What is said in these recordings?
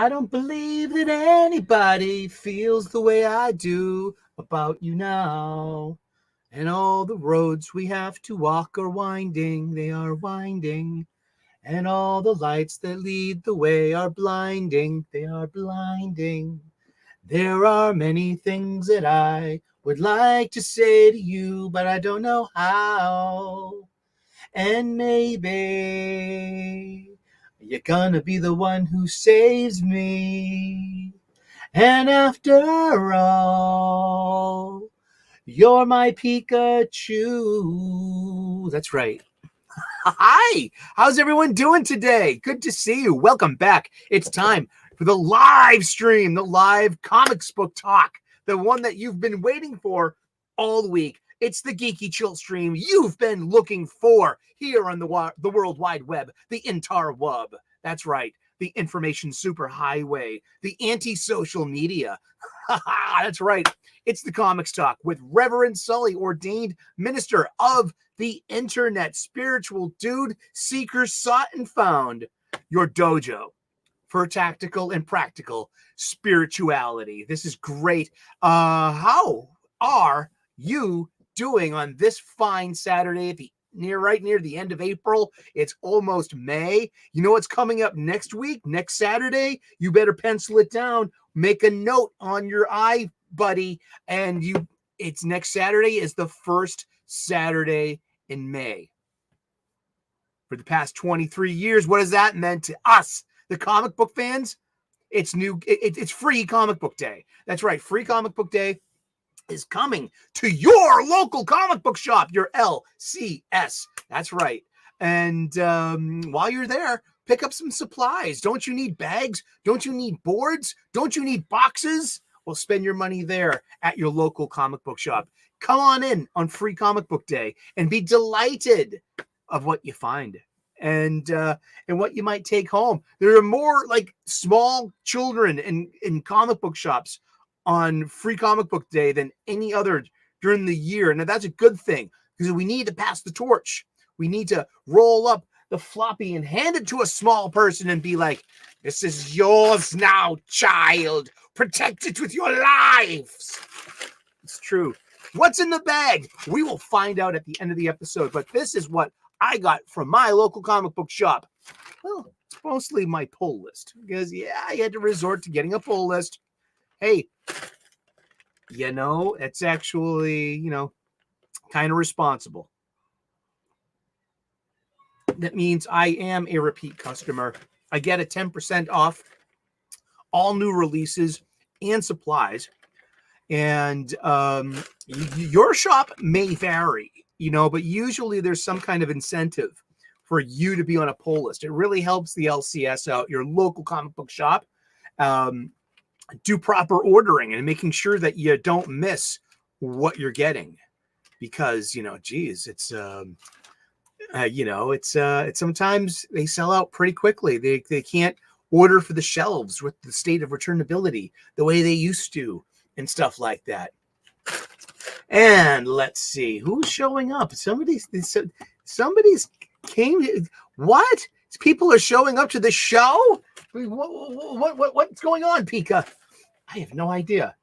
I don't believe that anybody feels the way I do about you now. And all the roads we have to walk are winding, they are winding. And all the lights that lead the way are blinding, they are blinding. There are many things that I would like to say to you, but I don't know how. And maybe you're gonna be the one who saves me. And after all, you're my Pikachu. That's right. Hi, how's everyone doing today? Good to see you. Welcome back. It's time for the live stream, the live comics book talk, the one that you've been waiting for all week. It's the Geeky Chill stream you've been looking for here on the World Wide Web, the interweb. That's right, the information superhighway, the anti-social media. That's right. It's the Comics Talk with Reverend Sully, ordained minister of the internet, spiritual dude, seeker, sought and found, your dojo for tactical and practical spirituality. This is great. How are you doing on this fine Saturday at right near the end of April? It's almost May. You know what's coming up next week, next Saturday? You better pencil it down. Make a note on your iBuddy, and it's next Saturday is the first Saturday in May. For the past 23 years, what has that meant to us, the comic book fans? It's free comic book day. That's right, free comic book day is coming to your local comic book shop, your LCS. That's right. And while you're there, pick up some supplies. Don't you need bags? Don't you need boards? Don't you need boxes? Well, spend your money there at your local comic book shop. Come on in on free comic book day and be delighted of what you find and what you might take home. There are more like small children in comic book shops on free comic book day than any other during the year. And that's a good thing because we need to pass the torch. We need to roll up the floppy and hand it to a small person and be like, this is yours now, child. Protect it with your lives. It's true. What's in the bag? We will find out at the end of the episode. But this is what I got from my local comic book shop. Well, it's mostly my pull list because, I had to resort to getting a pull list. Hey, it's actually, kind of responsible. That means I am a repeat customer. I get a 10% off all new releases and supplies. And your shop may vary, but usually there's some kind of incentive for you to be on a pull list. It really helps the LCS out, your local comic book shop. Do proper ordering and making sure that you don't miss what you're getting, because it's sometimes they sell out pretty quickly. They can't order for the shelves with the state of returnability the way they used to and stuff like that. And let's see who's showing up. Somebody's came. What? People are showing up to the show? What's going on, Pika? I have no idea.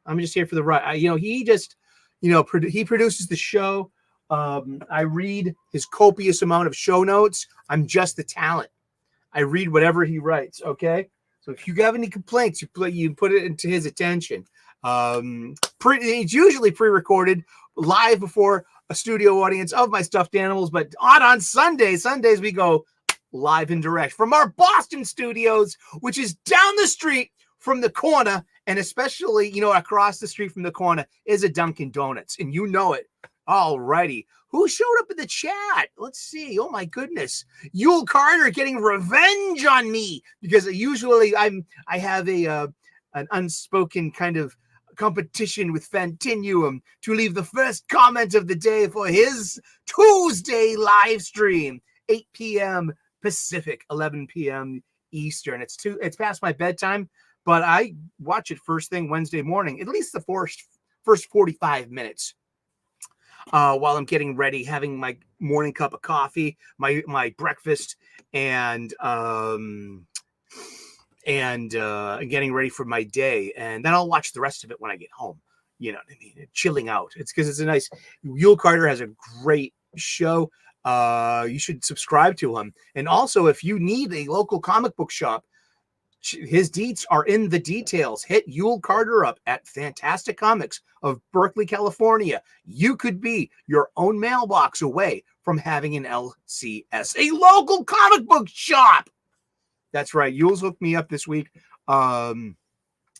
I'm just here for the ride. He just, he produces the show. I read his copious amount of show notes. I'm just the talent. I read whatever he writes. Okay. So if you have any complaints, you put it into his attention. It's usually pre-recorded live before a studio audience of my stuffed animals, but on Sundays we go live and direct from our Boston studios, which is down the street from the corner, and especially, across the street from the corner is a Dunkin' Donuts, and it. All righty. Who showed up in the chat? Let's see. Oh my goodness. Yule Carter getting revenge on me because usually I have an unspoken kind of competition with Fantinuum to leave the first comment of the day for his Tuesday live stream, 8 p.m. Pacific, 11 p.m. Eastern. It's past my bedtime, but I watch it first thing Wednesday morning, at least the first 45 minutes. While I'm getting ready, having my morning cup of coffee, my breakfast, and and getting ready for my day, and then I'll watch the rest of it when I get home. You know what I mean? Chilling out. It's because it's a nice. Yule Carter has a great show. You should subscribe to him. And also, if you need a local comic book shop, his deets are in the details. Hit Yule Carter up at Fantastic Comics of Berkeley, California. You could be your own mailbox away from having an LCS, a local comic book shop. That's right. Yule's hooked me up this week. A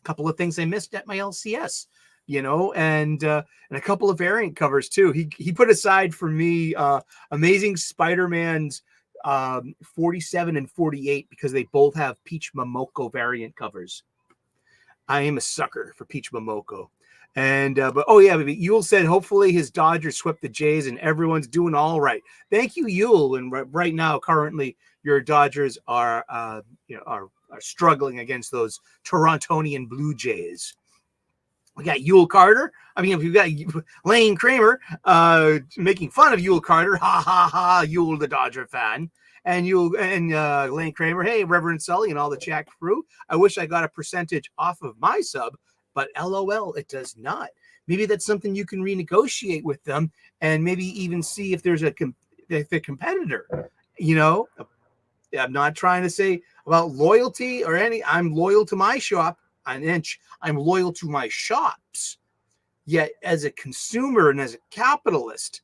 couple of things I missed at my LCS, you know, and a couple of variant covers too. He put aside for me Amazing Spider-Man's 47 and 48 because they both have Peach Momoko variant covers. I am a sucker for Peach Momoko. And but Yule said hopefully his Dodgers swept the Jays and everyone's doing all right. Thank you, Yule. And right now, currently, your Dodgers are struggling against those Torontonian Blue Jays. We got Yule Carter. I mean, we've got Lane Kramer making fun of Yule Carter. Ha ha ha! Yule, the Dodger fan, and Lane Kramer. Hey, Reverend Sully and all the chat crew. I wish I got a percentage off of my sub, but LOL, it does not. Maybe that's something you can renegotiate with them, and maybe even see if there's a competitor. You know, I'm not trying to say about loyalty or any. I'm loyal to my shop. An inch. I'm loyal to my shops. Yet, as a consumer and as a capitalist,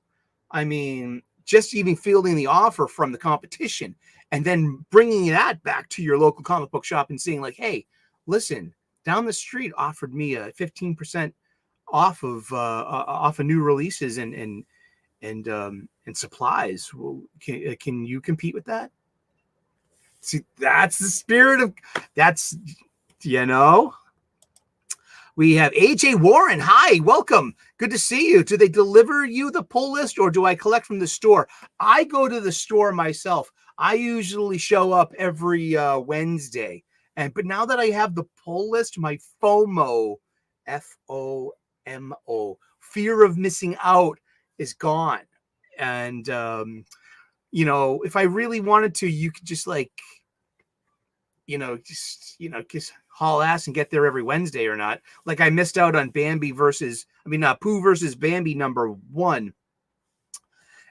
I mean, just even fielding the offer from the competition and then bringing that back to your local comic book shop and saying, like, hey, listen, down the street offered me a 15% off of new releases and supplies. Well, can you compete with that? See, that's the spirit of that's. You know, we have AJ Warren. Hi, welcome. Good to see you. Do they deliver you the pull list or do I collect from the store? I go to the store myself. I usually show up every Wednesday. But now that I have the pull list, my FOMO, FOMO, fear of missing out is gone. And, if I really wanted to, you could just just haul ass and get there every Wednesday or not. Like I missed out on Pooh versus Bambi #1.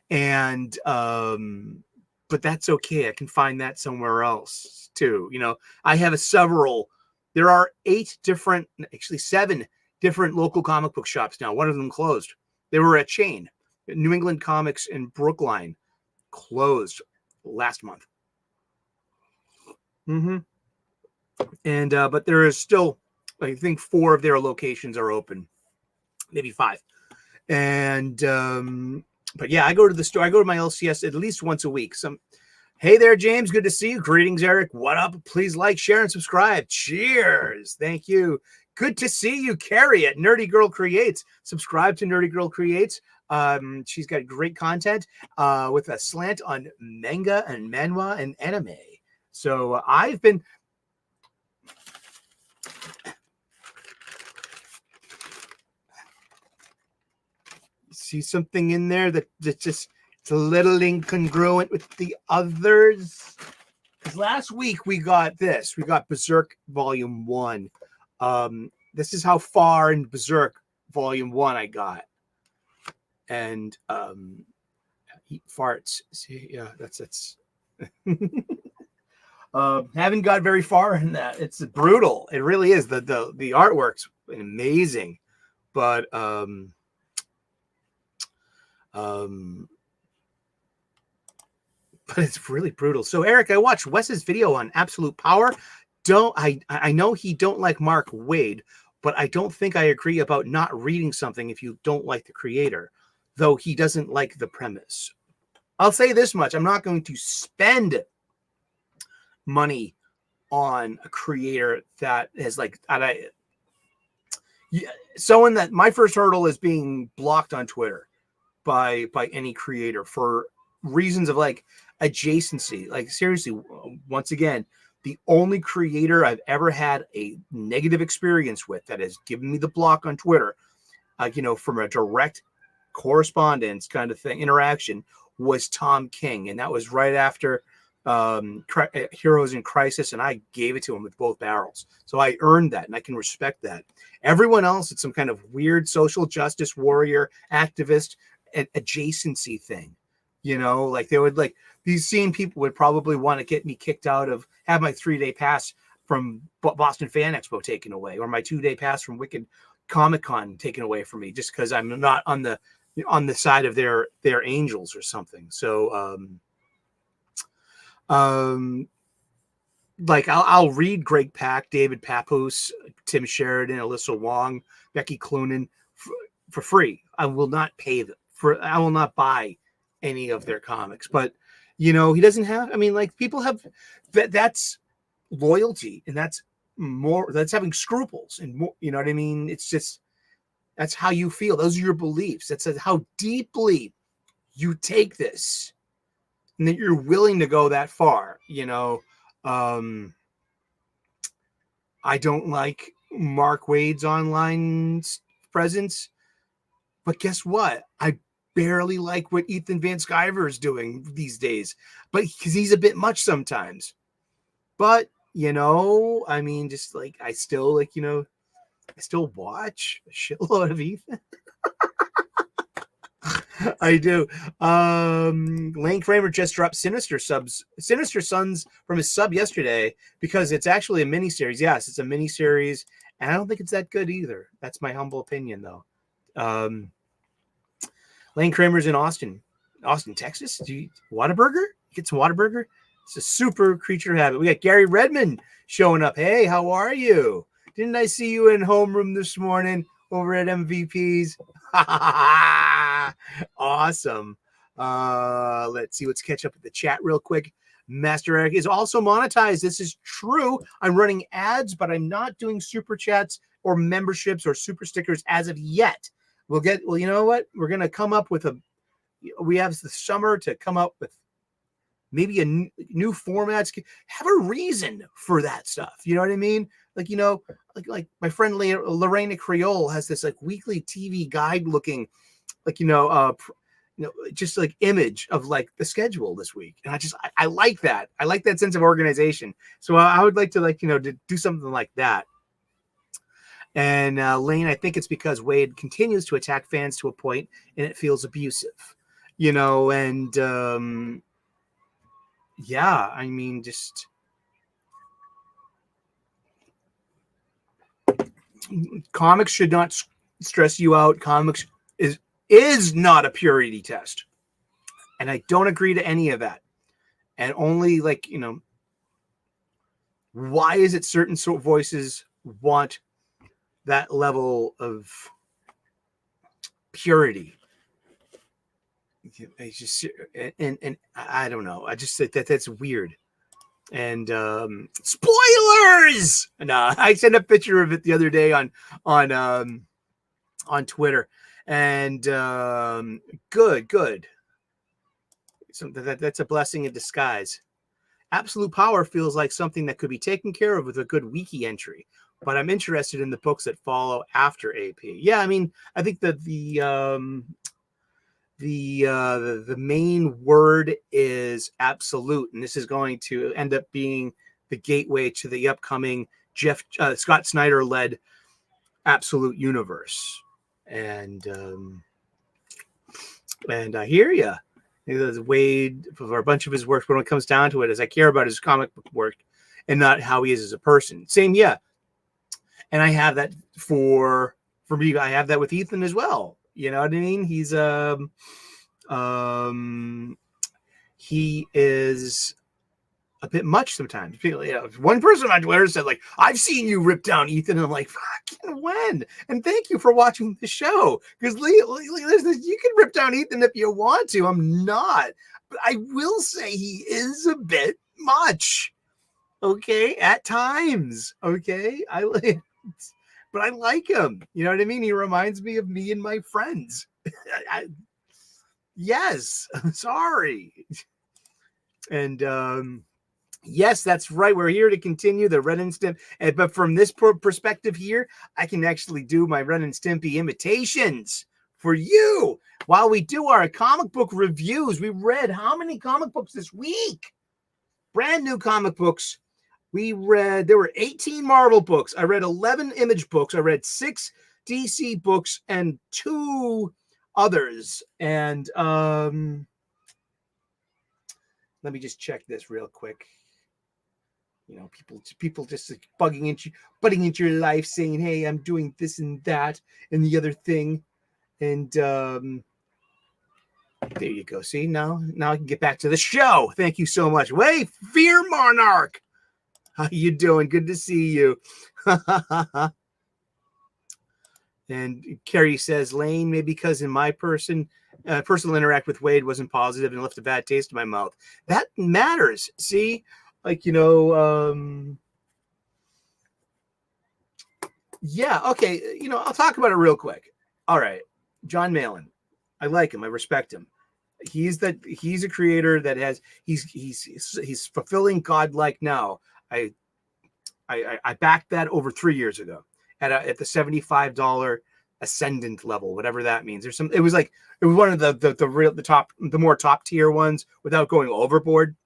And, but that's okay. I can find that somewhere else too. You know, I have there are 7 different local comic book shops now. One of them closed. They were a chain. New England Comics in Brookline closed last month. Mm-hmm. And but there is still, I think 4 of their locations are open, maybe 5. And but yeah, I go to the store. I go to my LCS at least once a week. Hey there, James. Good to see you. Greetings, Eric. What up? Please like, share, and subscribe. Cheers. Thank you. Good to see you, Carrie at Nerdy Girl Creates. Subscribe to Nerdy Girl Creates. She's got great content with a slant on manga and manhwa and anime. So I've been. See something in there that just it's a little incongruent with the others. Because last week we got this. We got Berserk Volume 1. This is how far in Berserk Volume 1 I got. And eat farts. See, yeah, that's haven't got very far in that. It's brutal. It really is. The artwork's amazing. But but it's really brutal. So Eric, I watched Wes's video on Absolute Power. I know he don't like Mark Waid, but I don't think I agree about not reading something if you don't like the creator, though he doesn't like the premise. I'll say this much. I'm not going to spend money on a creator that is someone that my first hurdle is being blocked on Twitter by any creator for reasons of adjacency. Like seriously, once again, the only creator I've ever had a negative experience with that has given me the block on Twitter, from a direct correspondence kind of thing, interaction, was Tom King. And that was right after Heroes in Crisis, and I gave it to him with both barrels. So I earned that, and I can respect that. Everyone else, it's some kind of weird social justice warrior, activist, adjacency thing. You know, like they would like these same people would probably want to get me kicked out of, have my 3-day pass from Boston Fan Expo taken away, or my 2-day pass from Wicked Comic Con taken away from me, just because I'm not on the side of their angels or something. So like I'll read Greg Pak, David Papoose, Tim Sheridan, Alyssa Wong, Becky Cloonan for free. I will not pay them I will not buy any of their comics. But you know, he doesn't have, I mean, like people have that's loyalty, and that's having scruples, and more, you know what I mean? It's just, that's how you feel. Those are your beliefs. That's how deeply you take this, and that you're willing to go that far. You know, I don't like Mark Waid's online presence, but guess what? I barely like what Ethan Van Sciver is doing these days, but because he's a bit much sometimes. But you know, I mean, just like I still like, you know, I still watch a shitload of Ethan. I do. Lane Kramer just dropped Sinister Sons from his sub yesterday, because it's actually a miniseries. Yes, it's a miniseries, and I don't think it's that good either. That's my humble opinion, though. Lane Kramer's in Austin, Texas. Whataburger? Get some Whataburger? It's a super creature habit. We got Gary Redmond showing up. Hey, how are you? Didn't I see you in homeroom this morning over at MVP's? Awesome. Let's see. Let's catch up with the chat real quick. Master Eric is also monetized. This is true. I'm running ads, but I'm not doing super chats or memberships or super stickers as of yet. Well, you know what? We're going to come up with we have the summer to come up with maybe a new formats. Have a reason for that stuff. You know what I mean? Like, you know, like my friend Lorena Creole has this like weekly TV guide looking, like, just like image of like the schedule this week. And I like that. I like that sense of organization. So I would like to, like, you know, to do something like that. And Lane, I think it's because Waid continues to attack fans to a point, and it feels abusive, you know, and yeah, I mean, just comics should not stress you out. Comics is not a purity test. And I don't agree to any of that. And only, like, you know, why is it certain voices want that level of purity? It's just, and I don't know. I just think that's weird. And spoilers. No, I sent a picture of it the other day on Twitter, and good. So that's a blessing in disguise. Absolute Power feels like something that could be taken care of with a good wiki entry, but I'm interested in the books that follow after AP. Yeah, I mean, I think that the main word is absolute, and this is going to end up being the gateway to the upcoming Scott Snyder led Absolute universe. And I hear you. Waid, for a bunch of his work, but when it comes down to it, is I care about his comic book work and not how he is as a person. Same, yeah. And I have that for me. I have that with Ethan as well. You know what I mean? He's he is a bit much sometimes. You know, one person on Twitter said, like, I've seen you rip down Ethan. And I'm like, fucking when? And thank you for watching the show. Because you can rip down Ethan if you want to. I'm not. But I will say he is a bit much. Okay? At times. Okay? But I like him. You know what I mean? He reminds me of me and my friends. Yes. I'm sorry. And yes, that's right. We're here to continue the Ren and Stimpy. But from this perspective here, I can actually do my Ren and Stimpy imitations for you while we do our comic book reviews. We read how many comic books this week? brand new comic books. There were 18 Marvel books. I read 11 Image books. I read 6 DC books and 2 others. And let me just check this real quick. You know, people just like butting into your life, saying, "Hey, I'm doing this and that and the other thing." And there you go. See, now I can get back to the show. Thank you so much. Hey, Fear Monarch, how you doing? Good to see you. And Carrie says, Lane, maybe because in my personal interact with Wade wasn't positive and left a bad taste in my mouth. That matters. See, like, you know, yeah, okay. You know, I'll talk about it real quick. All right. John Malin. I like him. I respect him. He's a creator that has, he's fulfilling godlike now. I backed that over 3 years ago at the $75 ascendant level, whatever that means. It was one of the more top tier ones without going overboard.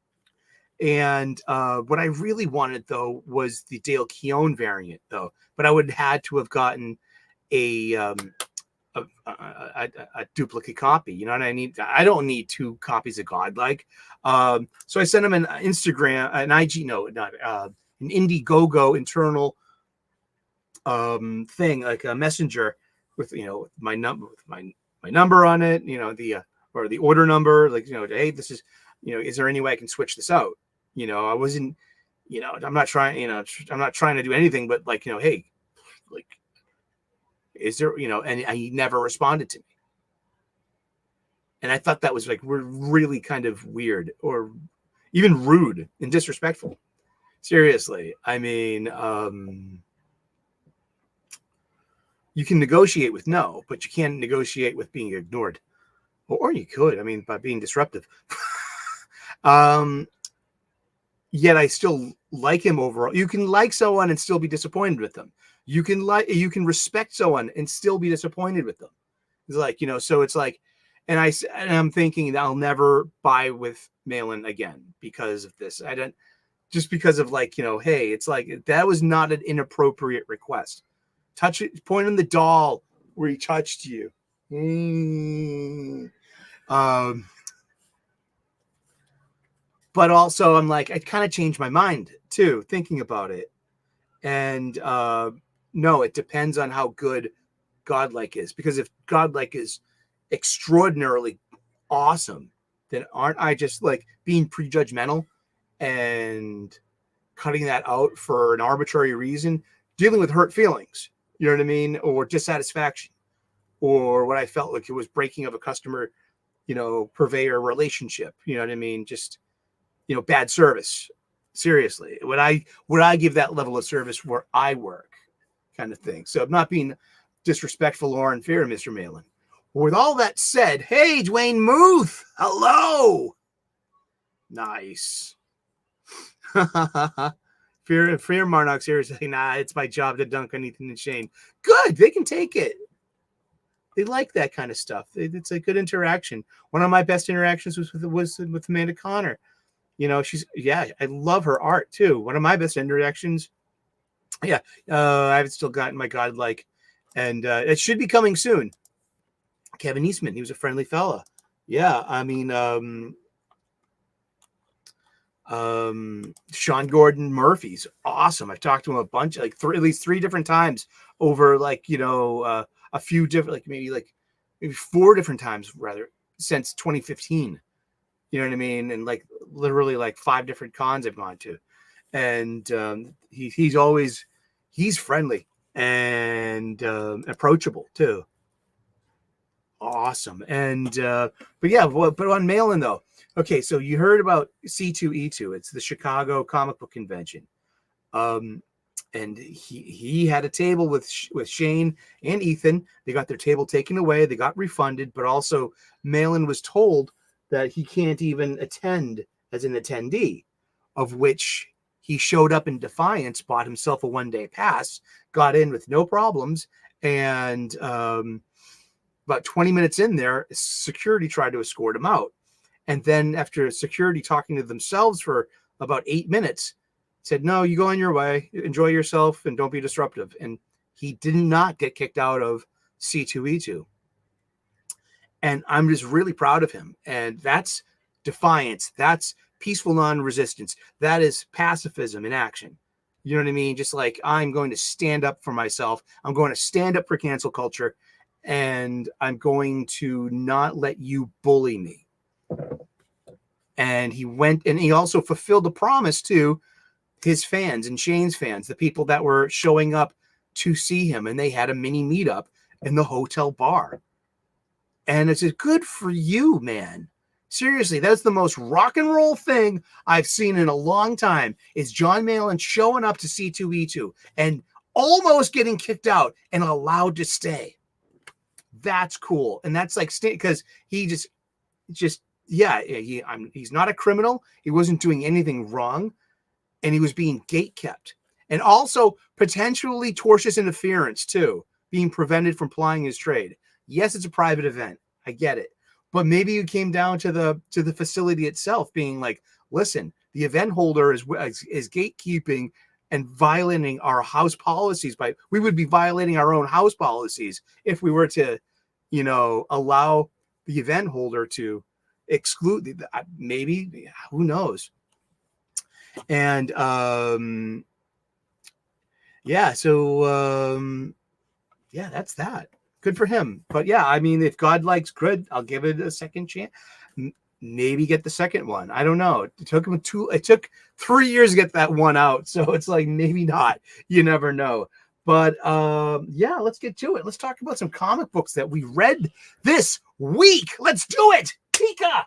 And what I really wanted though was the Dale Keown variant though, but I would have had to have gotten a duplicate copy. You know what I need? I don't need 2 copies of Godlike. So I sent him an Instagram, an IG, no, not an Indiegogo internal thing, like a messenger with, you know, my number on it, you know, or the order number, like, you know, hey, this is, you know, is there any way I can switch this out? You know, I wasn't, you know, I'm not trying to do anything, but like, you know, hey, like, is there, you know, and he never responded to me. And I thought that was like really kind of weird or even rude and disrespectful. Seriously. I mean, you can negotiate with no, but you can't negotiate with being ignored. Or you could, I mean, by being disruptive. Yet I still like him overall. You can like someone and still be disappointed with them. You can respect someone and still be disappointed with them. It's like, you know, so it's like, and I'm thinking that I'll never buy with Malin again because of this. Just because of like, you know, hey, it's like, that was not an inappropriate request. Touch it, point on the doll where he touched you. But also I'm like, I kind of changed my mind too, thinking about it. And no, it depends on how good Godlike is. Because if Godlike is extraordinarily awesome, then aren't I just like being prejudgmental and cutting that out for an arbitrary reason, dealing with hurt feelings, you know what I mean? Or dissatisfaction, or what I felt like it was breaking of a customer, you know, purveyor relationship, you know what I mean? Just, you know, bad service. Seriously, would I give that level of service where I work, kind of thing? So I'm not being disrespectful or unfair, Mr. Malin. With all that said, hey, Dwayne Muth, hello. Nice. Fear Marnock's here saying, nah, it's my job to dunk on Ethan and Shane. Good, they can take it. They like that kind of stuff. It's a good interaction. One of my best interactions was with Amanda Connor. You know, I love her art too. One of my best interactions. Yeah, I haven't still gotten my Godlike, and it should be coming soon. Kevin Eastman, he was a friendly fella. Yeah, I mean, Sean Gordon Murphy's awesome. I've talked to him a bunch, like at least 3 different times over, like, you know, a few different, like maybe 4 different times rather since 2015. You know what I mean? And like literally like 5 different cons I've gone to, and he's friendly and approachable too. Awesome. And but yeah, but on Malin though. Okay, so you heard about C2E2. It's the Chicago Comic Book Convention. And he had a table with Shane and Ethan. They got their table taken away. They got refunded, but also Malin was told that he can't even attend as an attendee, of which he showed up in defiance, bought himself a 1-day pass, got in with no problems, and about 20 minutes in there, security tried to escort him out. And then after security talking to themselves for about 8 minutes, said, no, you go on your way, enjoy yourself, and don't be disruptive. And he did not get kicked out of C2E2. And I'm just really proud of him. And that's defiance. That's peaceful non-resistance. That is pacifism in action. You know what I mean? Just like, I'm going to stand up for myself. I'm going to stand up for cancel culture. And I'm going to not let you bully me. And he went, and he also fulfilled the promise to his fans and Shane's fans, the people that were showing up to see him. And they had a mini meetup in the hotel bar. And it's good for you, man. Seriously, that's the most rock and roll thing I've seen in a long time, is John Malin showing up to C2E2 and almost getting kicked out and allowed to stay. That's cool. And that's like, because he just, yeah, he's not a criminal. He wasn't doing anything wrong. And he was being gatekept. And also potentially tortious interference too, being prevented from plying his trade. Yes, it's a private event. I get it. But maybe you came down to the facility itself being like, listen, the event holder is gatekeeping and violating our house policies. We would be violating our own house policies if we were to, allow the event holder to exclude maybe, who knows? And yeah, so yeah, that's that. Good for him. But yeah, I mean, if God likes good, I'll give it a second chance. Maybe get the second one. I don't know. It took 3 years to get that one out. So it's like, maybe not. You never know. But yeah, let's get to it. Let's talk about some comic books that we read this week. Let's do it. Pika,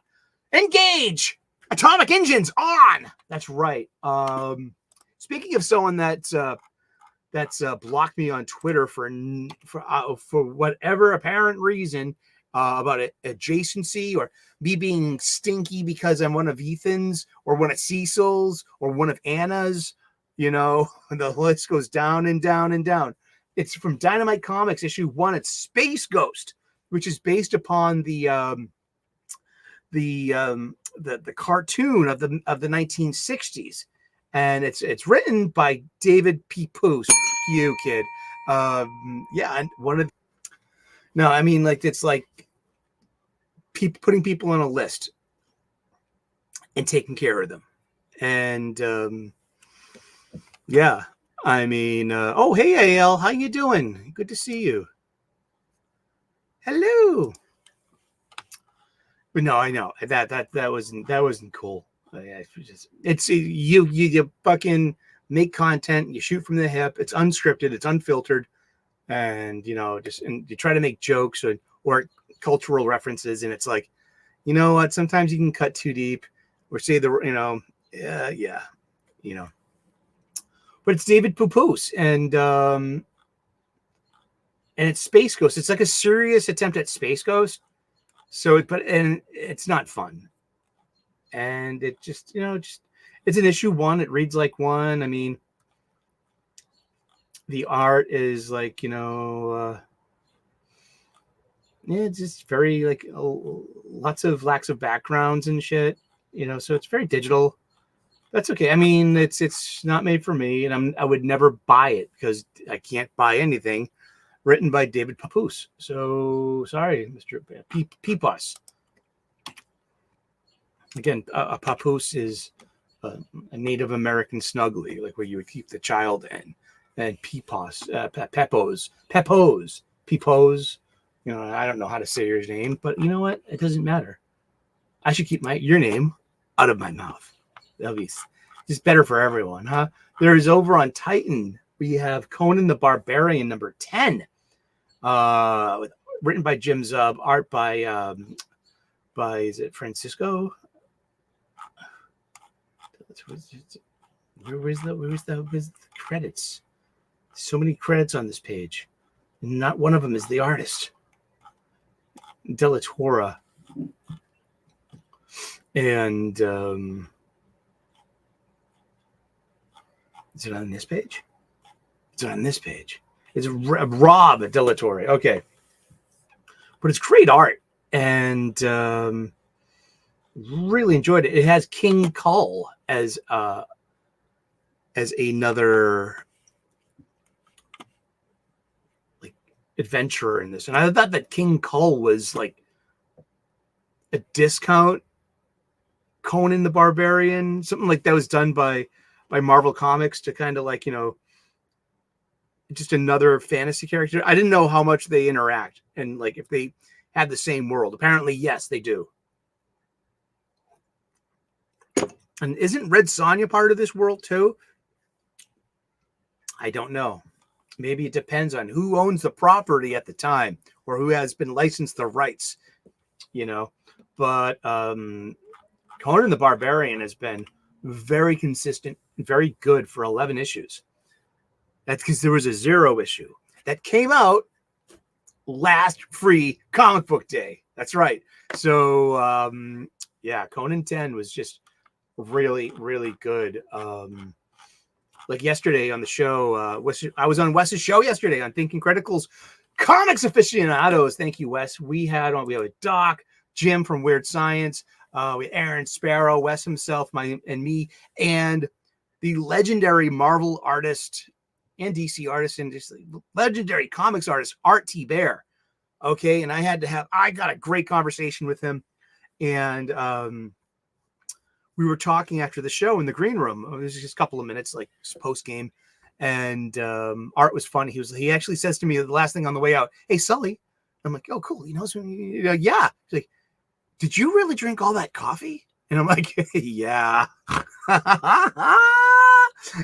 engage. Atomic Engines on. That's right. Speaking of someone that's blocked me on Twitter for whatever apparent reason about adjacency, or me being stinky because I'm one of Ethan's or one of Cecil's or one of Anna's, the list goes down and down and down. It's from Dynamite Comics issue 1. It's Space Ghost, which is based upon the cartoon of the 1960s. And it's written by David P. Poose. You kid. Yeah, and it's like putting people on a list and taking care of them. And yeah, I mean, oh, hey, AL, how you doing? Good to see you. Hello. But no, I know that wasn't cool. It's you fucking make content, you shoot from the hip. It's unscripted, it's unfiltered, and and you try to make jokes or cultural references, and it's like, you know what? Sometimes you can cut too deep, or say But it's David Papoose, and it's Space Ghost. It's like a serious attempt at Space Ghost. So, and it's not fun. And it just, it's an issue 1. It reads like 1. I mean, the art is like, it's just very like lots of lacks of backgrounds and shit, so it's very digital. That's okay. I mean, it's not made for me, and I would never buy it because I can't buy anything written by David Papoose. So sorry, Mr. Peepus. Again, a papoose is a Native American snuggly, like where you would keep the child in. And peepos, peepos. I don't know how to say your name, but you know what? It doesn't matter. I should keep your name out of my mouth. That'll be just better for everyone, huh? There's over on Titan, we have Conan the Barbarian number 10, written by Jim Zub, art by is it Francisco? Where's the credits? So many credits on this page. Not one of them is the artist. De La Torre. And is it on this page? It's on this page. It's Rob De La Torre. Okay. But it's great art. And Really enjoyed it. It has King Kull as another like adventurer in this, and I thought that King Kull was like a discount Conan the Barbarian, something like that was done by Marvel Comics to kind of like, you know, just another fantasy character. I didn't know how much they interact and like if they had the same world. Apparently, yes, they do. And isn't Red Sonja part of this world too? I don't know. Maybe it depends on who owns the property at the time or who has been licensed the rights, you know. But Conan the Barbarian has been very consistent, very good for 11 issues. That's because there was a 0 issue that came out last free comic book day. That's right. So, yeah, Conan 10 was just really, really good. Like yesterday on the show, I was on Wes's show yesterday on Thinking Critical's Comics Aficionados. Thank you, Wes. We have a Doc, Jim from Weird Science, we had Aaron Sparrow, Wes himself, and me, and the legendary Marvel artist and DC artist and just legendary comics artist Art T. Bear. Okay, and I got a great conversation with him, and we were talking after the show in the green room. It was just a couple of minutes, like post game, and Art was funny. He actually says to me the last thing on the way out, "Hey, Sully." I'm like, "Oh, cool." He knows me. You know, yeah. He's like, "Did you really drink all that coffee?" And I'm like, "Yeah."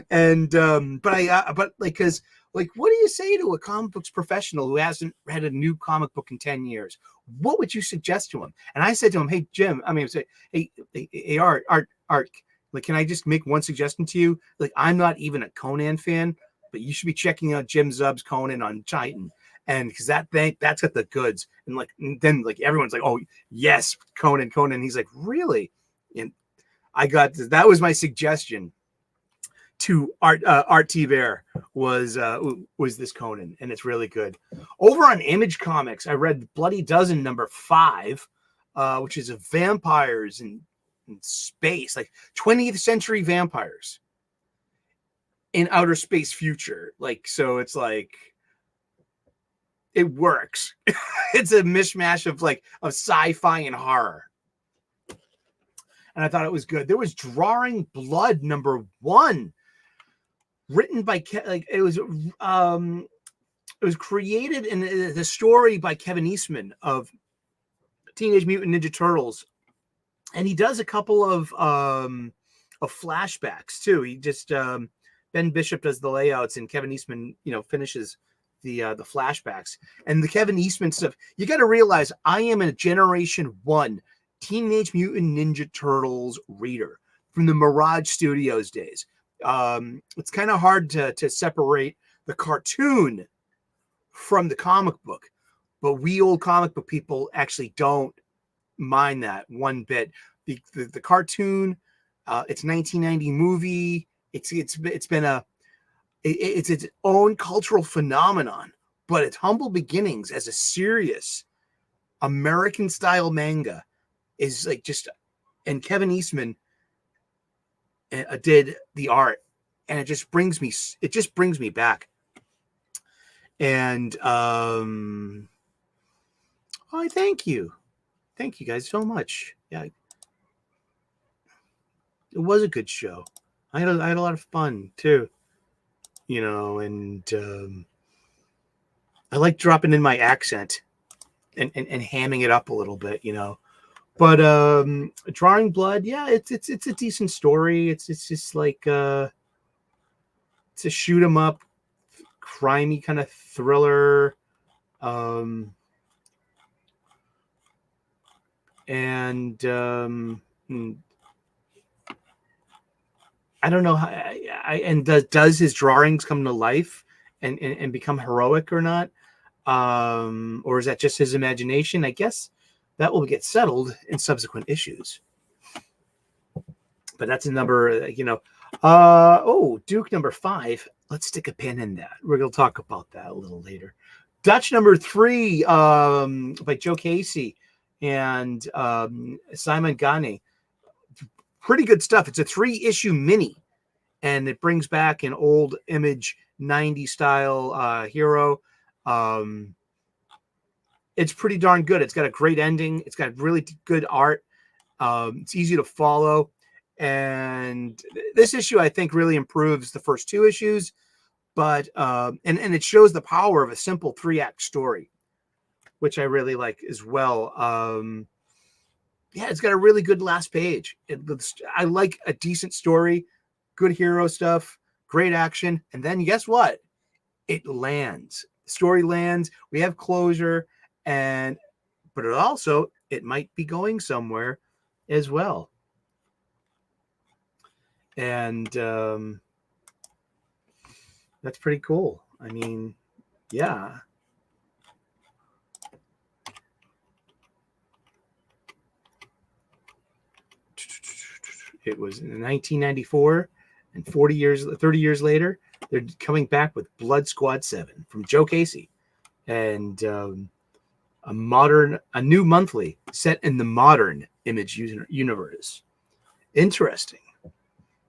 And but like, because like, what do you say to a comic books professional who hasn't read a new comic book in 10 years? What would you suggest to him? And I said to him, "Hey, Jim, hey, Art, like, can I just make one suggestion to you? Like, I'm not even a Conan fan, but you should be checking out Jim Zub's Conan on Titan. And because that's got the goods." And then everyone's like, "Oh, yes, Conan." He's like, "Really?" And that was my suggestion to Art T. Bear was this Conan, and it's really good. Over on Image Comics, I read Bloody Dozen #5, which is of vampires in space, like 20th century vampires in outer space future. Like, so it's like it works. It's a mishmash of sci-fi and horror. And I thought it was good. There was Drawing Blood #1, written by it was created in the story by Kevin Eastman of Teenage Mutant Ninja Turtles, and he does a couple of flashbacks too. He just Ben Bishop does the layouts, and Kevin Eastman, finishes the flashbacks. And the Kevin Eastman stuff, you got to realize I am a Generation 1 Teenage Mutant Ninja Turtles reader from the Mirage Studios days. It's kind of hard to separate the cartoon from the comic book, but we old comic book people actually don't mind that one bit. The cartoon, it's 1990 movie. It's its own cultural phenomenon, but its humble beginnings as a serious American style manga is and Kevin Eastman did the art, and it just brings me back. And I thank you guys so much. Yeah, it was a good show. I had a lot of fun too, and I like dropping in my accent and hamming it up a little bit, But Drawing Blood, yeah, it's a decent story. It's just like it's a shoot 'em up, crimey kind of thriller. And I don't know how and does his drawings come to life and become heroic or not? Or is that just his imagination? I guess that will get settled in subsequent issues. But that's a number, Duke #5. Let's stick a pin in that. We're going to talk about that a little later. Dutch #3 by Joe Casey. and Simon Gane. Pretty good stuff. It's a 3-issue mini, and it brings back an old Image 90 style hero. It's pretty darn good. It's got a great ending. It's got really good art. It's easy to follow. And this issue, I think, really improves the first 2 issues. But and it shows the power of a simple 3-act story, which I really like as well. Yeah, it's got a really good last page. I like a decent story, good hero stuff, great action. And then guess what? It lands. The story lands. We have closure. But it might be going somewhere as well. And that's pretty cool. I mean, yeah. It was in 1994, and 30 years later, they're coming back with Blood Squad 7 from Joe Casey, and a new monthly set in the modern Image universe. Interesting.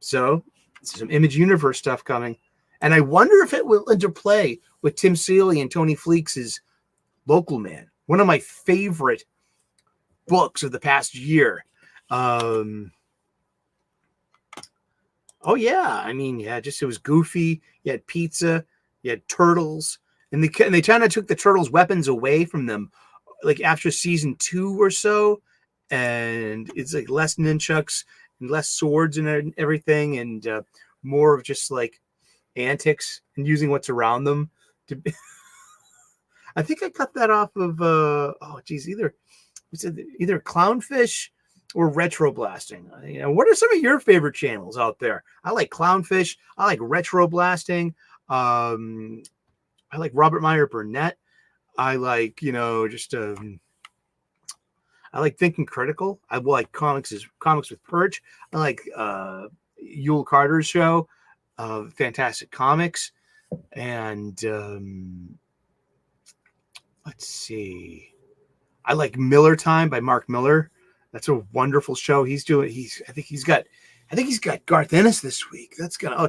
So some Image universe stuff coming, and I wonder if it will interplay with Tim Seeley and Tony Fleeks's Local Man, one of my favorite books of the past year. Oh yeah, I mean, yeah, just it was goofy. You had pizza, you had turtles, and they kind of took the turtles' weapons away from them, like after season 2 or so, and it's like less nunchucks and less swords and everything, and more of just like antics and using what's around them. I think I cut that off of either Clownfish or Retro Blasting. You know, what are some of your favorite channels out there? I like Clownfish. I like Retro Blasting. I like Robert Meyer Burnett. I like, I like Thinking Critical. I like Comics with Perch. I like Yule Carter's show, Fantastic Comics. And let's see. I like Miller Time by Mark Miller. That's a wonderful show. I think he's got Garth Ennis this week.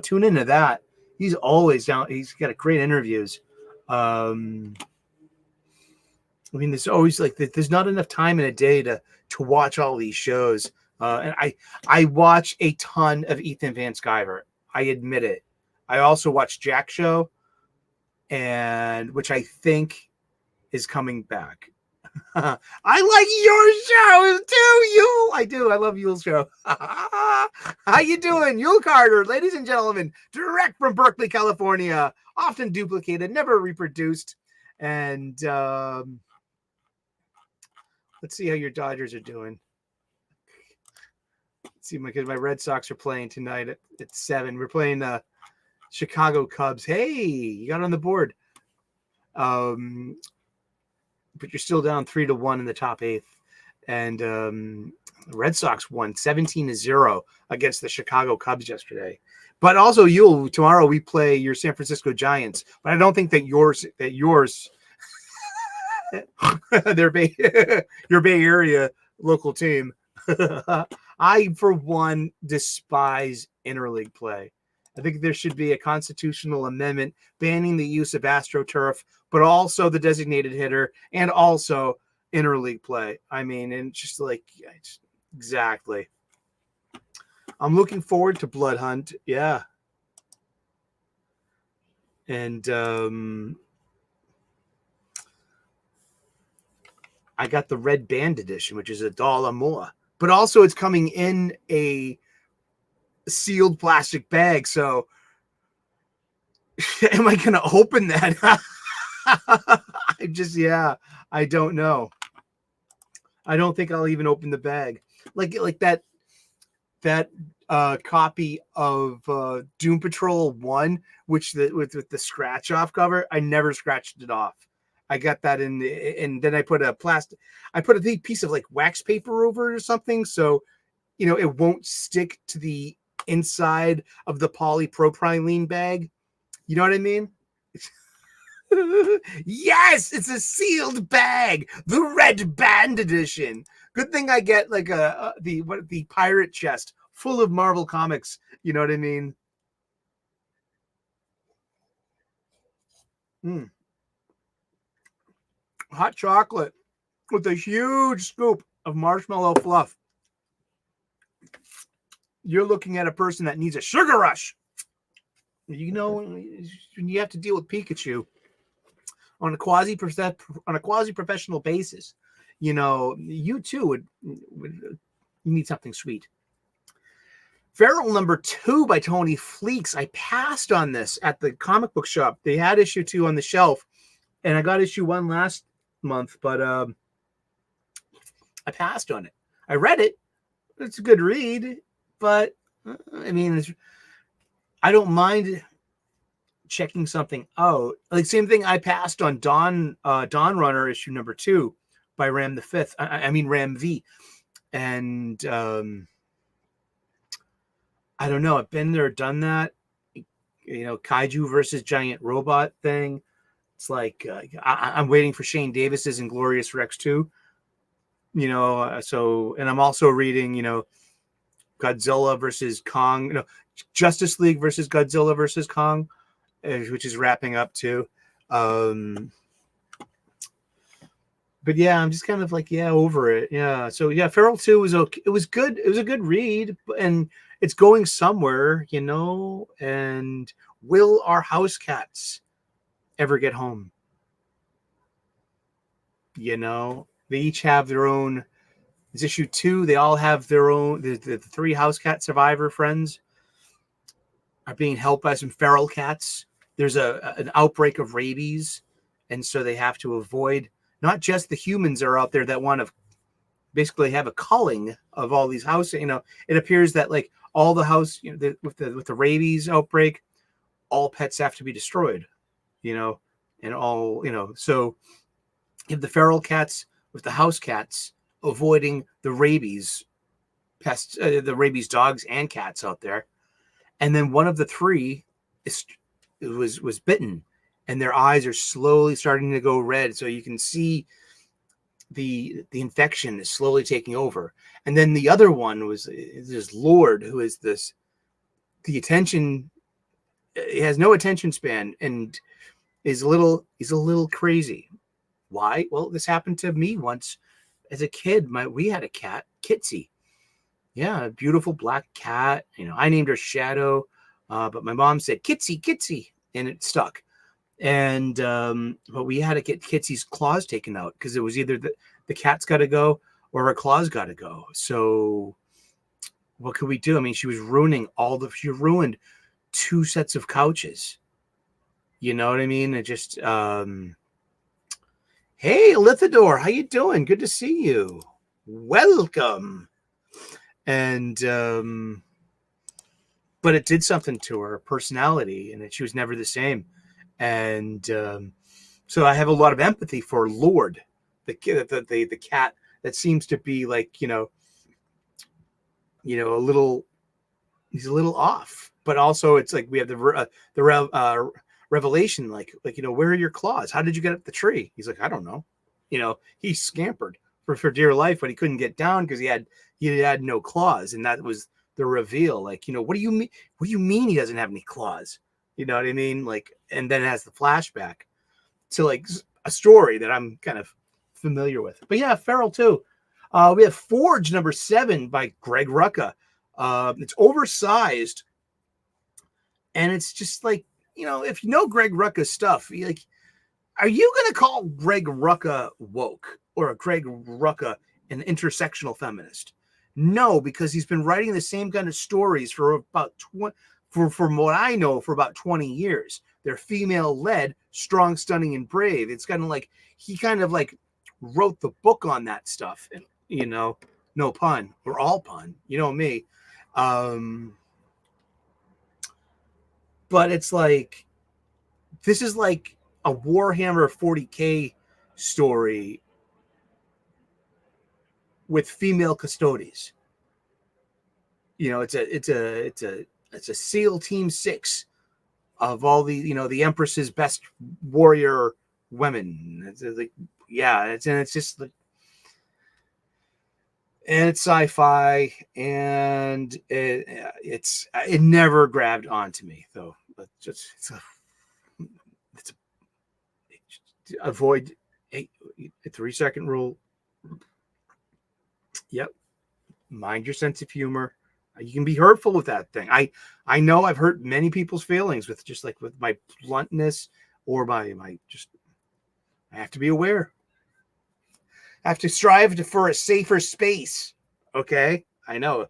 Tune into that. He's always down. He's got great interviews. I mean, there's always there's not enough time in a day to watch all these shows. And I watch a ton of Ethan Van Sciver. I admit it. I also watch Jack Show, which I think is coming back. I like your shows too, Yule. I do. I love Yule's show. How you doing, Yule Carter, ladies and gentlemen? Direct from Berkeley, California. Often duplicated, never reproduced. And let's see how your Dodgers are doing. Let's see, because my Red Sox are playing tonight at 7. We're playing the Chicago Cubs. Hey, you got on the board. But you're still down 3-1 in the top 8th. And the Red Sox won 17-0 against the Chicago Cubs yesterday. But also, tomorrow we play your San Francisco Giants. But I don't think that yours your Bay Area local team. I, for one, despise interleague play. I think there should be a constitutional amendment banning the use of AstroTurf, but also the designated hitter and also interleague play. I mean, and just exactly. I'm looking forward to Blood Hunt. Yeah. And I got the Red Band edition, which is $1 more, but also it's coming in a sealed plastic bag. So am I going to open that? I don't know. I don't think I'll even open the bag. Like that copy of Doom Patrol 1, with the scratch off cover. I never scratched it off. I got that and then I put a piece of wax paper over it or something, so it won't stick to the inside of the polypropylene bag. You know what I mean? Yes, it's a sealed bag, the red band edition. Good thing I get like the pirate chest full of Marvel comics. You know what I mean? Mm. Hot chocolate with a huge scoop of marshmallow fluff. You're looking at a person that needs a sugar rush. You know, when you have to deal with Pikachu on a quasi-professional basis, you know, you too would you need something sweet. Feral number 2 by Tony Fleeks. I passed on this at the comic book shop. They had issue 2 on the shelf, and I got issue 1 last month, but I passed on it. I read it. It's a good read, but I mean, I don't mind checking something out. Like same thing, I passed on Dawn Runner issue number 2 by Ram the Fifth. I mean Ram V, and I don't know. I've been there, done that. You know, kaiju versus giant robot thing. It's like I'm waiting for Shane Davis's Inglorious Rex 2. You know, so, and I'm also reading, you know, Godzilla versus Kong. You know, Justice League versus Godzilla versus Kong, which is wrapping up too. But yeah, I'm just kind of like, yeah, over it. Yeah. So yeah, Feral 2 was okay. It was good. It was a good read, and it's going somewhere, you know. And will our house cats ever get home? You know, they each have their own. It's issue 2. They all have their own. The 3 house cat survivor friends are being helped by some feral cats. There's an outbreak of rabies, and so they have to avoid. Not just the humans are out there that want to basically have a culling of all these houses. You know, it appears that like all the house, you know, with the rabies outbreak, all pets have to be destroyed. You know, and all, you know, so you have the feral cats with the house cats avoiding the rabies pests, the rabies dogs and cats out there, and then one of the 3 was bitten, and their eyes are slowly starting to go red, so you can see the infection is slowly taking over. And then the other one was this Lord, who is the attention, he has no attention span and he's a little crazy. Why? Well, this happened to me once as a kid. We had a cat, Kitsy. Yeah, a beautiful black cat. You know, I named her Shadow, but my mom said Kitsy, and it stuck. And but we had to get Kitsy's claws taken out because it was either the cat's got to go or her claws got to go. So what could we do? I mean, she ruined 2 sets of couches. You know what I mean? It just hey, Lithador, how you doing? Good to see you. Welcome. And but it did something to her personality, and she was never the same. And so I have a lot of empathy for Lord, the cat that seems to be like, you know, he's a little off, but also it's like we have the revelation, like, you know, where are your claws? How did you get up the tree? He's like, I don't know. You know, he scampered for dear life, but he couldn't get down because he had no claws, and that was the reveal. Like, you know, what do you mean? What do you mean he doesn't have any claws? You know what I mean? Like, and then it has the flashback to like a story that I'm kind of familiar with. But yeah, Feral 2. We have Forge number 7 by Greg Rucka. It's oversized, and it's just like, you know, if you know Greg Rucka's stuff, like, are you going to call Greg Rucka woke or a Greg Rucka an intersectional feminist? No, because he's been writing the same kind of stories for about from what I know, for about 20 years. They're female-led, strong, stunning, and brave. It's kind of like he kind of like wrote the book on that stuff, and, you know, no pun or all pun, you know me. But it's like, this is like a Warhammer 40K story with female custodies. You know, it's a SEAL Team 6 all the, the Empress's best warrior women. It's like, yeah, it's just like, and it's sci-fi, and it never grabbed onto me though. But just avoid a 3-second rule. Yep, mind your sense of humor. You can be hurtful with that thing. I know I've hurt many people's feelings with just like with my bluntness or my just. I have to be aware. I have to strive for a safer space. Okay, I know.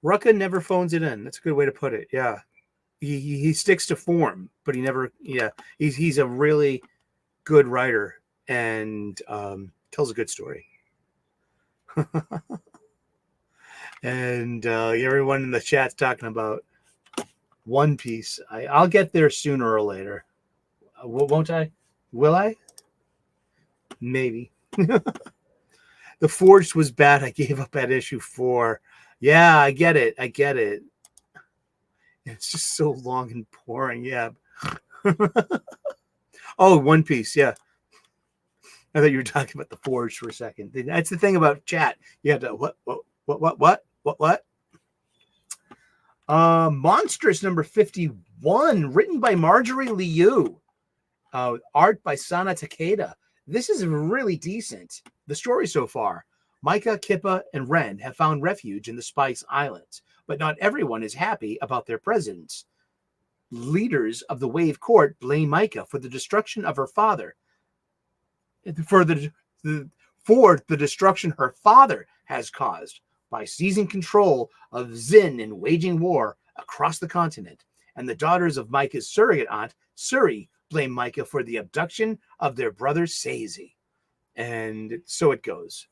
Rucka never phones it in. That's a good way to put it. Yeah, he sticks to form, but he never. Yeah, he's a really good writer and tells a good story. And everyone in the chat's talking about One Piece. I'll get there sooner or later. Won't I? Will I? Maybe. The Forged was bad. I gave up at issue 4. Yeah, I get it. It's just so long and boring. Yeah. Oh, One Piece. Yeah. I thought you were talking about the Forged for a second. That's the thing about chat. You have to what? Monstrous number 51, written by Marjorie Liu. Art by Sana Takeda. This is really decent. The story so far. Micah, Cuppa, and Ren have found refuge in the Spice Islands, but not everyone is happy about their presidents. Leaders of the Wave Court blame Micah for the destruction of her father. For the destruction her father has caused by seizing control of Zin and waging war across the continent. And the daughters of Micah's surrogate aunt, Suri, blame Micah for the abduction of their brother Seizi. And so it goes.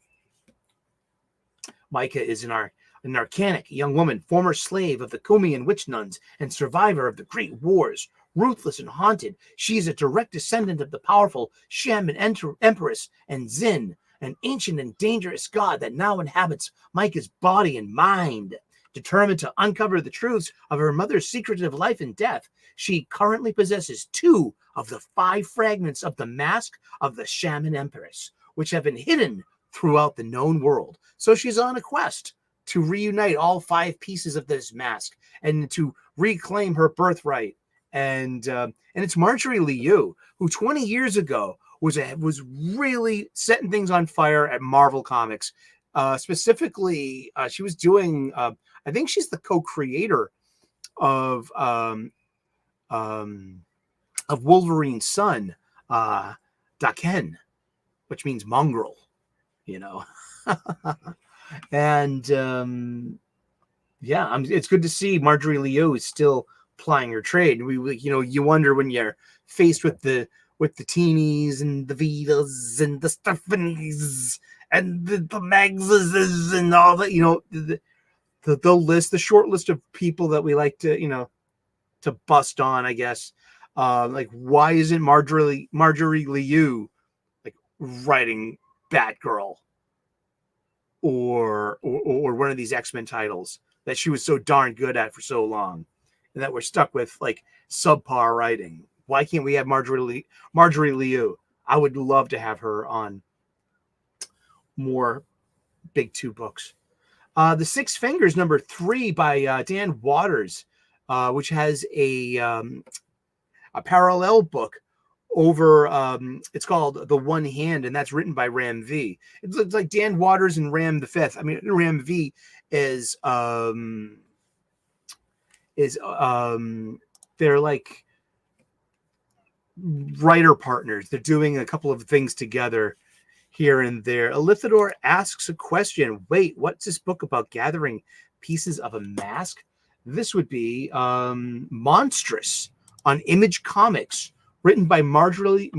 Micah is an arcanic young woman, former slave of the Kumian witch nuns and survivor of the Great Wars. Ruthless and haunted, she is a direct descendant of the powerful Shaman Empress and Zin, an ancient and dangerous god that now inhabits Micah's body and mind. Determined to uncover the truths of her mother's secretive life and death, she currently possesses 2 of the 5 fragments of the mask of the Shaman Empress, which have been hidden throughout the known world. So she's on a quest to reunite all 5 pieces of this mask and to reclaim her birthright. And it's Marjorie Liu, who 20 years ago was really setting things on fire at Marvel Comics. Specifically, she was doing. I think she's the co-creator of Wolverine's son, Daken, which means mongrel. And yeah, it's good to see Marjorie Liu is still plying her trade. You wonder when you're faced with the teenies and the Vitas and the Stephanies and the Magses and all that, the short list of people that we like to bust on, I guess. Like, why isn't Marjorie Liu like writing Batgirl or one of these X-Men titles that she was so darn good at for so long, and that we're stuck with like subpar writing? Why can't we have Marjorie Liu? I would love to have her on more Big 2 books. The Six Fingers number 3 by Dan Waters, which has a parallel book over. It's called The One Hand, and that's written by Ram V. It's like Dan Waters and Ram the Fifth. I mean, Ram V is they're like writer partners. They're doing a couple of things together here and there. Elithidor asks a question. Wait, what's this book about gathering pieces of a mask? This would be Monstrous on Image Comics, written by Marjorie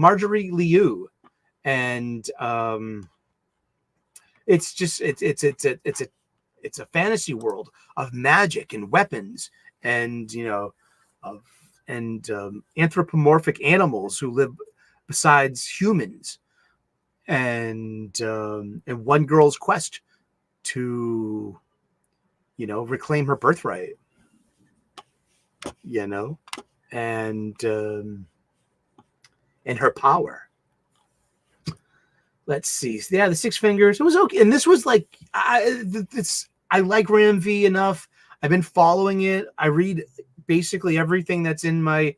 Liu. And it's a fantasy world of magic and weapons and anthropomorphic animals who live besides humans, and one girl's quest to reclaim her birthright. you know, and her power. Let's see. Yeah, the Six Fingers. It was okay, and this was like I like Ram V enough. I've been following it. I read basically everything that's in my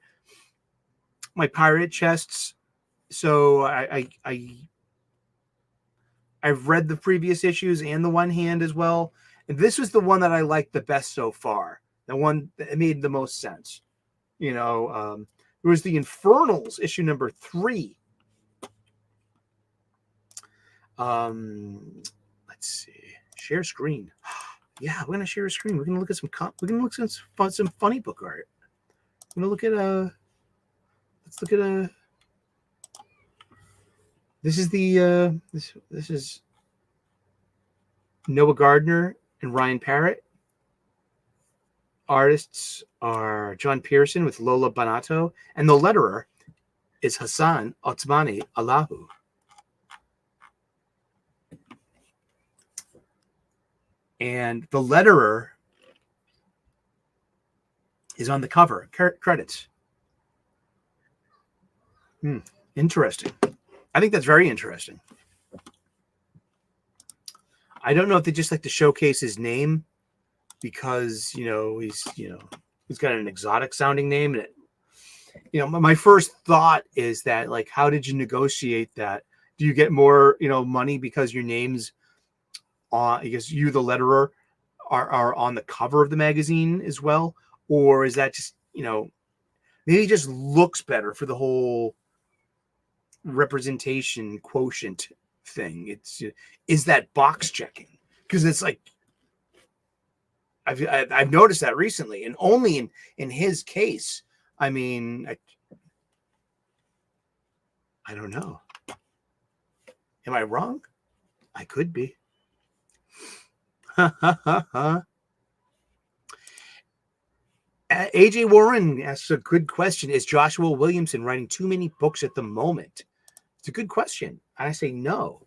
pirate chests. So I've read the previous issues and the One Hand as well. And this was the one that I liked the best so far. The one that made the most sense. You know, there was the Infernals issue number 3. Let's see. Share screen. Yeah, we're gonna share a screen. We're gonna look at some funny book art. I'm gonna look at let's look at this is the this is Noah Gardner and Ryan Parrott. Artists are John Pearson with Lola Bonato, and the letterer is Hassan Otsmani Allahu. And the letterer is on the cover. Credits. Interesting. I think that's very interesting. I don't know if they just like to showcase his name because, he's got an exotic sounding name. And my first thought is that, like, how did you negotiate that? Do you get more, money because your name's because you, the letterer, are on the cover of the magazine as well? Or is that just, maybe it just looks better for the whole representation quotient thing? Is that box checking? Because it's like, I've noticed that recently, and only in his case. I mean, I don't know. Am I wrong? I could be. AJ Warren asks a good question. Is Joshua Williamson writing too many books at the moment? It's a good question. I say no.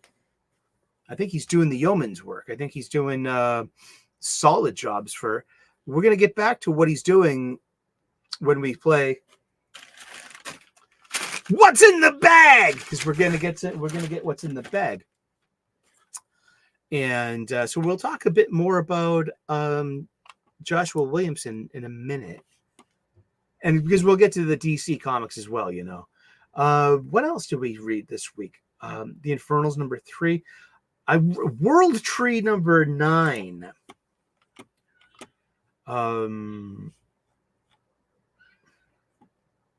I think he's doing the yeoman's work. I think he's doing solid jobs for. We're going to get back to what he's doing when we play What's in the Bag, because we're going to get what's in the bag. And so we'll talk a bit more about Joshua Williamson in a minute. And because we'll get to the DC comics as well, What else did we read this week? The Infernals number 3. World Tree number 9.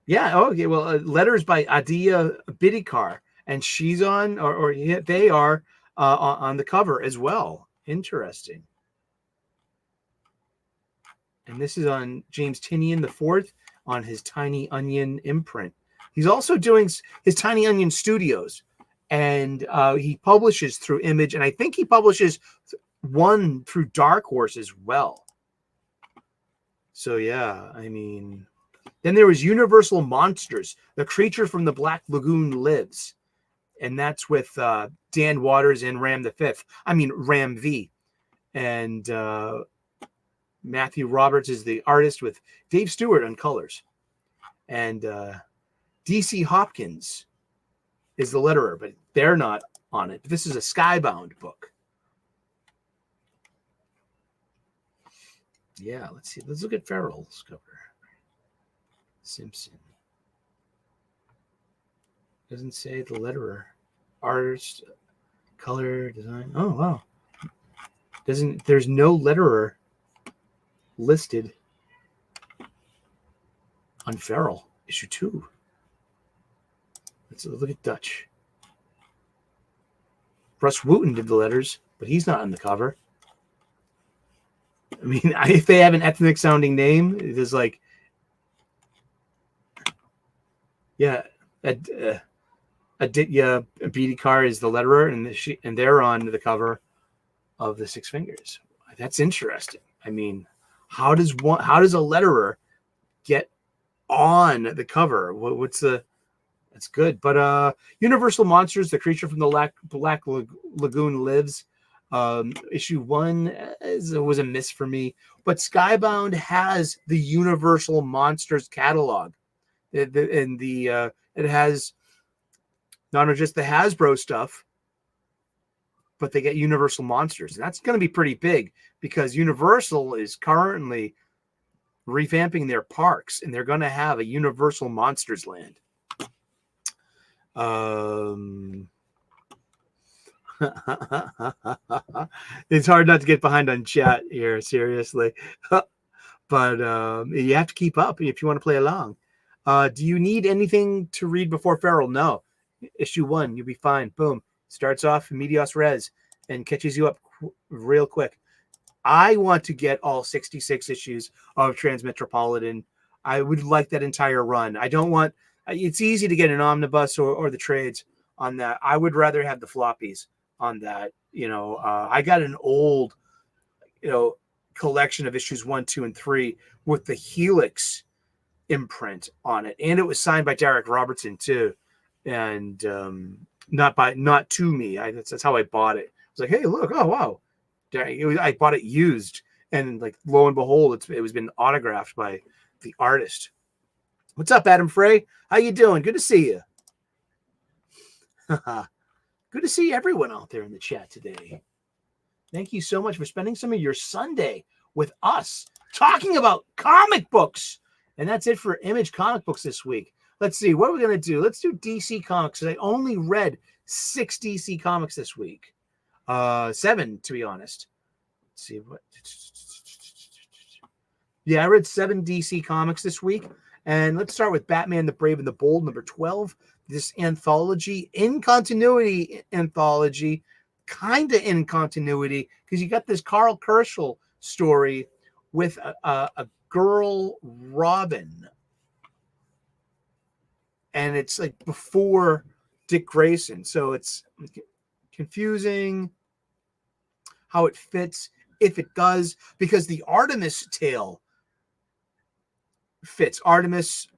Yeah, okay. Well, letters by Adia Bidikar, and she's on, or they are on the cover as well. Interesting. And this is on James Tynion IV on his Tiny Onion imprint. He's also doing his Tiny Onion Studios, and he publishes through Image, and I think he publishes one through Dark Horse as well. So yeah, I mean, then there was Universal Monsters, The Creature from the Black Lagoon Lives, and that's with Dan Waters and Ram V, and Matthew Roberts is the artist with Dave Stewart on colors, and DC Hopkins is the letterer, but they're not on it. This is a Skybound book. Yeah, let's see. Let's look at Farrell's cover. Simpson. Doesn't say the letterer. Artist, color, design. Oh, wow. There's no letterer listed on Farrell, issue 2. Let's look at Dutch. Russ Wooten did the letters, but he's not on the cover. I mean, if they have an ethnic sounding name, there's like, yeah, Aditya Bidikar is the letterer, and they're on the cover of the Six Fingers. That's interesting. I mean, how does a letterer get on the cover? That's good. But Universal Monsters, The Creature from the Black Lagoon Lives. Issue 1 was a miss for me, but Skybound has the Universal Monsters catalog. It has not just the Hasbro stuff, but they get Universal Monsters. And that's going to be pretty big because Universal is currently revamping their parks, and they're going to have a Universal Monsters Land. It's hard not to get behind on chat here, seriously. But you have to keep up if you want to play along. Do you need anything to read before Feral? No. Issue 1, you'll be fine. Boom. Starts off medias res and catches you up real quick. I want to get all 66 issues of Transmetropolitan. I would like that entire run. I don't want... It's easy to get an omnibus or the trades on that. I would rather have the floppies on that. I got an old, collection of issues 1, 2, and 3 with the Helix imprint on it. And it was signed by Derek Robertson too. And not to me. That's how I bought it. I was like, hey, look, oh wow. I bought it used, and like lo and behold, it was been autographed by the artist. What's up, Adam Frey? How you doing? Good to see you. Good to see everyone out there in the chat today. Thank you so much for spending some of your Sunday with us talking about comic books. And that's it for Image Comic Books this week. Let's see, what are we going to do? Let's do DC Comics. I only read 6 DC Comics this week. 7, to be honest. Let's see what. Yeah, I read 7 DC Comics this week. And let's start with Batman the Brave and the Bold, number 12. This anthology, in continuity anthology, kind of in continuity, because you got this Carl Kerschel story with a girl, Robin. And it's like before Dick Grayson. So it's confusing how it fits, if it does, because the Artemis tale fits. Artemis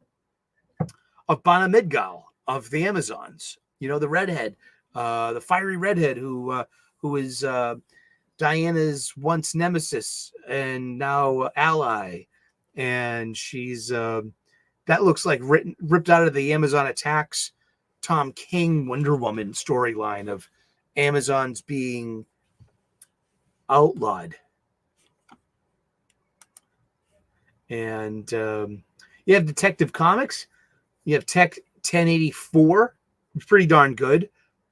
of Bana Midgal of the Amazons, the redhead, the fiery redhead who is Diana's once nemesis and now ally. And she's that looks like ripped out of the Amazon Attacks Tom King Wonder Woman storyline of Amazons being outlawed. And you have Detective Comics. You have Tech 1084. It's pretty darn good.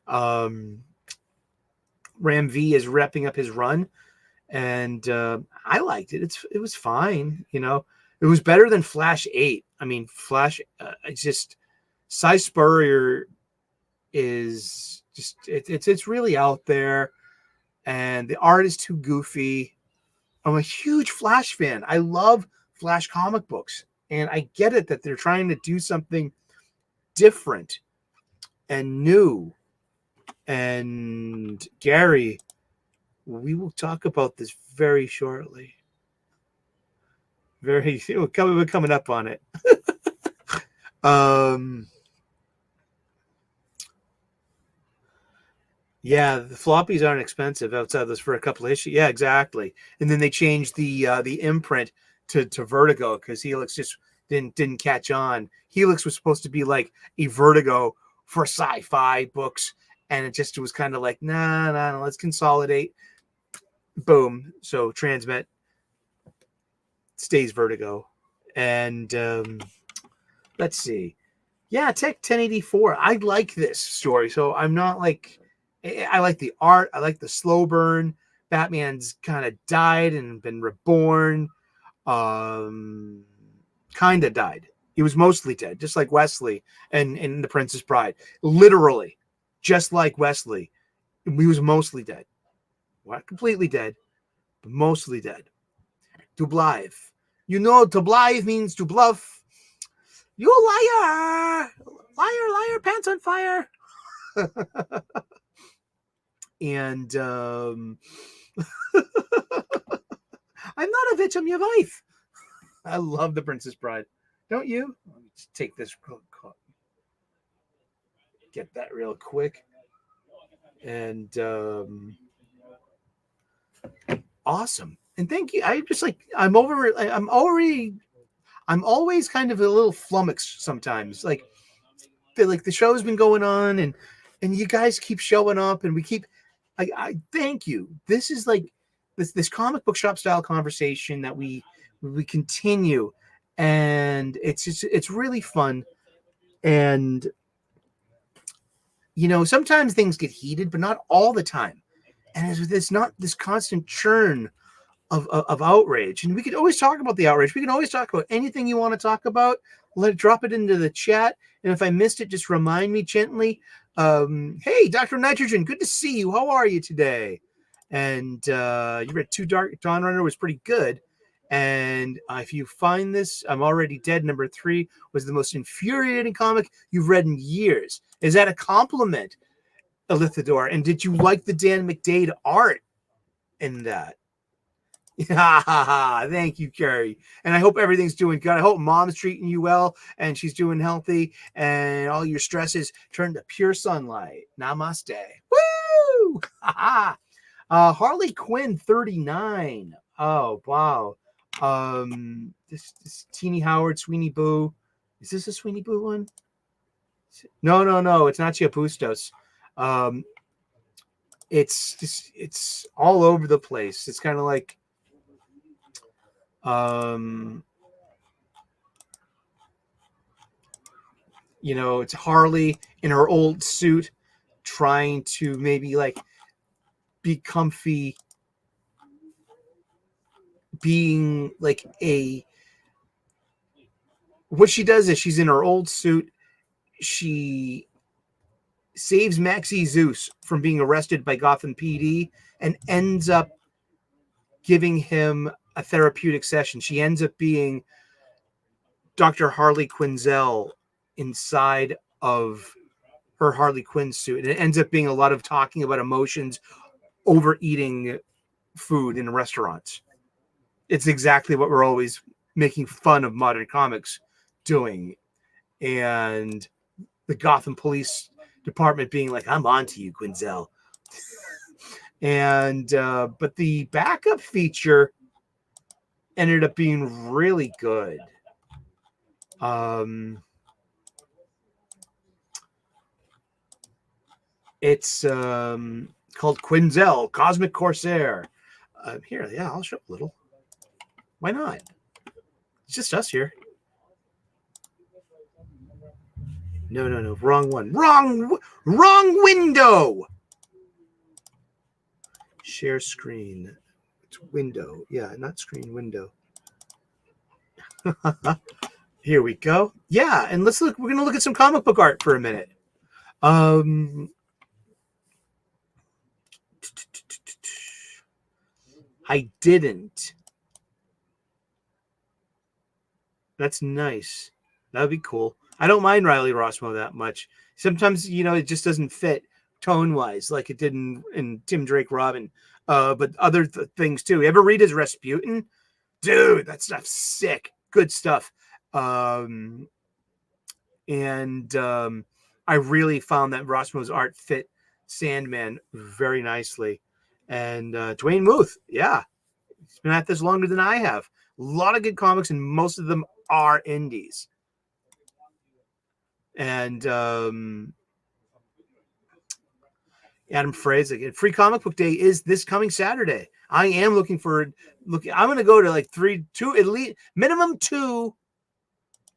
Ram V is wrapping up his run. And I liked it. It was fine. It was better than Flash 8. I mean, Flash, it's just... Cy Spurrier is just... It's really out there. And the art is too goofy. I'm a huge Flash fan. I love Flash comic books. And I get it that they're trying to do something different and new. And Gary, we will talk about this very shortly. We're coming up on it. Yeah, the floppies aren't expensive outside this for a couple of issues. Yeah, exactly. And then they changed the imprint to Vertigo because Helix just didn't catch on. Helix was supposed to be like a Vertigo for sci-fi books, and it was kind of like, nah, let's consolidate. Boom. So Transmet stays Vertigo. And let's see. Yeah, Tech 1084. I like this story. So I'm not like... I like the art. I like the slow burn. Batman's kind of died and been reborn. Kind of died. He was mostly dead, just like Wesley and in The Princess Bride. Literally, just like Wesley. He was mostly dead. Not completely dead, but mostly dead. To blythe. To blythe means to bluff. You liar! Liar, pants on fire. And I'm not a bitch, I'm your wife. I love The Princess Bride. Don't you? Let me just take this real quick. Get that real quick. And Awesome. And thank you. I'm always kind of a little flummoxed sometimes. Like the show's been going on and you guys keep showing up and I thank you. This is like this comic book shop style conversation that we continue, and it's really fun. And sometimes things get heated, but not all the time. And it's not this constant churn of outrage. And we could always talk about the outrage. We can always talk about anything you want to talk about. Drop it into the chat. And if I missed it, just remind me gently. Hey, Dr. Nitrogen, good to see you. How are you today? And you read Dawn Runner was pretty good. And if you find this, I'm Already Dead, number 3, was the most infuriating comic you've read in years. Is that a compliment, Elithador? And did you like the Dan McDade art in that? Thank you, Carrie. And I hope everything's doing good. I hope mom's treating you well and she's doing healthy and all your stresses turn to pure sunlight. Namaste. Woo! Harley Quinn 39. Oh, wow. This Teeny Howard, Sweeney Boo. Is this a Sweeney Boo one? No. It's not Chiapustos. It's all over the place. It's kind of like it's Harley in her old suit trying to maybe like be comfy, being like what she does is she's in her old suit. She saves Maxie Zeus from being arrested by Gotham PD and ends up giving him a therapeutic session. She ends up being Dr. Harley Quinzel inside of her Harley Quinn suit. And it ends up being a lot of talking about emotions, overeating food in restaurants. It's exactly what we're always making fun of modern comics doing. And the Gotham Police Department being like, I'm on to you, Quinzel. And but the backup feature ended up being really good. It's called Quinzel, Cosmic Corsair. Here, yeah, I'll show a little. Why not? It's just us here. No. Wrong one. Wrong window. Share screen. It's window. Yeah, not screen, window. Here we go. Yeah, and let's look. We're going to look at some comic book art for a minute. I didn't. That's nice. That would be cool. I don't mind Riley Rossmo that much. Sometimes, it just doesn't fit tone-wise like it did in Tim Drake Robin. But other things, too. You ever read his Rasputin? Dude, that stuff's sick. Good stuff. I really found that Rossmo's art fit Sandman very nicely. And Dwayne Muth, yeah. He's been at this longer than I have. A lot of good comics, and most of them are indies. And Adam Frey's like, Free Comic Book Day is this coming Saturday. I am looking. I'm going to go to like 2, at least minimum 2,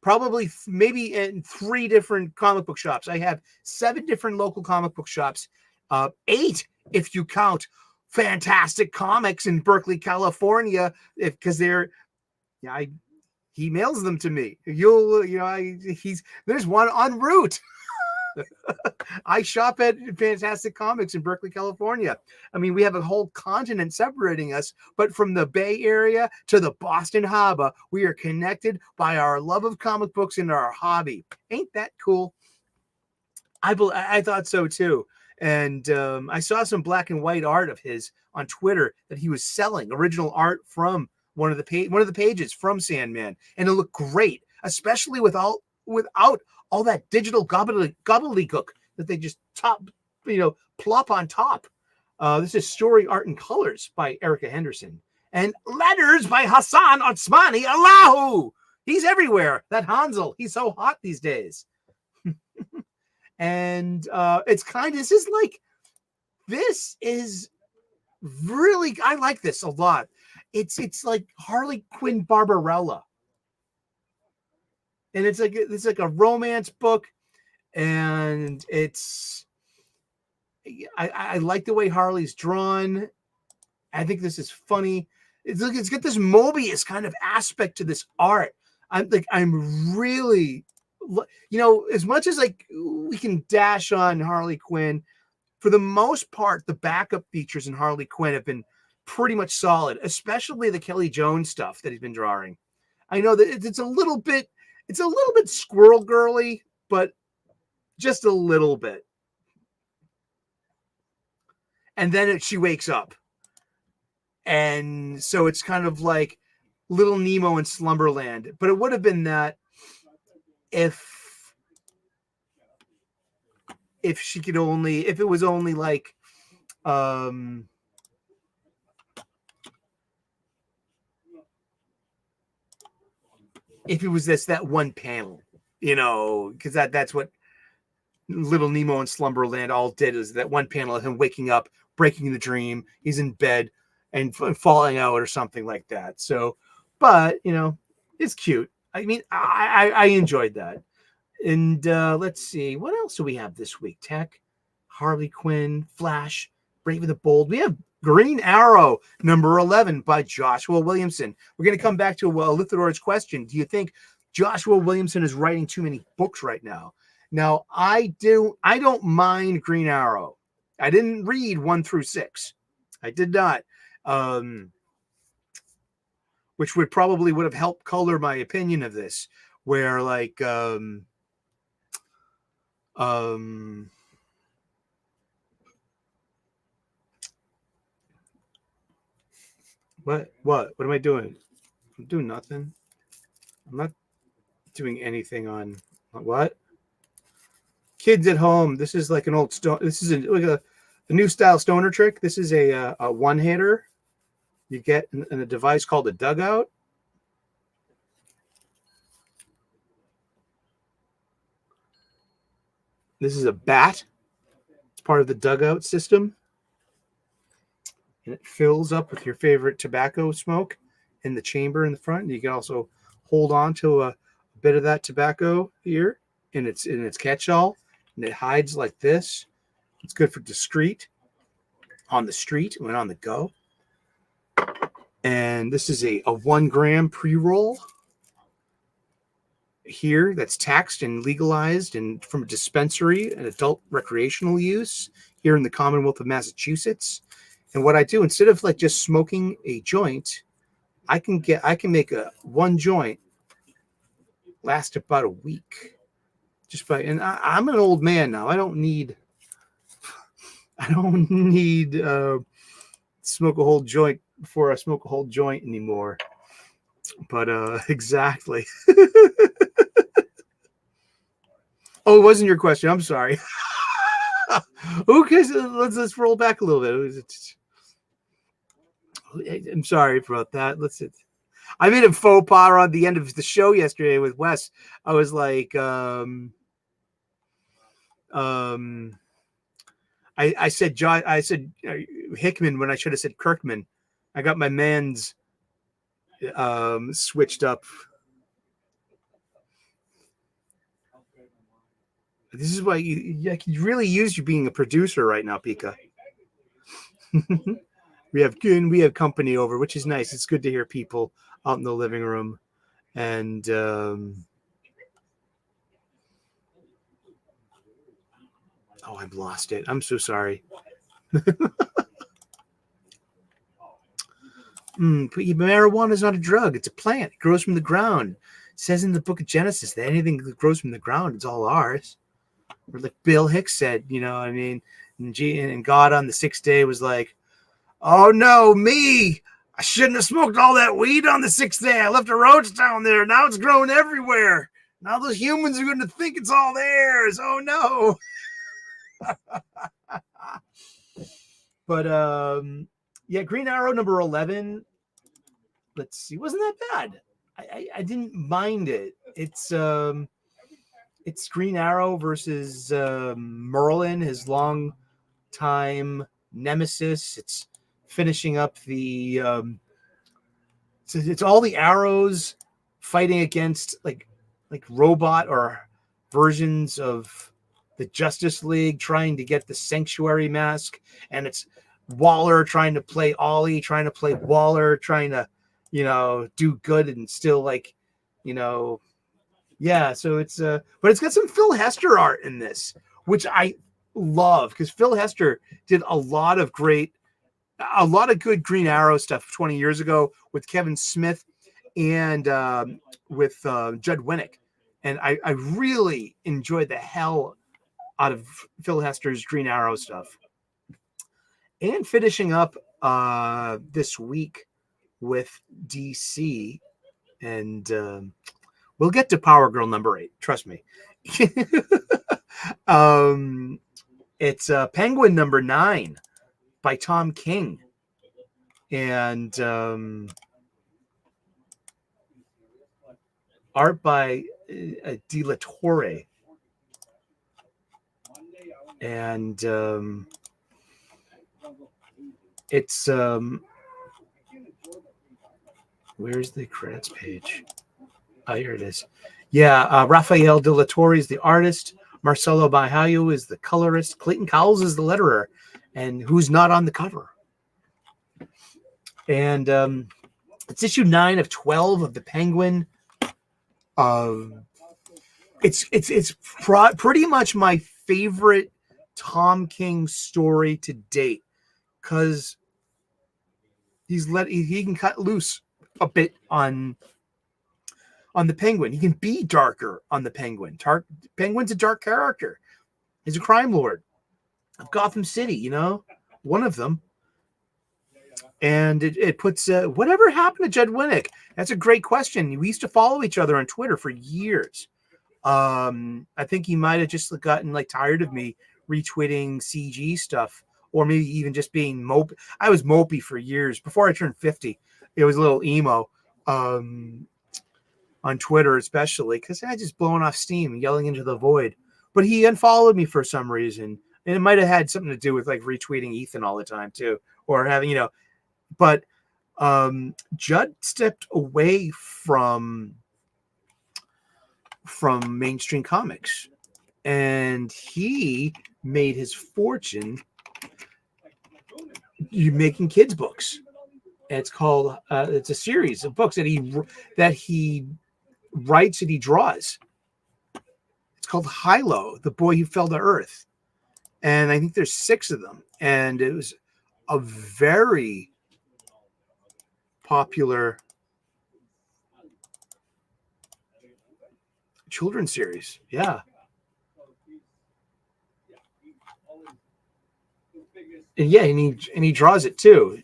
probably maybe in 3 different comic book shops. I have 7 different local comic book shops, 8 if you count Fantastic Comics in Berkeley, California, because he mails them to me. There's one en route. I shop at Fantastic Comics in Berkeley, California. I mean, we have a whole continent separating us, but from the Bay Area to the Boston Harbor, we are connected by our love of comic books and our hobby. Ain't that cool? I thought so too. And I saw some black and white art of his on Twitter that he was selling original art from one of the pages from Sandman, and it looked great, especially without all that digital gobbledygook that they just plop on top. This is Story, Art, and Colors by Erica Henderson. And Letters by Hassan Otsmani Allahu. He's everywhere. That Hansel, he's so hot these days. And this is really, I like this a lot. It's like Harley Quinn Barbarella. And it's like a romance book. And I like the way Harley's drawn. I think this is funny. It's got this Mobius kind of aspect to this art. I'm really, as much as like we can dash on Harley Quinn, for the most part, the backup features in Harley Quinn have been pretty much solid, especially the Kelly Jones stuff that he's been drawing. I know that it's a little bit squirrel girly, but just a little bit. And then she wakes up. And so it's kind of like Little Nemo in Slumberland. But it would have been that if it was only like if it was that one panel, because that's what Little Nemo and Slumberland all did, is that one panel of him waking up, breaking the dream, he's in bed and falling out or something like that. So, but it's cute. I mean, I enjoyed that. And let's see, what else do we have this week? Tech, Harley Quinn, Flash, Brave and the Bold. We have Green Arrow, number 11 by Joshua Williamson. We're going to come back to Lithidor's question. Do you think Joshua Williamson is writing too many books right now? Now, I don't mind Green Arrow. I didn't read 1 through 6. I did not. Which would have helped color my opinion of this, where like what am I doing? I'm doing nothing. I'm not doing anything on what? Kids at home. This is like an old stone. This is like a new style stoner trick. This is a one-hitter you get in a device called a dugout. This is a bat. It's part of the dugout system. And it fills up with your favorite tobacco smoke in the chamber in the front. You can also hold on to a bit of that tobacco here in its catch-all. And it hides like this. It's good for discreet on the street when on the go. And this is a 1 gram pre-roll here that's taxed and legalized and from a dispensary and adult recreational use here in the Commonwealth of Massachusetts. And what I do, instead of like just smoking a joint, I can make one joint last about a week. And I'm an old man now. I don't need smoke a whole joint before I smoke a whole joint anymore. But exactly. Oh, it wasn't your question. I'm sorry. Okay, so let's roll back a little bit. I'm sorry about that. I made a faux pas on the end of the show yesterday with Wes. I was like, I said Hickman when I should have said Kirkman. I got my man's switched up. This is why you can really use you being a producer right now, Pika. We have company over, which is nice. It's good to hear people out in the living room. And I've lost it. I'm so sorry. Marijuana is not a drug. It's a plant. It grows from the ground. It says in the book of Genesis that anything that grows from the ground, it's all ours. Or like Bill Hicks said, I mean, and God on the 6th day was like, oh no, me. I shouldn't have smoked all that weed on the 6th day. I left a roach down there. Now it's growing everywhere. Now those humans are going to think it's all theirs. Oh no. But yeah, Green Arrow number 11. Let's see, wasn't that bad. I didn't mind it. It's Green Arrow versus Merlin, his long time nemesis. It's finishing up the it's all the arrows fighting against like robot or versions of the Justice League, trying to get the Sanctuary mask, and it's Waller trying to play Ollie, trying to play Waller, trying to do good and still yeah. So it's but it's got some Phil Hester art in this, which I love, because Phil Hester did a lot of good Green Arrow stuff 20 years ago with Kevin Smith and with Judd Winnick. And I really enjoyed the hell out of Phil Hester's Green Arrow stuff. And finishing up this week with DC, and we'll get to Power Girl number 8. Trust me. It's Penguin number 9 by Tom King. And art by De La Torre. And it's where's the credits page? Oh, here it is. Yeah, Rafael De La Torre is the artist. Marcelo Bajayo is the colorist. Clayton Cowles is the letterer, and who's not on the cover. And it's issue 9 of 12 of the Penguin. It's pretty much my favorite Tom King story to date, because he can cut loose a bit on the Penguin. He can be darker on the Penguin. Penguin's a dark character. He's a crime lord of Gotham City, one of them. And it puts whatever happened to Judd Winnick? That's a great question. We used to follow each other on Twitter for years. I think he might have just gotten tired of me retweeting CG stuff, or maybe even just being mopey. I was mopey for years before I turned 50. It was a little emo on Twitter, especially because I just blowing off steam, yelling into the void. But he unfollowed me for some reason, and it might have had something to do with retweeting Ethan all the time too, or having But Judd stepped away from mainstream comics, and he made his fortune making kids books. And it's called it's a series of books that he writes and he draws. It's called Hilo, the Boy Who Fell to Earth, and I think there's 6 of them, and it was a very popular children's series. Yeah. And yeah, and he draws it too,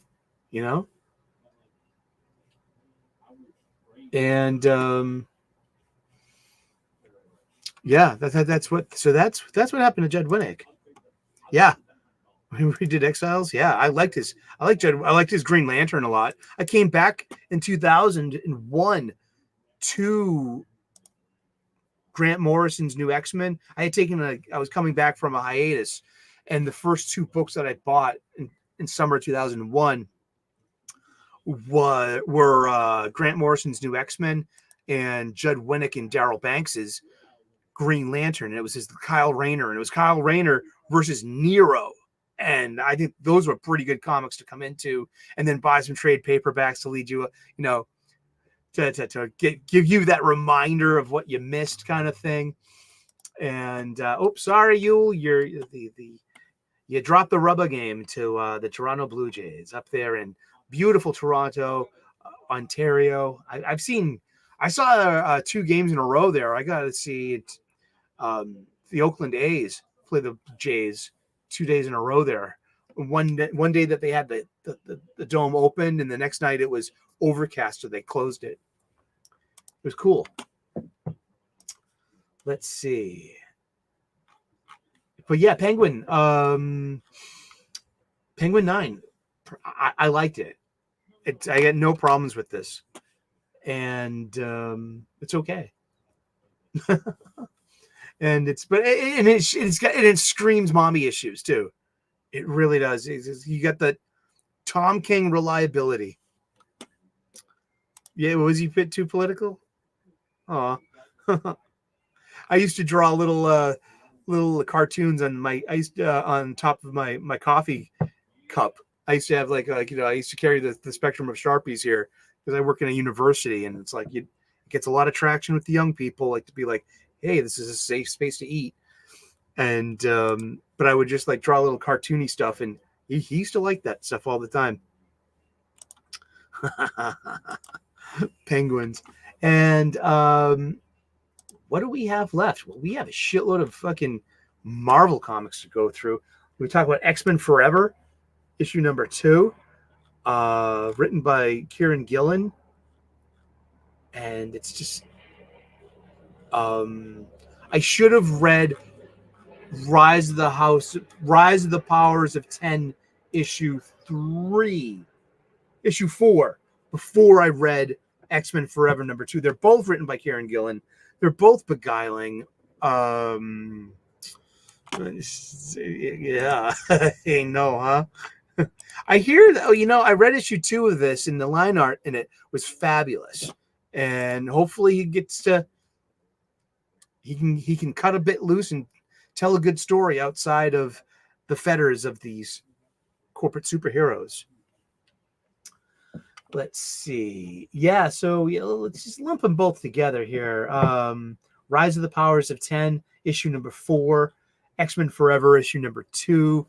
and yeah, that's what happened to Judd Winnick. Yeah. We did Exiles. Yeah, I liked his Green Lantern a lot. I came back in 2001 to Grant Morrison's New X-Men. I was coming back from a hiatus, and the first 2 books that I bought in summer 2001 were Grant Morrison's New X-Men and Judd Winnick and Darryl Banks's Green Lantern. And it was Kyle Rayner, and it was Kyle Rayner versus Nero. And I think those were pretty good comics to come into, and then buy some trade paperbacks to lead you, to give you that reminder of what you missed, kind of thing. And sorry, Yule, you dropped the rubber game to the Toronto Blue Jays up there in beautiful Toronto, Ontario. I saw 2 games in a row there. I got to see it. The Oakland A's play the Jays 2 days in a row there. One day that they had the dome opened, and the next night it was overcast, so they closed it. It was cool. Let's see. But yeah, Penguin Penguin 9. I liked it. I got no problems with this. And it's okay. And it screams mommy issues too. It really does. You got the Tom King reliability. Yeah, was he a bit too political? Oh, I used to draw little cartoons on on top of my coffee cup. I used to have I used to carry the spectrum of Sharpies here because I work in a university, and it's like it gets a lot of traction with the young people, like to be like, hey, this is a safe space to eat. And but I would just like draw little cartoony stuff, and he used to like that stuff all the time. Penguins. And what do we have left? Well, we have a shitload of fucking Marvel comics to go through. We talk about X-Men Forever, issue number 2, written by Kieran Gillen. And it's just I should have read Rise of the Powers of 10, issue 4 before I read X-Men Forever number 2. They're both written by Kieran Gillen. They're both beguiling. Yeah. Hey, no, huh? I hear that. I read issue 2 of this, and the line art in it was fabulous. And hopefully he can cut a bit loose and tell a good story outside of the fetters of these corporate superheroes. Let's see. Yeah, so let's just lump them both together here. Rise of the Powers of 10, issue number 4, X-Men Forever, issue number 2,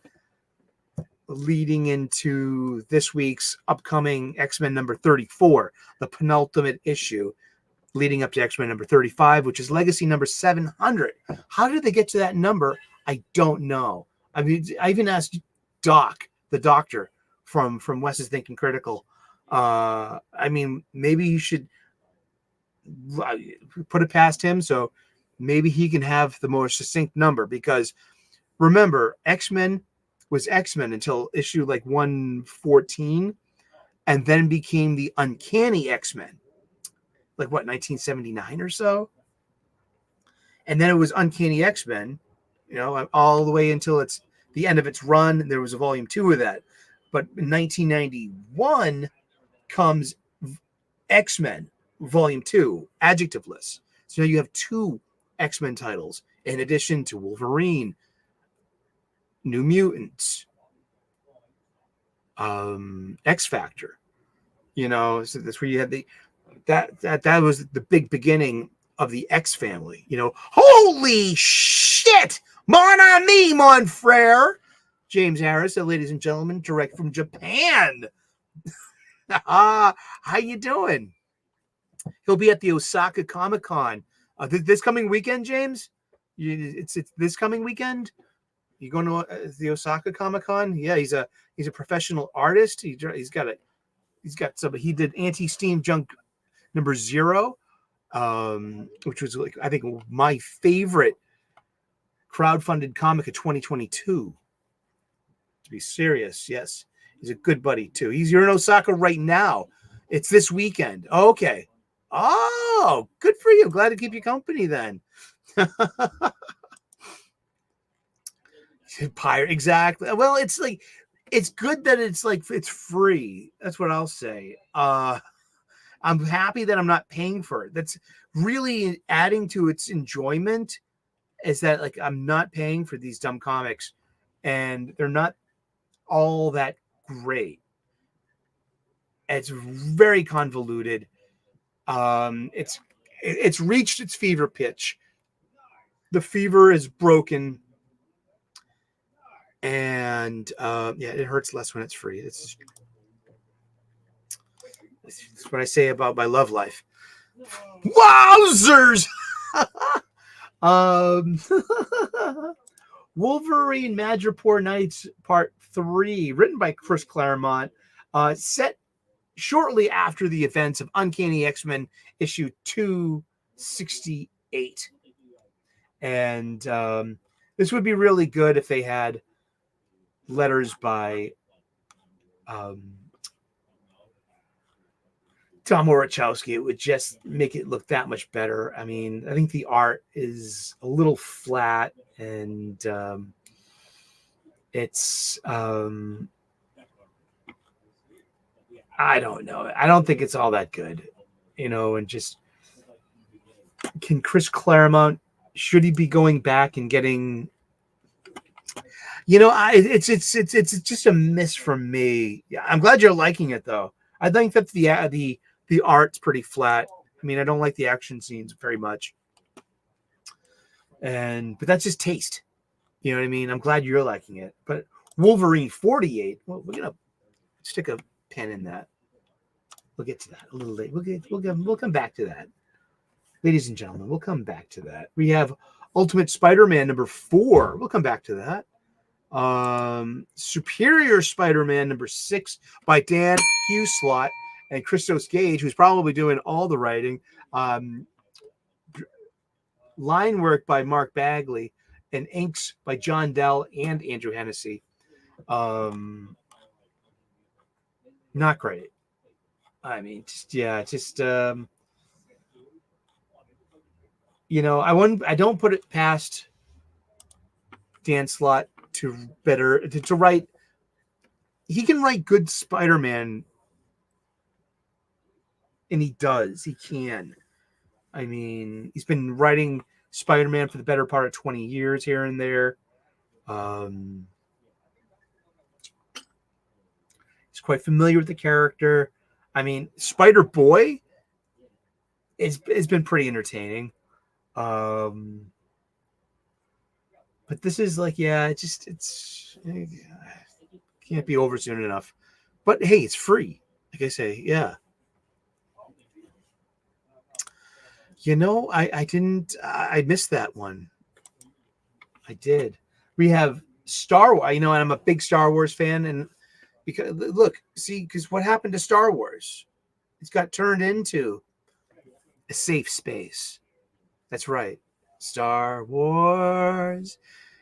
leading into this week's upcoming X-Men number 34, the penultimate issue, leading up to X-Men number 35, which is Legacy number 700. How did they get to that number? I don't know. I mean, I even asked Doc, the doctor from Wes's Thinking Critical. I mean, maybe you should put it past him, so maybe he can have the more succinct number, because remember, X-Men was X-Men until issue 114, and then became the Uncanny X-Men. 1979 or so? And then it was Uncanny X-Men, all the way until it's the end of its run. There was a volume 2 of that. But in 1991 comes X-Men volume 2, adjectiveless. So now you have 2 X-Men titles in addition to Wolverine, New Mutants, X-Factor. So that's where you had that was the big beginning of the X family. Holy shit! Mon ami, mon frere! James Harris, ladies and gentlemen, direct from Japan. How you doing? He'll be at the Osaka Comic Con this coming weekend, James. It's this coming weekend. You going to the Osaka Comic Con? Yeah, he's a professional artist. He did Anti-Steam Junk number 0, which was I think my favorite crowdfunded comic of 2022. To be serious, yes. He's a good buddy too. You're in Osaka right now. It's this weekend. Okay. Oh, good for you. Glad to keep you company then. Pirate, exactly. Well, it's good that it's free. That's what I'll say. I'm happy that I'm not paying for it. That's really adding to its enjoyment, is that I'm not paying for these dumb comics, and they're not all that great. It's very convoluted. It's reached its fever pitch. The fever is broken, and it hurts less when it's free. It's what I say about my love life. Wowzers! Wolverine Madripoor Nights Part 3, written by Chris Claremont, set shortly after the events of Uncanny X-Men issue 268. And this would be really good if they had letters by Tom Wachowski, it would just make it look that much better. I mean, I think the art is a little flat, and it's I don't know. I don't think it's all that good, and just can Chris Claremont, should he be going back and getting, it's just a miss from me. Yeah, I'm glad you're liking it though. I think that the art's pretty flat. I mean, I don't like the action scenes very much. But that's just taste. You know what I mean? I'm glad you're liking it. But Wolverine 48, well, we're gonna stick a pen in that. We'll get to that a little late. We'll come back to that. Ladies and gentlemen, we'll come back to that. We have Ultimate Spider-Man number 4. We'll come back to that. Superior Spider-Man number 6 by Dan Huslott and Christos Gage, who's probably doing all the writing. Line work by Mark Bagley, and inks by John Dell and Andrew Hennessy. Not great. I mean, I don't put it past Dan Slott to write. He can write good Spider-Man, and he does. He can. I mean, he's been writing Spider-Man for the better part of 20 years here and there. He's quite familiar with the character. I mean, Spider-Boy has been pretty entertaining. But this is like, it can't be over soon enough. But hey, it's free. Like I say, yeah. I missed that one. I did. We have Star Wars, and I'm a big Star Wars fan. And because what happened to Star Wars? It's got turned into a safe space. That's right. Star Wars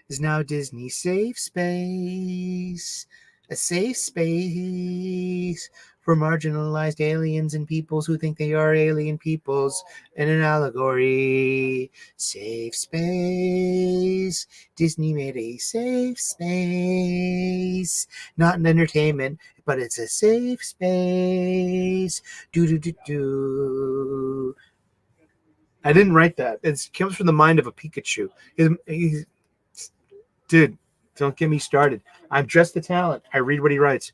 is now Disney safe space. A safe space for marginalized aliens and peoples who think they are alien peoples, in an allegory. Safe space. Disney made a safe space. Not an entertainment, but it's a safe space. Do. I didn't write that. It comes from the mind of a Pikachu. Dude, don't get me started. I'm just the talent. I read what he writes.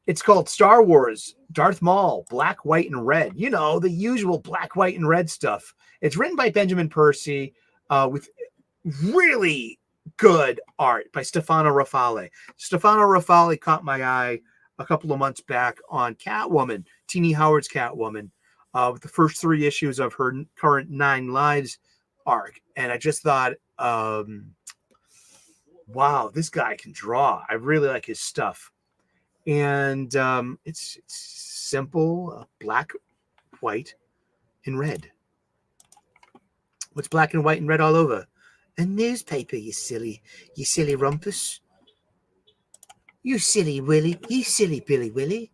It's called Star Wars, Darth Maul, Black, White, and Red. The usual black, white, and red stuff. It's written by Benjamin Percy with really good art by Stefano Raffaele. Stefano Raffaele caught my eye a couple of months back on Catwoman, Teenie Howard's Catwoman, with the first 3 issues of her current 9 Lives arc. And I just thought, wow, this guy can draw. I really like his stuff. And it's simple, black, white, and red. What's black and white and red all over? A newspaper, you silly rumpus. You silly Willy. You silly Billy Willy.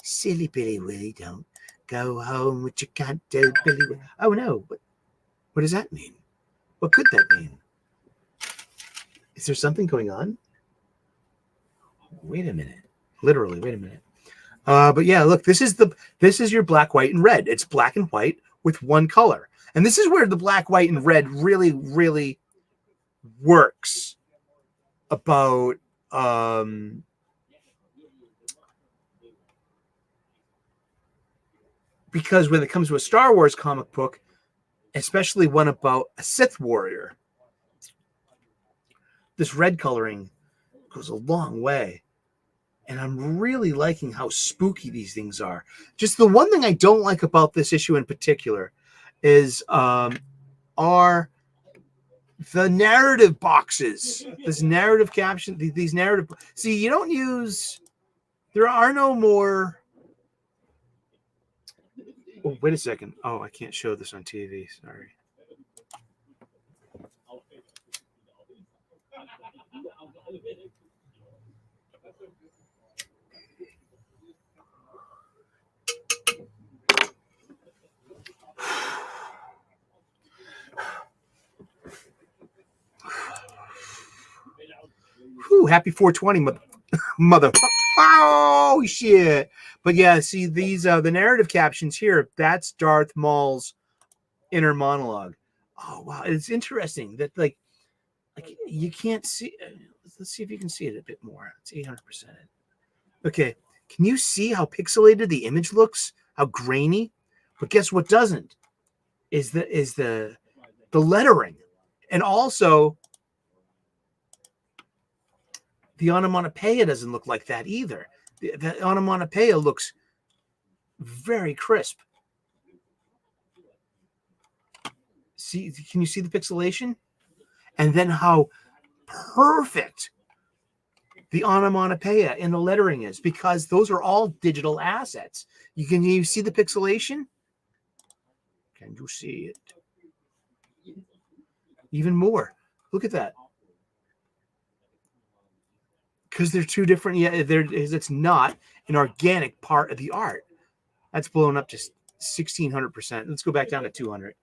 Silly Billy Willy, don't go home, what you can't do, Billy Willy. Oh, no. What does that mean? What could that mean? Is there something going on? Wait a minute. Literally, wait a minute. But yeah, look, this is your black, white, and red. It's black and white with one color. And this is where the black, white, and red really, really works about because when it comes to a Star Wars comic book, especially one about a Sith warrior, this red coloring goes a long way. And I'm really liking how spooky these things are. Just the one thing I don't like about this issue in particular is are the narrative boxes. This narrative caption, these narrative. See, you don't use. There are no more. Oh, wait a second. Oh, I can't show this on TV. Sorry. Whew, happy 420, mother. Oh shit! But yeah, see these the narrative captions here. That's Darth Maul's inner monologue. Oh wow, it's interesting that like you can't see. Let's see if you can see it a bit more. It's 800%. Okay, can you see how pixelated the image looks? How grainy? But guess what doesn't? Is the lettering, and also the onomatopoeia doesn't look like that either. The onomatopoeia looks very crisp. See, can you see the pixelation? And then how perfect the onomatopoeia and the lettering is, because those are all digital assets. You see the pixelation? Can you see it? Even more. Look at that. Because they're two different. Yeah, it's not an organic part of the art. That's blown up to 1,600%. Let's go back down to 200.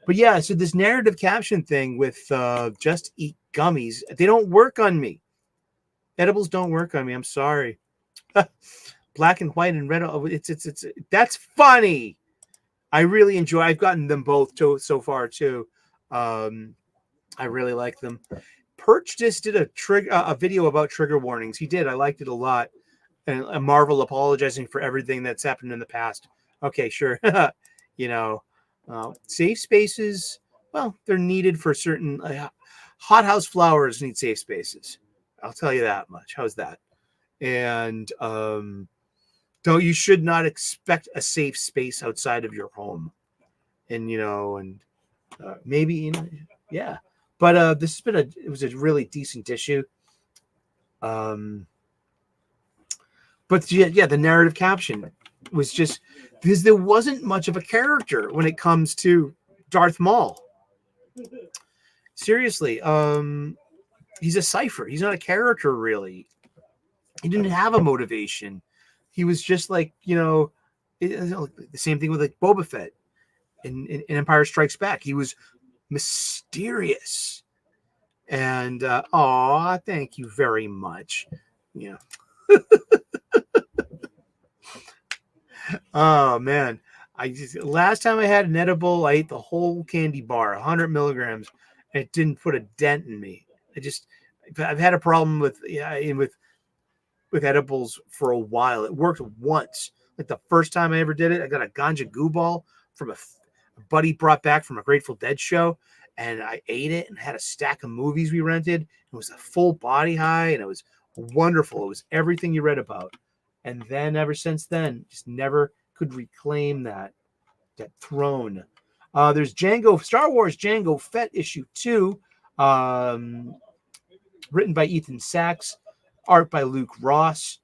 But yeah, so this narrative caption thing with just eat gummies, they don't work on me. Edibles don't work on me. I'm sorry. Black and white and red. It's that's funny. I really enjoy. I've gotten them both so far too. I really like them. Perch just did a video about trigger warnings. He did. I liked it a lot. And Marvel apologizing for everything that's happened in the past. Okay, sure. Safe spaces. Well, they're needed for certain. Hothouse flowers need safe spaces. I'll tell you that much. How's that? And you should not expect a safe space outside of your home. And maybe yeah. But this has been it was a really decent issue. But yeah, the narrative caption was just because there wasn't much of a character when it comes to Darth Maul. Seriously, he's a cipher. He's not a character, really. He didn't have a motivation. He was just like, the same thing with like Boba Fett in Empire Strikes Back. He was mysterious. And thank you very much. Yeah. Oh man, last time I had an edible, I ate the whole candy bar, 100 milligrams, and it didn't put a dent in me. I've had a problem with edibles for a while. It worked once, like the first time I ever did it. I got a ganja goo ball from a buddy brought back from a Grateful Dead show, and I ate it and had a stack of movies we rented. It was a full body high, and it was wonderful. It was everything you read about. And then ever since then, just never could reclaim that throne. There's Star Wars Jango Fett issue 2, written by Ethan Sachs, art by Luke Ross.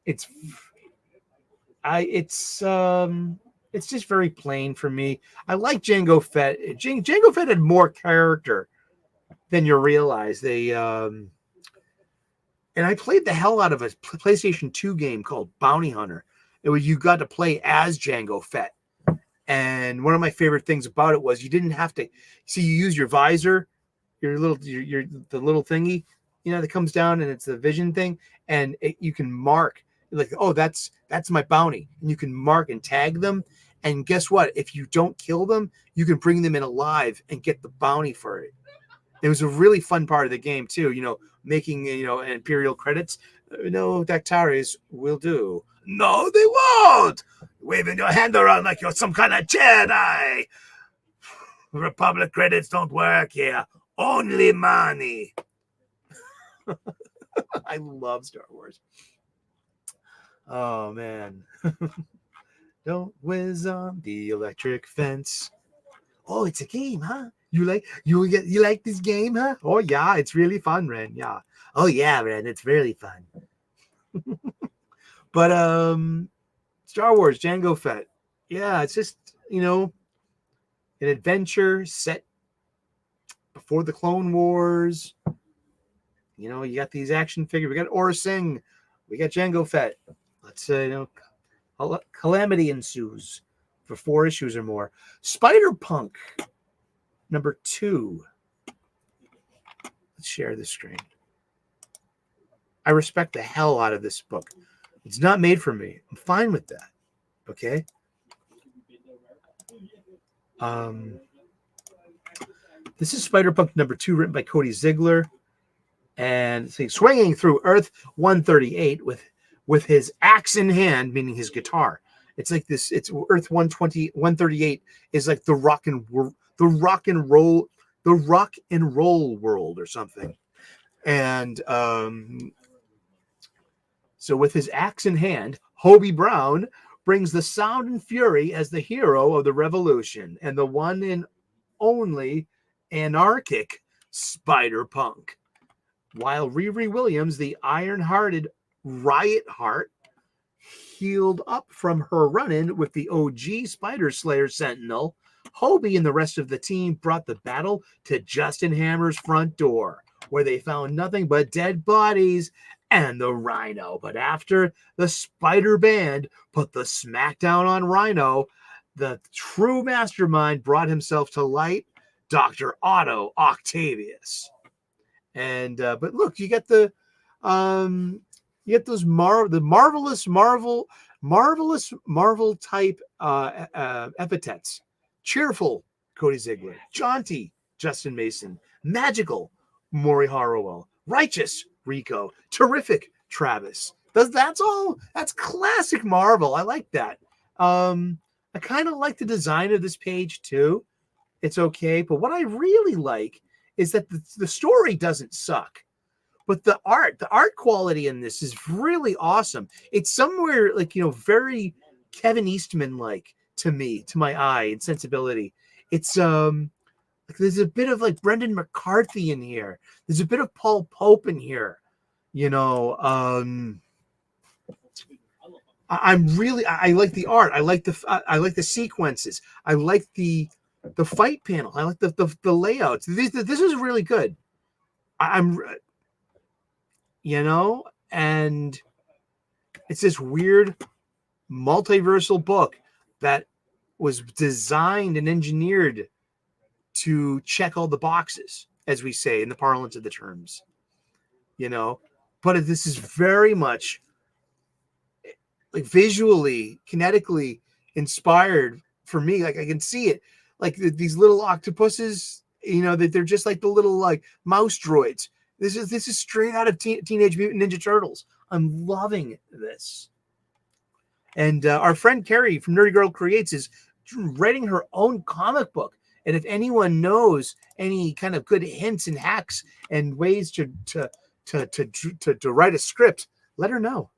It's just very plain for me. I like Jango Fett. Jango Fett had more character than you realize. And I played the hell out of a PlayStation 2 game called Bounty Hunter. You got to play as Jango Fett. And one of my favorite things about it was you didn't have to you use your visor, the little thingy, that comes down, and it's the vision thing, and you can mark like, oh, that's my bounty, and you can mark and tag them. And guess what? If you don't kill them, you can bring them in alive and get the bounty for it. It was a really fun part of the game too, making Imperial credits. No, Dactaris will do. No, they won't. Waving your hand around like you're some kind of Jedi. Republic credits don't work here. Only money. I love Star Wars. Oh man. Don't whiz on the electric fence. Oh, it's a game, huh? You like this game, huh? Oh yeah, it's really fun, Ren. Yeah. Oh yeah, Ren, it's really fun. But Star Wars Jango Fett. Yeah, it's just, an adventure set before the Clone Wars. You got these action figures. We got Aura Singh. We got Jango Fett. Let's calamity ensues for 4 issues or more. Spider-Punk #2. Let's share the screen. I respect the hell out of this book. It's not made for me. I'm fine with that. Okay. This is Spider-Punk number 2, written by Cody Ziegler, and it's swinging through Earth 138 with his axe in hand, meaning his guitar. It's like this. It's Earth 138 is like the rock and roll world or something. And so with his axe in hand, Hobie Brown brings the sound and fury as the hero of the revolution and the one and only anarchic Spider-Punk. While Riri Williams, the iron-hearted riot heart, healed up from her run-in with the OG Spider Slayer Sentinel, Hobie and the rest of the team brought the battle to Justin Hammer's front door, where they found nothing but dead bodies and the Rhino. But after the Spider Band put the smackdown on Rhino, the true mastermind brought himself to light, Dr. Otto Octavius. And but look, you get those marvelous Marvel type epithets. Cheerful, Cody Ziegler. Jaunty, Justin Mason. Magical, Maury Harrowell. Righteous, Rico. Terrific, Travis. That's classic Marvel. I like that. I kind of like the design of this page too. It's okay, but what I really like is that the story doesn't suck, but the art quality in this is really awesome. It's somewhere like, very Kevin Eastman like to me, to my eye and sensibility. It's like there's a bit of like Brendan McCarthy in here. There's a bit of Paul Pope in here. I like the art. I like the sequences. I like the fight panel. I like the layouts. This is really good. And it's this weird multiversal book that was designed and engineered to check all the boxes, as we say in the parlance of the terms. But this is very much like visually, kinetically inspired for me. Like I can see it, like these little octopuses, that they're just like the little like mouse droids. This is straight out of Teenage Mutant Ninja Turtles. I'm loving this. And our friend Carrie from Nerdy Girl Creates is writing her own comic book. And if anyone knows any kind of good hints and hacks and ways to write a script, let her know.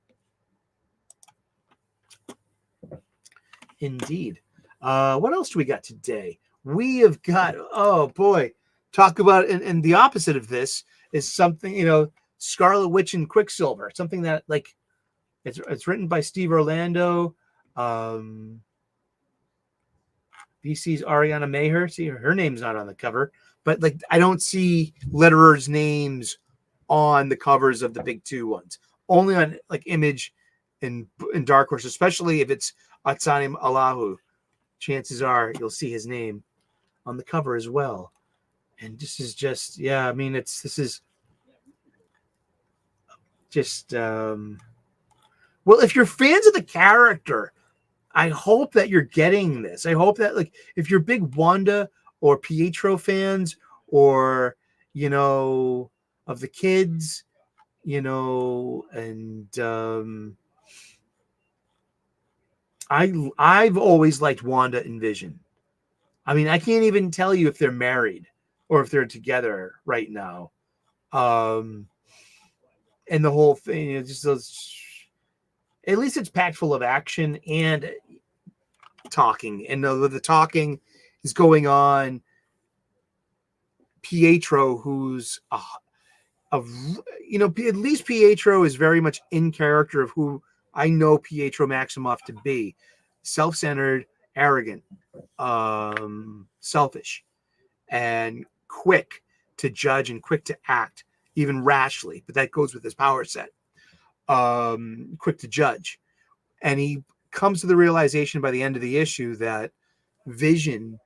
Indeed. What else do we got today? We have got, oh boy, talk about, and the opposite of this is something, Scarlet Witch and Quicksilver, something that like it's written by Steve Orlando, VC's Ariana Maher. See, her name's not on the cover, but like I don't see letterers' names on the covers of the big two ones. Only on like Image and Dark Horse, especially if it's Atsanim Allahu. Chances are you'll see his name on the cover as well. And this is just, this is just, well, if you're fans of the character, I hope that you're getting this. I hope that, like, if you're big Wanda or Pietro fans or, of the kids, and I've always liked Wanda and Vision. I mean, I can't even tell you if they're married or if they're together right now. And the whole thing, just those, at least it's packed full of action and talking. And the talking is going on. Pietro, who's at least Pietro is very much in character of who I know Pietro Maximoff to be. Self-centered, arrogant, selfish, and quick to judge and quick to act, even rashly, but that goes with his power set. Quick to judge. And he comes to the realization by the end of the issue that Vision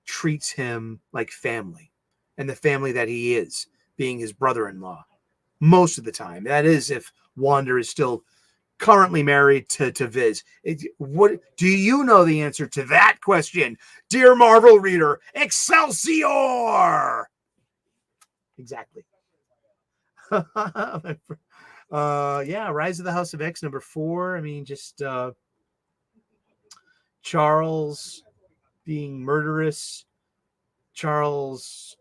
treats him like family, and the family that he is, being his brother-in-law most of the time. That is if Wanda is still currently married to Viz. What do you know the answer to that question, dear Marvel reader? Excelsior! Exactly. Yeah, Rise of the House of X #4. I mean, just Charles being murderous. Charles,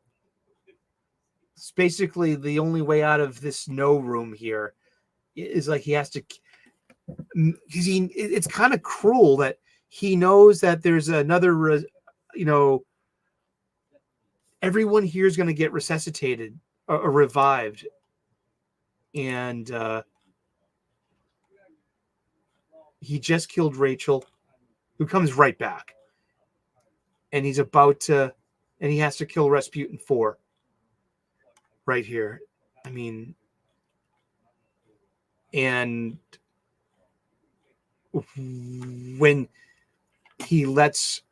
it's basically the only way out of this no room here is like he has to, because it's kind of cruel that he knows that there's another, everyone here is going to get resuscitated or revived. And he just killed Rachel, who comes right back. And he's about to, and he has to kill Rasputin 4 right here. I mean, and when he lets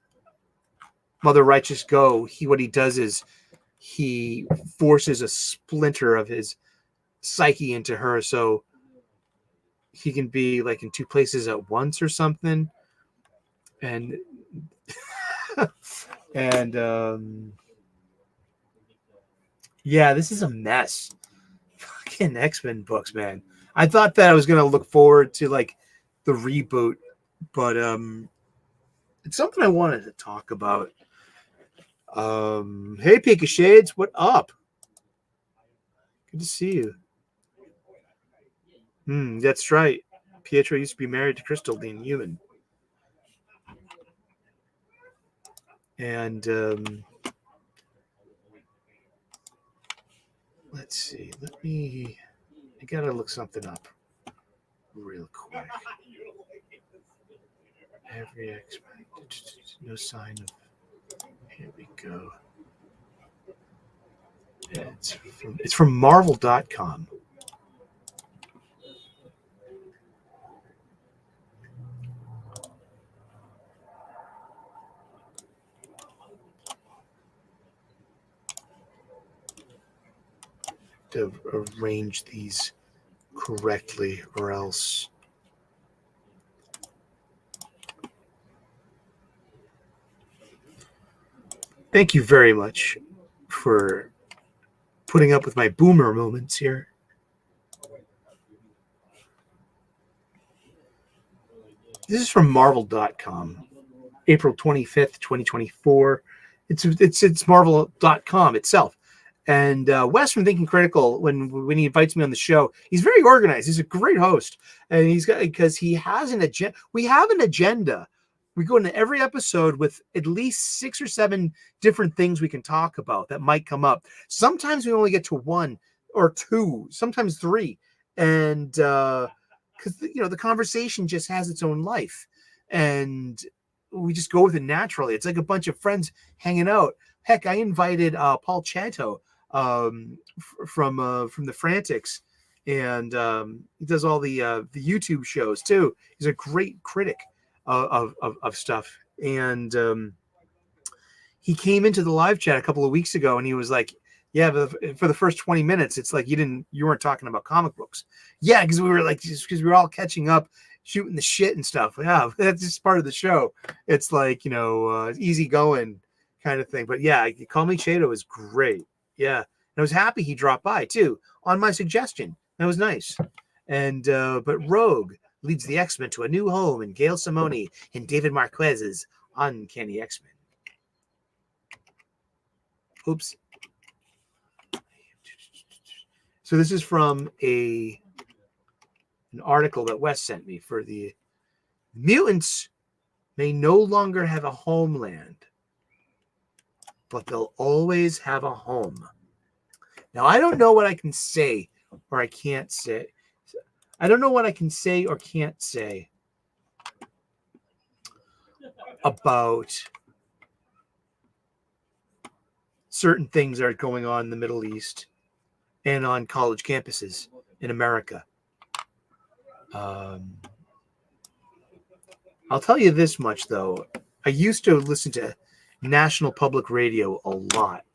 Mother Righteous go, what he does is he forces a splinter of his psyche into her, so he can be like in two places at once or something. And and yeah, this is a mess. Fucking X-Men books, man. I thought that I was gonna look forward to like the reboot, but it's something I wanted to talk about. Hey, Pika Shades, what up? Good to see you. That's right. Pietro used to be married to Crystal, the Inhuman. And let's see. I gotta look something up real quick. Every X-Men, no sign of. Here we go. It's from Marvel.com. To arrange these correctly, or else. Thank you very much for putting up with my boomer moments here. This is from Marvel.com, April 25th, 2024. It's Marvel.com itself. And Wes from Thinking Critical, when he invites me on the show, he's very organized. He's a great host, and because he has an agenda. We have an agenda. We go into every episode with at least 6 or 7 different things we can talk about that might come up. Sometimes we only get to 1 or 2, sometimes 3, and because the conversation just has its own life, and we just go with it naturally. It's like a bunch of friends hanging out. Heck, I invited Paul Chato from the Frantics, and he does all the YouTube shows too. He's a great critic of stuff, and he came into the live chat a couple of weeks ago, and he was like, "Yeah, for the first 20 minutes, it's like you weren't talking about comic books." Yeah, because we were all catching up, shooting the shit and stuff. Yeah, that's just part of the show. It's like easy going kind of thing. But yeah, Call Me Chato is great. Yeah, and I was happy he dropped by too on my suggestion. That was nice. And but Rogue leads the X-Men to a new home in Gail Simone and David Marquez's Uncanny X-Men. Oops. So this is from an article that Wes sent me for the mutants may no longer have a homeland, but they'll always have a home. Now, I don't know what I can say or I can't say. I don't know what I can say or can't say about certain things that are going on in the Middle East and on college campuses in America. I'll tell you this much, though. I used to listen to National Public Radio a lot.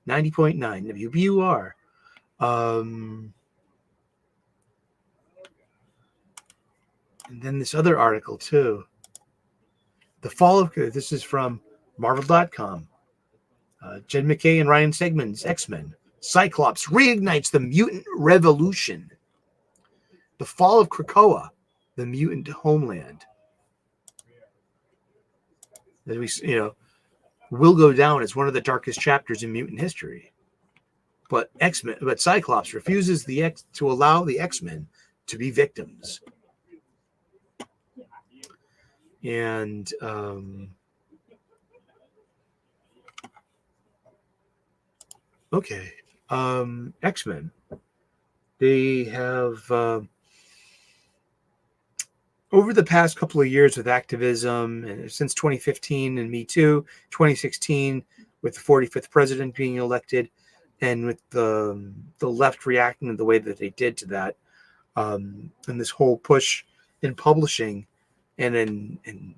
90.9 WBUR. And then this other article too. The fall of, this is from Marvel.com. Jed McKay and Ryan Stegman's X-Men. Cyclops reignites the mutant revolution. The fall of Krakoa, the mutant homeland. As we, will go down as one of the darkest chapters in mutant history. But Cyclops refuses to allow the X-Men to be victims. And X-Men. They have over the past couple of years with activism, and since 2015 and Me Too, 2016 with the 45th president being elected, and with the left reacting in the way that they did to that, and this whole push in publishing and in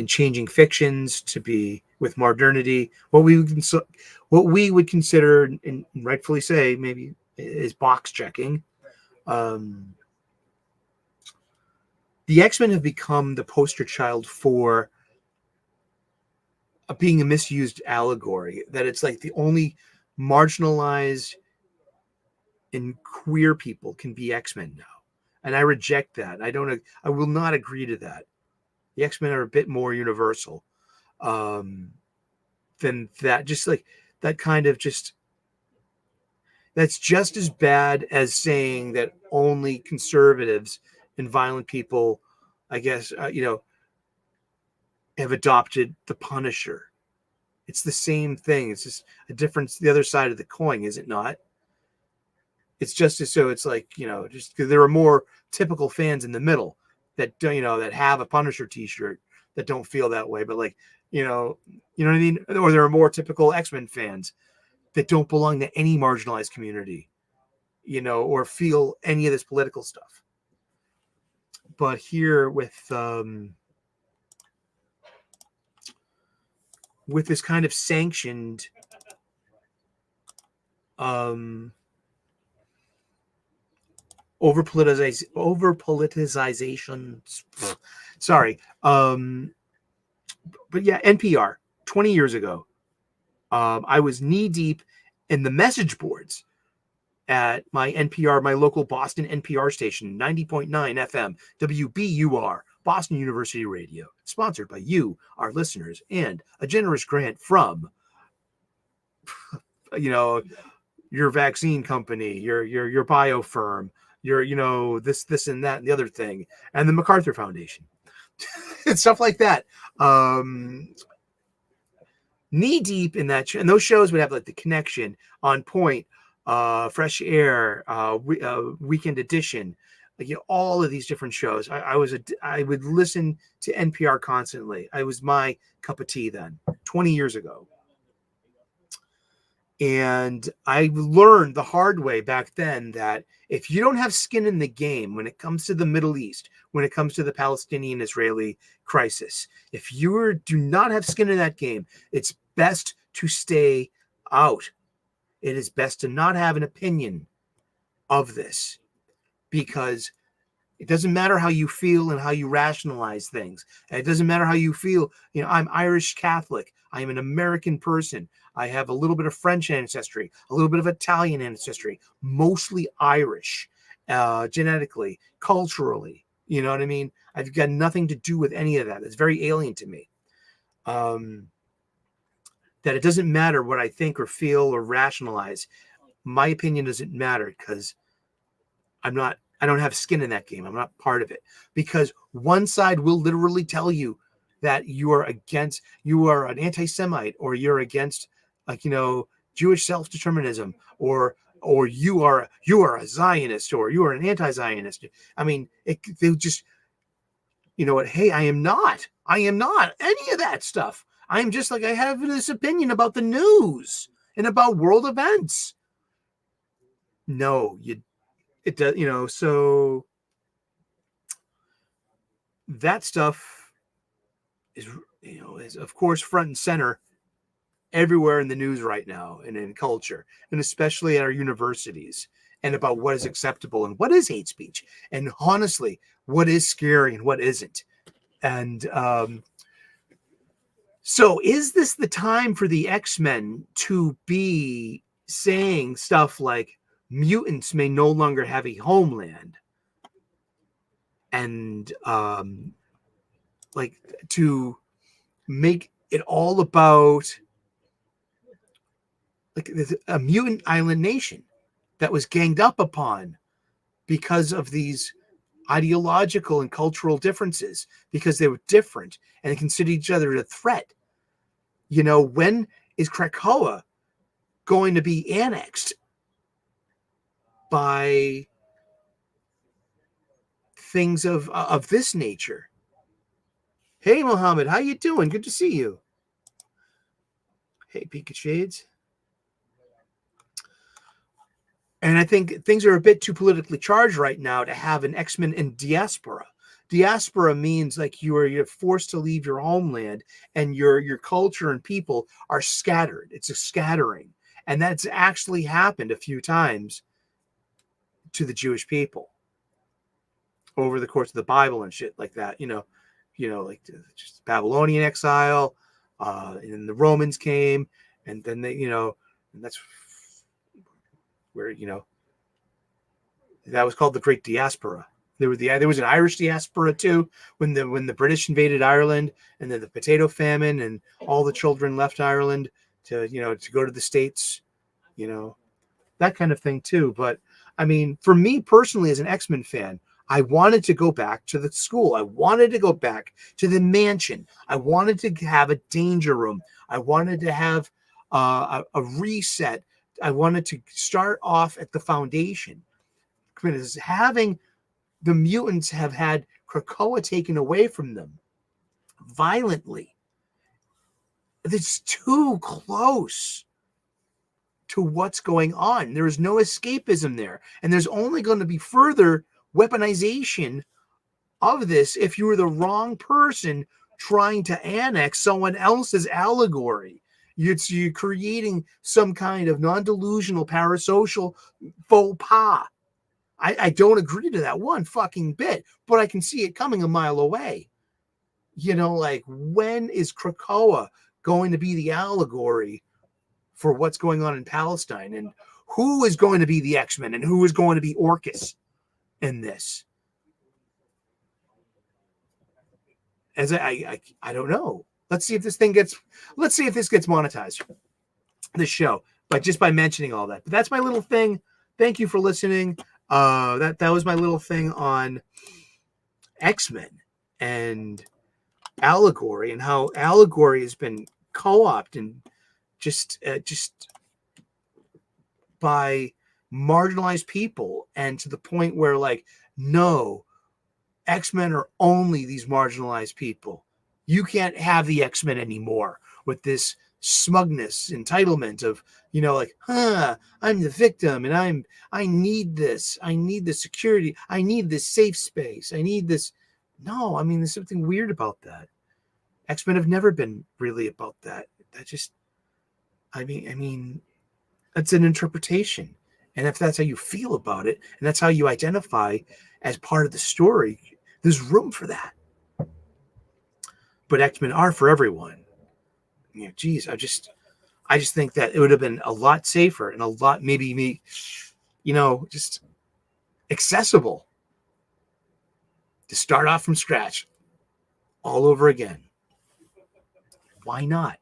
changing fictions to be with modernity, what we would consider, and rightfully say, maybe is box checking. The X-Men have become the poster child for being a misused allegory, that it's like the only marginalized and queer people can be X-Men now. And I reject that. I will not agree to that. The X-Men are a bit more universal than that. Just like that kind of that's just as bad as saying that only conservatives and violent people, I guess, have adopted the Punisher. It's the same thing. It's just a difference, the other side of the coin, is it not? It's just as so. It's like, just because there are more typical fans in the middle that that have a Punisher T-shirt that don't feel that way, but like, you know what I mean? Or there are more typical X-Men fans that don't belong to any marginalized community, or feel any of this political stuff. But here with this kind of sanctioned over politicization. Sorry. But yeah, NPR 20 years ago, I was knee deep in the message boards at my NPR, my local Boston NPR station, 90.9 FM, WBUR, Boston University Radio, sponsored by you, our listeners, and a generous grant from, your vaccine company, your bio firm, your, this and that and the other thing, and the MacArthur Foundation. And stuff like that. Knee deep in that, and those shows would have like The Connection, On Point, Fresh Air, Weekend Edition, like all of these different shows. I would listen to NPR constantly. I was my cup of tea then, 20 years ago. And I learned the hard way back then that if you don't have skin in the game when it comes to the Middle East, when it comes to the Palestinian-Israeli crisis, if you do not have skin in that game, it's best to stay out. It is best to not have an opinion of this, because it doesn't matter how you feel and how you rationalize things. It doesn't matter how you feel. I'm Irish Catholic. I am an American person. I have a little bit of French ancestry, a little bit of Italian ancestry, mostly Irish, genetically, culturally. You know what I mean? I've got nothing to do with any of that. It's very alien to me. That it doesn't matter what I think or feel or rationalize. My opinion doesn't matter because I don't have skin in that game. I'm not part of it, because one side will literally tell you that you are an anti-Semite, or you're against, Jewish self-determinism, or you are a Zionist, or you are an anti-Zionist. I mean, they just, what? Hey, I am not any of that stuff. I'm just like, I have this opinion about the news and about world events. No, it does, so that stuff is of course front and center everywhere in the news right now and in culture, and especially at our universities, and about what is acceptable and what is hate speech, and honestly, what is scary and what isn't. And so is this the time for the X-Men to be saying stuff like mutants may no longer have a homeland, and like to make it all about like a mutant island nation that was ganged up upon because of these ideological and cultural differences, because they were different and they considered each other a threat? You know, when is Krakoa going to be annexed by things of this nature? Hey, Mohammed, how you doing? Good to see you. Hey, Pika Shades. And I think things are a bit too politically charged right now to have an X-Men in diaspora. Diaspora means like you're forced to leave your homeland, and your culture and people are scattered. It's a scattering. And that's actually happened a few times to the Jewish people over the course of the Bible and shit like that. You know, like just Babylonian exile, and then the Romans came, and then they, and that's where, that was called the Great Diaspora. There was an Irish diaspora too when the British invaded Ireland, and then the potato famine, and all the children left Ireland to go to the States, that kind of thing too. But I mean, for me personally, as an X-Men fan, I wanted to go back to the school. I wanted to go back to the mansion. I wanted to have a danger room. I wanted to have a reset. I wanted to start off at the foundation. Because having the mutants have had Krakoa taken away from them violently, it's too close to what's going on. There is no escapism there. And there's only going to be further weaponization of this if you were the wrong person trying to annex someone else's allegory. You're creating some kind of non-delusional parasocial faux pas. I don't agree to that one fucking bit, but I can see it coming a mile away. Like, when is Krakoa going to be the allegory for what's going on in Palestine? And who is going to be the X-Men, and who is going to be Orcus in this? As I don't know. Let's see if this gets monetized, this show, but just by mentioning all that. But that's my little thing. Thank you for listening. That was my little thing on X-Men and allegory, and how allegory has been co-opted and just by marginalized people, and to the point where, like, no, X-Men are only these marginalized people. You can't have the X-Men anymore with this smugness, entitlement of, I'm the victim, and I need this. I need the security. I need this safe space. I need this. No, I mean, there's something weird about that. X-Men have never been really about that. That just, I mean, that's an interpretation. And if that's how you feel about it, and that's how you identify as part of the story, there's room for that. But X-Men are for everyone. Geez, I just think that it would have been a lot safer and a lot, maybe just accessible to start off from scratch all over again. Why not?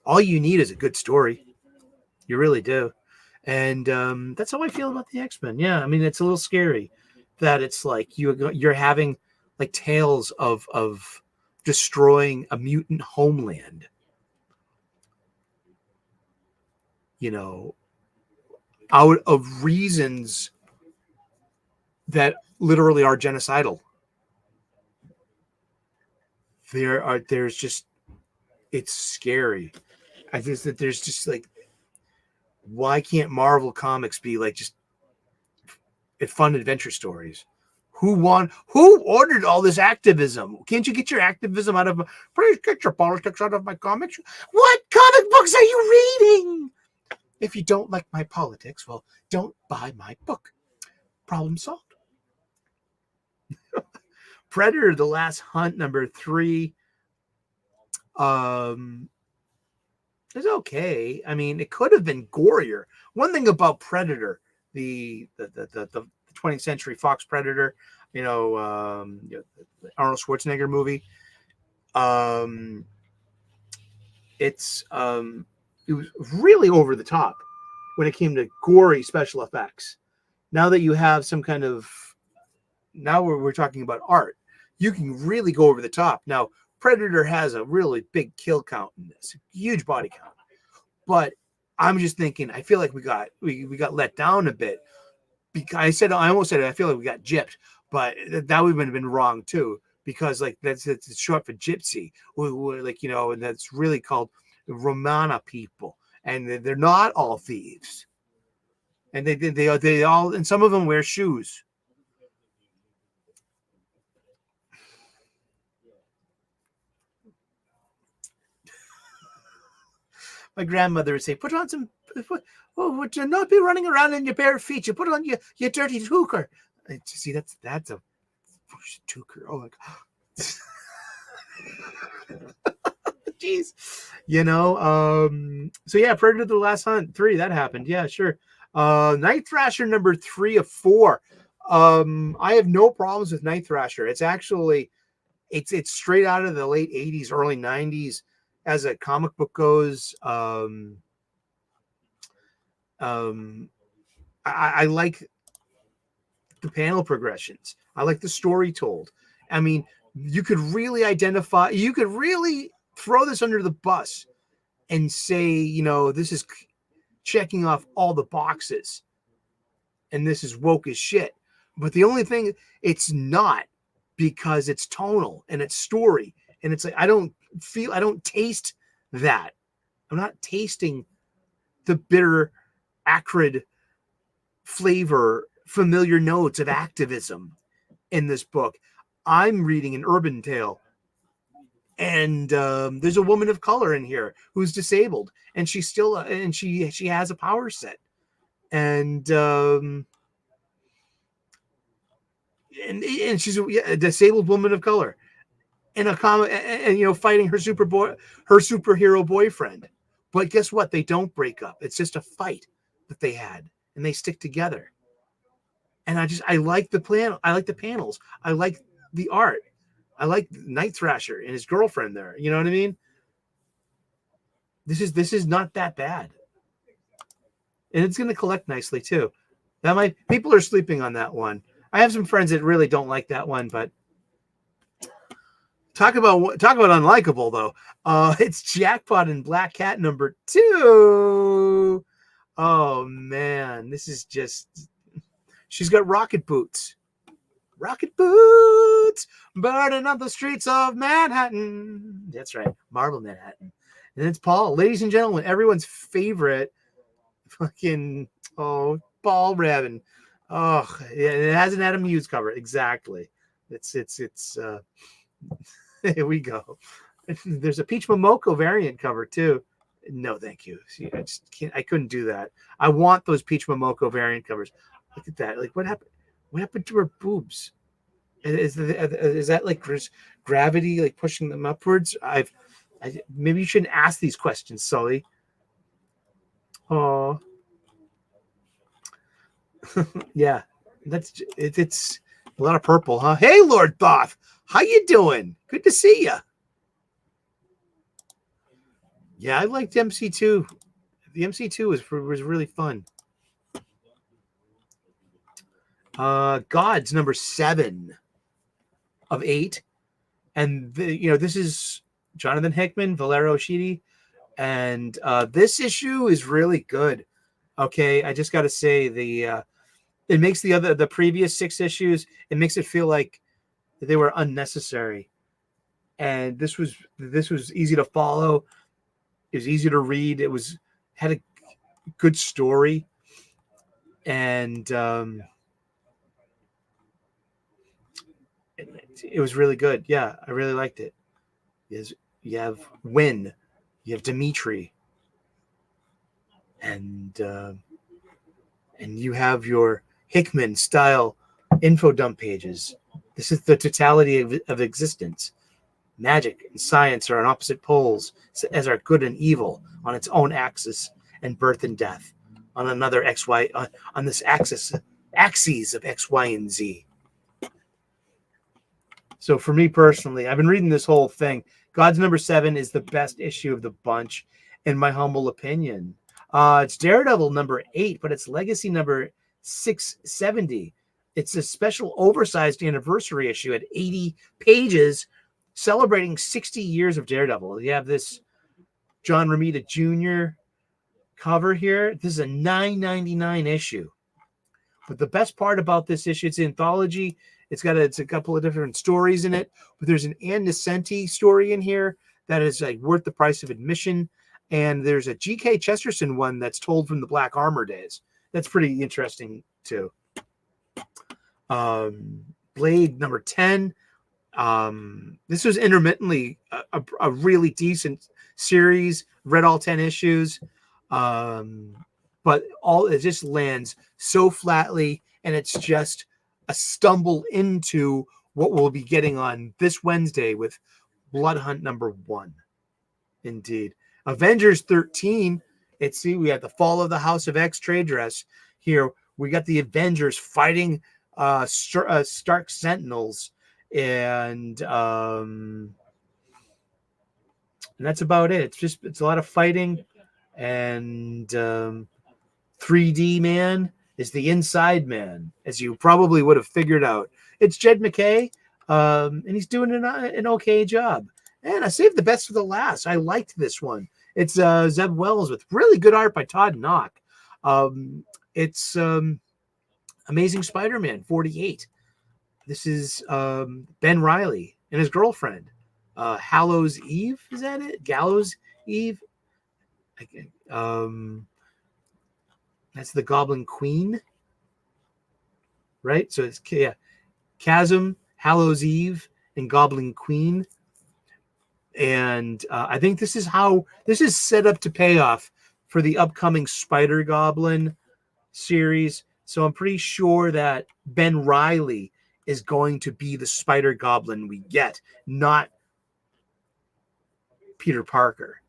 All you need is a good story. You really do. And that's how I feel about the X-Men. Yeah, I mean, it's a little scary that it's like you're having like tales of destroying a mutant homeland, out of reasons that literally are genocidal. There's just, it's scary. I think that there's just like, why can't Marvel Comics be like just fun adventure stories? Who ordered all this activism? Can't you get your activism out of, please get your politics out of my comics? What comic books are you reading? If you don't like my politics, well, don't buy my book. Problem solved. Predator, The Last Hunt, number 3. It's okay. I mean, it could have been gorier. One thing about Predator, the 20th Century Fox Predator, Arnold Schwarzenegger movie. It was really over the top when it came to gory special effects. Now that you have some kind of, now we're talking about art, you can really go over the top. Now, Predator has a really big kill count in this, huge body count. But I'm just thinking, I feel like we got let down a bit. Because I almost said it, I feel like we got gypped, but that would have been wrong too. Because like it's short for gypsy, and that's really called Romana people, and they're not all thieves, and they all, and some of them wear shoes. My grandmother would say, "Put on some, would you not be running around in your bare feet? You put on your dirty tucker." See, that's a tucker. Oh my god. Jeez. So yeah, Predator: The Last Hunt 3, that happened. Yeah, sure. Night Thrasher number 3 of 4. I have no problems with Night Thrasher. It's actually it's straight out of the late 80s, early 90s as a comic book goes. I like the panel progressions. I like the story told. I mean, you could really throw this under the bus and say, this is checking off all the boxes and this is woke as shit. But the only thing, it's not, because it's tonal and it's story. And it's like, I don't taste that. I'm not tasting the bitter, acrid flavor, familiar notes of activism in this book. I'm reading an urban tale, and there's a woman of color in here who's disabled, and she's still and she has a power set, and she's a disabled woman of color in a comic, and fighting her superhero boyfriend. But guess what? They don't break up. It's just a fight that they had, and they stick together. And I like the plan. I like the panels. I like the art. I like Night Thrasher and his girlfriend there. You know what I mean? This is not that bad. And it's going to collect nicely too. People are sleeping on that one. I have some friends that really don't like that one, but talk about unlikable though. It's Jackpot and Black Cat number 2. Oh man, this is just, she's got rocket boots. Rocket boots burning up the streets of Manhattan. That's right, Marble Manhattan. And it's Paul, ladies and gentlemen, everyone's favorite fucking Paul Rabin. Oh yeah, it has an Adam Hughes cover. Exactly. It's here we go. There's a Peach Momoko variant cover too. No, thank you. See, I just can't. I couldn't do that. I want those Peach Momoko variant covers. Look at that. Like, what happened? What happened to her boobs? Is that like gravity, like pushing them upwards? Maybe you shouldn't ask these questions, Sully. Oh, yeah. It's a lot of purple, huh? Hey, Lord Thoth, how you doing? Good to see you. Yeah, I liked MC2. The MC2 was really fun. Gods number 7 of 8, and this is Jonathan Hickman, Valero Sheedy, and this issue is really good. Okay, I just got to say it makes the previous 6 issues, it makes it feel like they were unnecessary, and this was easy to follow. It was easy to read. It had a good story, and it was really good. Yeah, I really liked it. You have Win, you have Dimitri, and you have your Hickman style info dump pages. This is the totality of existence. Magic and science are on opposite poles, as are good and evil on its own axis, and birth and death on another XY on this axis of X, Y, and Z. So for me personally, I've been reading this whole thing. God's number 7 is the best issue of the bunch, in my humble opinion. It's Daredevil number 8, but it's Legacy number 670. It's a special oversized anniversary issue at 80 pages, celebrating 60 years of Daredevil. You have this John Romita Jr. cover here. This is a $9.99 issue. But the best part about this issue, it's an anthology. It's a couple of different stories in it, but there's an Ann Nesenti story in here that is like worth the price of admission. And there's a G.K. Chesterton one that's told from the Black Armor days. That's pretty interesting too. Blade number 10. This was intermittently a really decent series. Read all 10 issues. But it just lands so flatly, and it's just a stumble into what we'll be getting on this Wednesday with Blood Hunt number 1. Indeed. Avengers 13. We have the Fall of the House of X trade dress here. We got the Avengers fighting Stark Sentinels, and that's about it. It's a lot of fighting, and 3D Man is the inside man, as you probably would have figured out. It's Jed McKay, and he's doing an okay job. And I saved the best for the last. I liked this one. It's Zeb Wells with really good art by Todd Knock. It's Amazing Spider-Man 48. This is Ben Reilly and his girlfriend. Hallows Eve, is that it? Gallows Eve? That's the Goblin Queen, right? So it's Chasm, Hallows Eve, and Goblin Queen. And I think this is set up to pay off for the upcoming Spider Goblin series. So I'm pretty sure that Ben Reilly is going to be the Spider Goblin we get, not Peter Parker.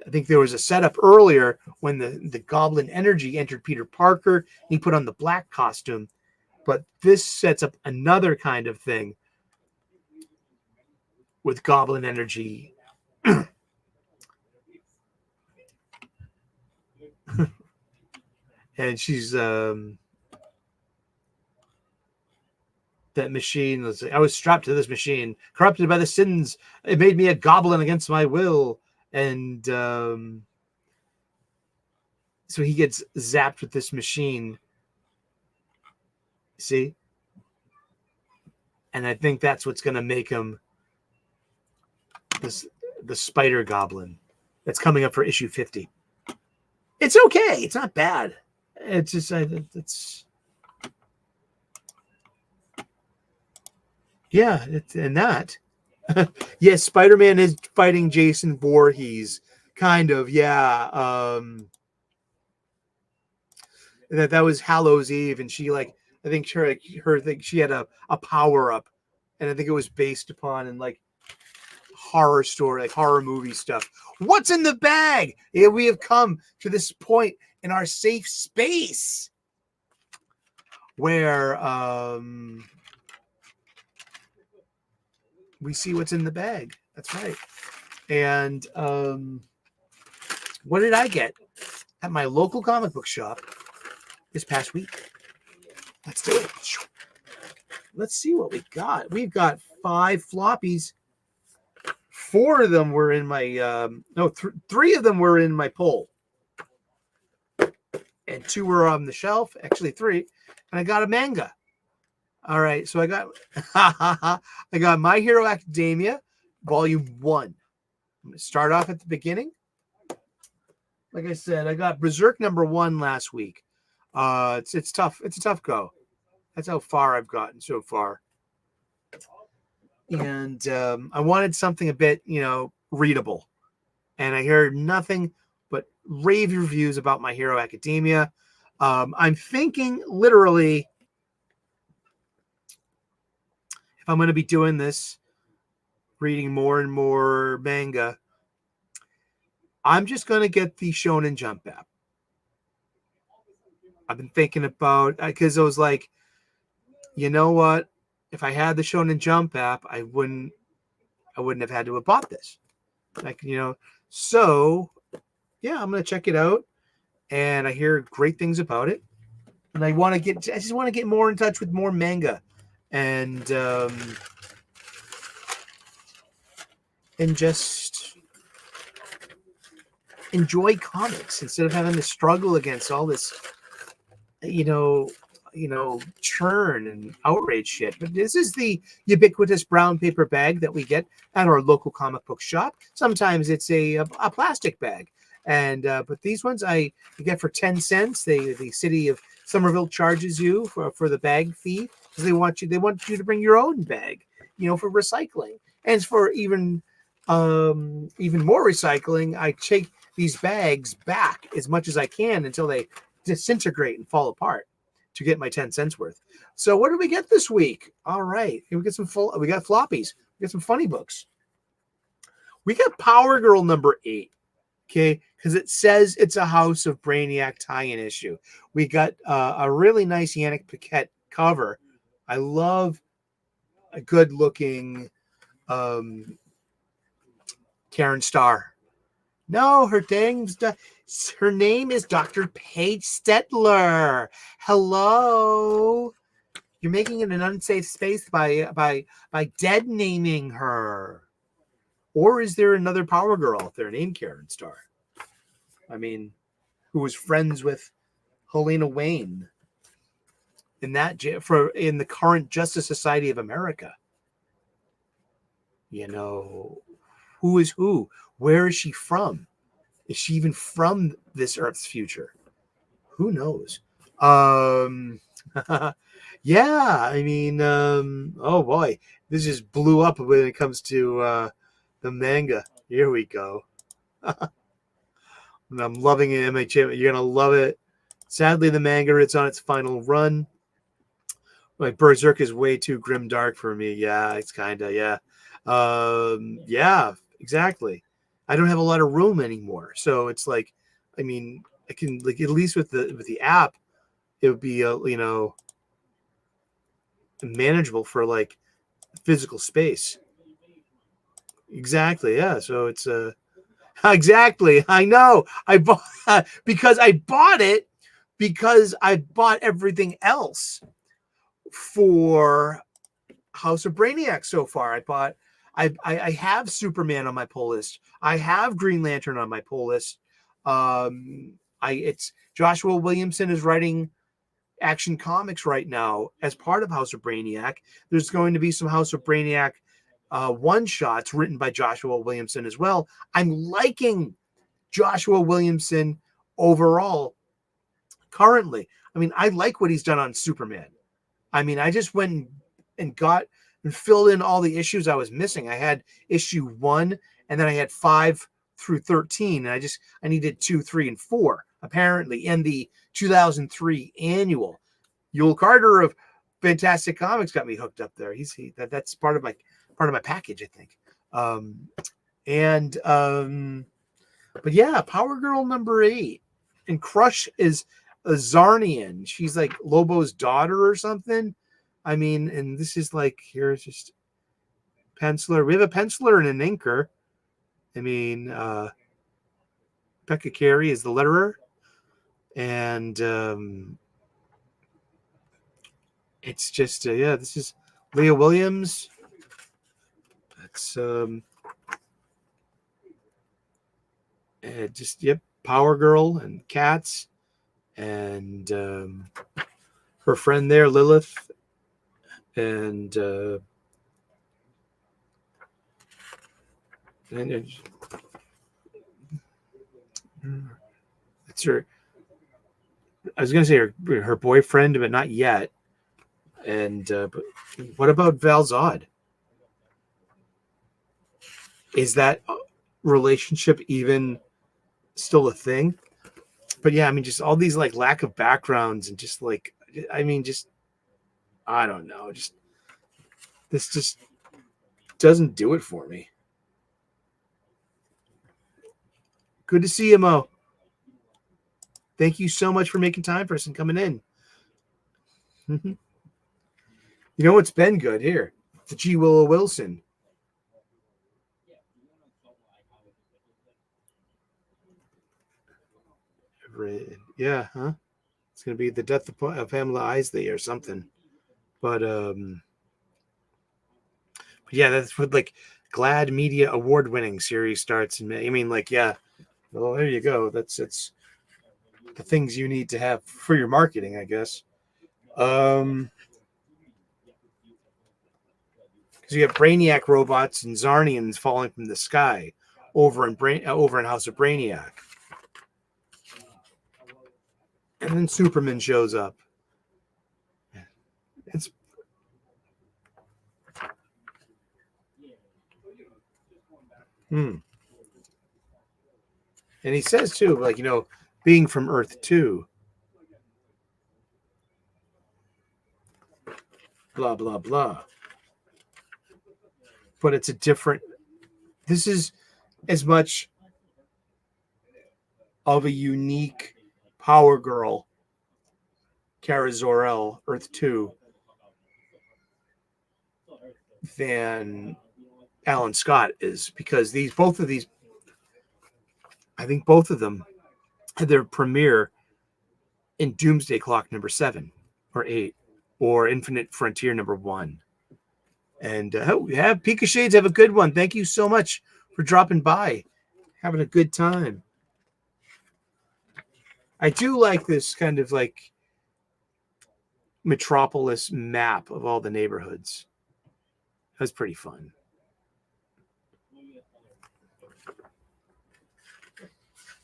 I think there was a setup earlier when the Goblin energy entered Peter Parker. He put on the black costume, but this sets up another kind of thing with Goblin energy. And she's that machine. I was strapped to this machine, corrupted by the sins. It made me a goblin against my will. And so he gets zapped with this machine. See? And I think that's what's going to make him the Spider Goblin. That's coming up for issue 50. It's okay. It's not bad. It's just it's yeah. And that. Yes, Spider-Man is fighting Jason Voorhees, kind of. Yeah. That was Hallows Eve, and she I think her thing, she had a power up, and I think it was based upon horror story, horror movie stuff. What's in the bag? Yeah, we have come to this point in our safe space where we see what's in the bag. That's right. And what did I get at my local comic book shop this past week? Let's do it. Let's see what we got. We've got 5 floppies. 4 of them were in my 3 of them were in my pull, and 2 were on the shelf. Actually 3, and I got a manga. All right, so I got My Hero Academia Volume 1. I'm going to start off at the beginning. Like I said, I got Berserk number 1 last week. It's tough. It's a tough go. That's how far I've gotten so far. and I wanted something a bit, readable. And I heard nothing but rave reviews about My Hero Academia. I'm thinking literally, if I'm going to be doing this, reading more and more manga, I'm just going to get the Shonen Jump app. I've been thinking about, because I was like, you know what? If I had the Shonen Jump app, I wouldn't have had to have bought this. So yeah, I'm going to check it out. And I hear great things about it. And I just want to get more in touch with more manga and just enjoy comics instead of having to struggle against all this, churn and outrage shit. But this is the ubiquitous brown paper bag that we get at our local comic book shop. Sometimes it's a plastic bag. And but these ones you get for 10 cents. The city of Somerville charges you for the bag fee because they want you to bring your own bag, for recycling. And for even more recycling, I take these bags back as much as I can until they disintegrate and fall apart to get my 10 cents worth. So what did we get this week? All right, we got we got floppies. We got some funny books. We got Power Girl number 8. Okay, because it says it's a House of Brainiac tie-in issue. We got a really nice Yannick Paquette cover. I love a good-looking Karen Starr. No, her name is Dr. Paige Stetler. Hello. You're making it an unsafe space by dead naming her. Or is there another Power Girl out there named Karen Starr? I mean, who was friends with Helena Wayne in the current Justice Society of America? Who is who? Where is she from? Is she even from this Earth's future? Who knows? Yeah, I mean, oh boy, this just blew up when it comes to the manga. Here we go. And I'm loving it, MHM. You're gonna love it. Sadly, the manga, it's on its final run. Like Berserk is way too grim dark for me. Yeah, it's kind of, yeah. Yeah, exactly. I don't have a lot of room anymore, so it's like, I mean, I can, like, at least with the app, it would be manageable for like physical space. Exactly, yeah. So it's exactly. I know. I bought because I bought it because I bought everything else for House of Brainiac so far. I have Superman on my pull list. I have Green Lantern on my pull list. It's Joshua Williamson is writing Action Comics right now as part of House of Brainiac. There's going to be some House of Brainiac one-shots written by Joshua Williamson as well. I'm liking Joshua Williamson overall currently. I mean, I like what he's done on Superman. I mean, I just went and got and filled in all the issues I was missing. I had issue 1, and then I had 5 through 13, and I needed 2, 3, and 4 apparently in the 2003 annual. Yul Carter of Fantastic Comics got me hooked up there. That's part of my package, I think. But yeah, Power Girl number 8, and Crush is a Zarnian. She's like Lobo's daughter or something. I mean, and this is like, here's just penciler. We have a penciler and an inker. I mean, Becca Carey is the letterer, and it's just yeah. This is Leah Williams. That's just, yep, Power Girl and Cats, and her friend there, Lilith, and it's her. I was going to say her boyfriend, but not yet. And but what about Val Zod? is that relationship even still a thing? But yeah, I mean, just all these like lack of backgrounds and just like, I mean, just, I don't know, just, this just doesn't do it for me. Good to see you, Mo. Thank you so much for making time for us and coming in. You know what's been good here? The G. Willow Wilson. Yeah, huh? It's gonna be the death of Pamela Isley or something. But yeah, that's what like GLAAD Media award-winning series starts in May. I mean, like, yeah. Well, there you go. That's the things you need to have for your marketing, I guess. Because you have Brainiac robots and Zarnians falling from the sky over in House of Brainiac. And then Superman shows up. It's And he says too, like, you know, being from Earth 2. Blah blah blah. But it's a different. This is as much of a unique Power Girl, Kara Zor-El, Earth 2, than Alan Scott is, because both of these, I think both of them had their premiere in Doomsday Clock number 7 or 8 or Infinite Frontier number 1. And Pika Shades, have a good one. Thank you so much for dropping by. Having a good time. I do like this kind of like metropolis map of all the neighborhoods. That's pretty fun.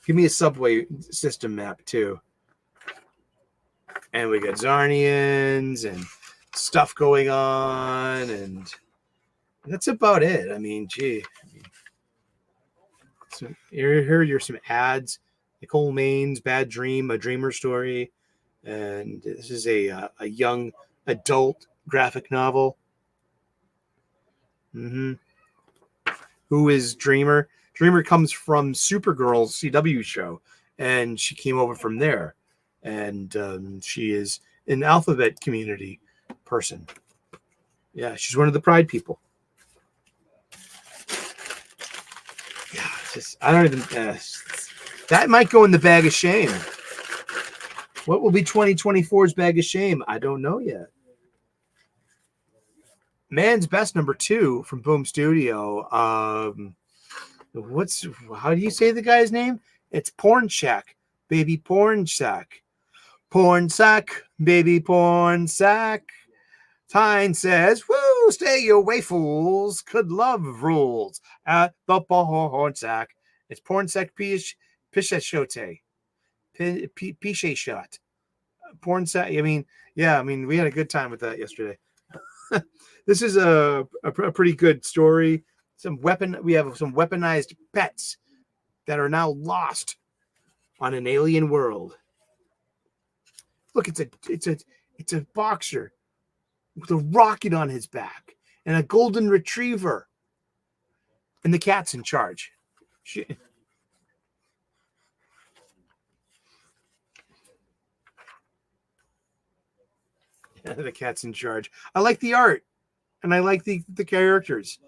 Give me a subway system map too. And we got Zarnians and stuff going on, and that's about it. I mean, gee. So here are some ads. Nicole Main's Bad Dream, A Dreamer Story. And this is a young adult graphic novel. Who is Dreamer? Dreamer comes from Supergirl's CW show, and she came over from there. And she is an alphabet community person. Yeah, she's one of the Pride people. Yeah, I don't even... that might go in the bag of shame. What will be 2024's bag of shame? I don't know yet. Man's Best number 2 from Boom Studio. How do you say the guy's name? It's Porn Shack, baby porn shack. Porn sack, baby porn sack. Tyne says, woo, stay away, fools. Could love rules at the porn sack. It's porn sack pishachote. Piche shot. Porn sack. I mean, yeah, I mean, we had a good time with that yesterday. This is a pretty good story. We have some weaponized pets that are now lost on an alien world. Look, it's a boxer with a rocket on his back and a golden retriever, and the cat's in charge. The cat's in charge. I like the art, and I like the characters,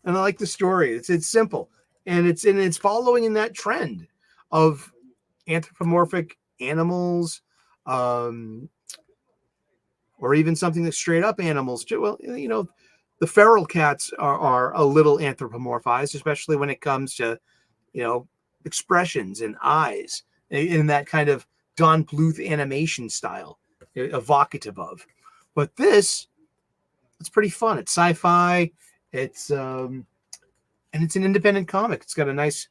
and I like the story. It's simple, and it's following in that trend of anthropomorphic animals, or even something that's straight up animals. Well, you know, the feral cats are a little anthropomorphized, especially when it comes to, you know, expressions and eyes in that kind of Don Bluth animation style, evocative of. But it's pretty fun. It's sci-fi. It's and it's an independent comic. It's got a nice,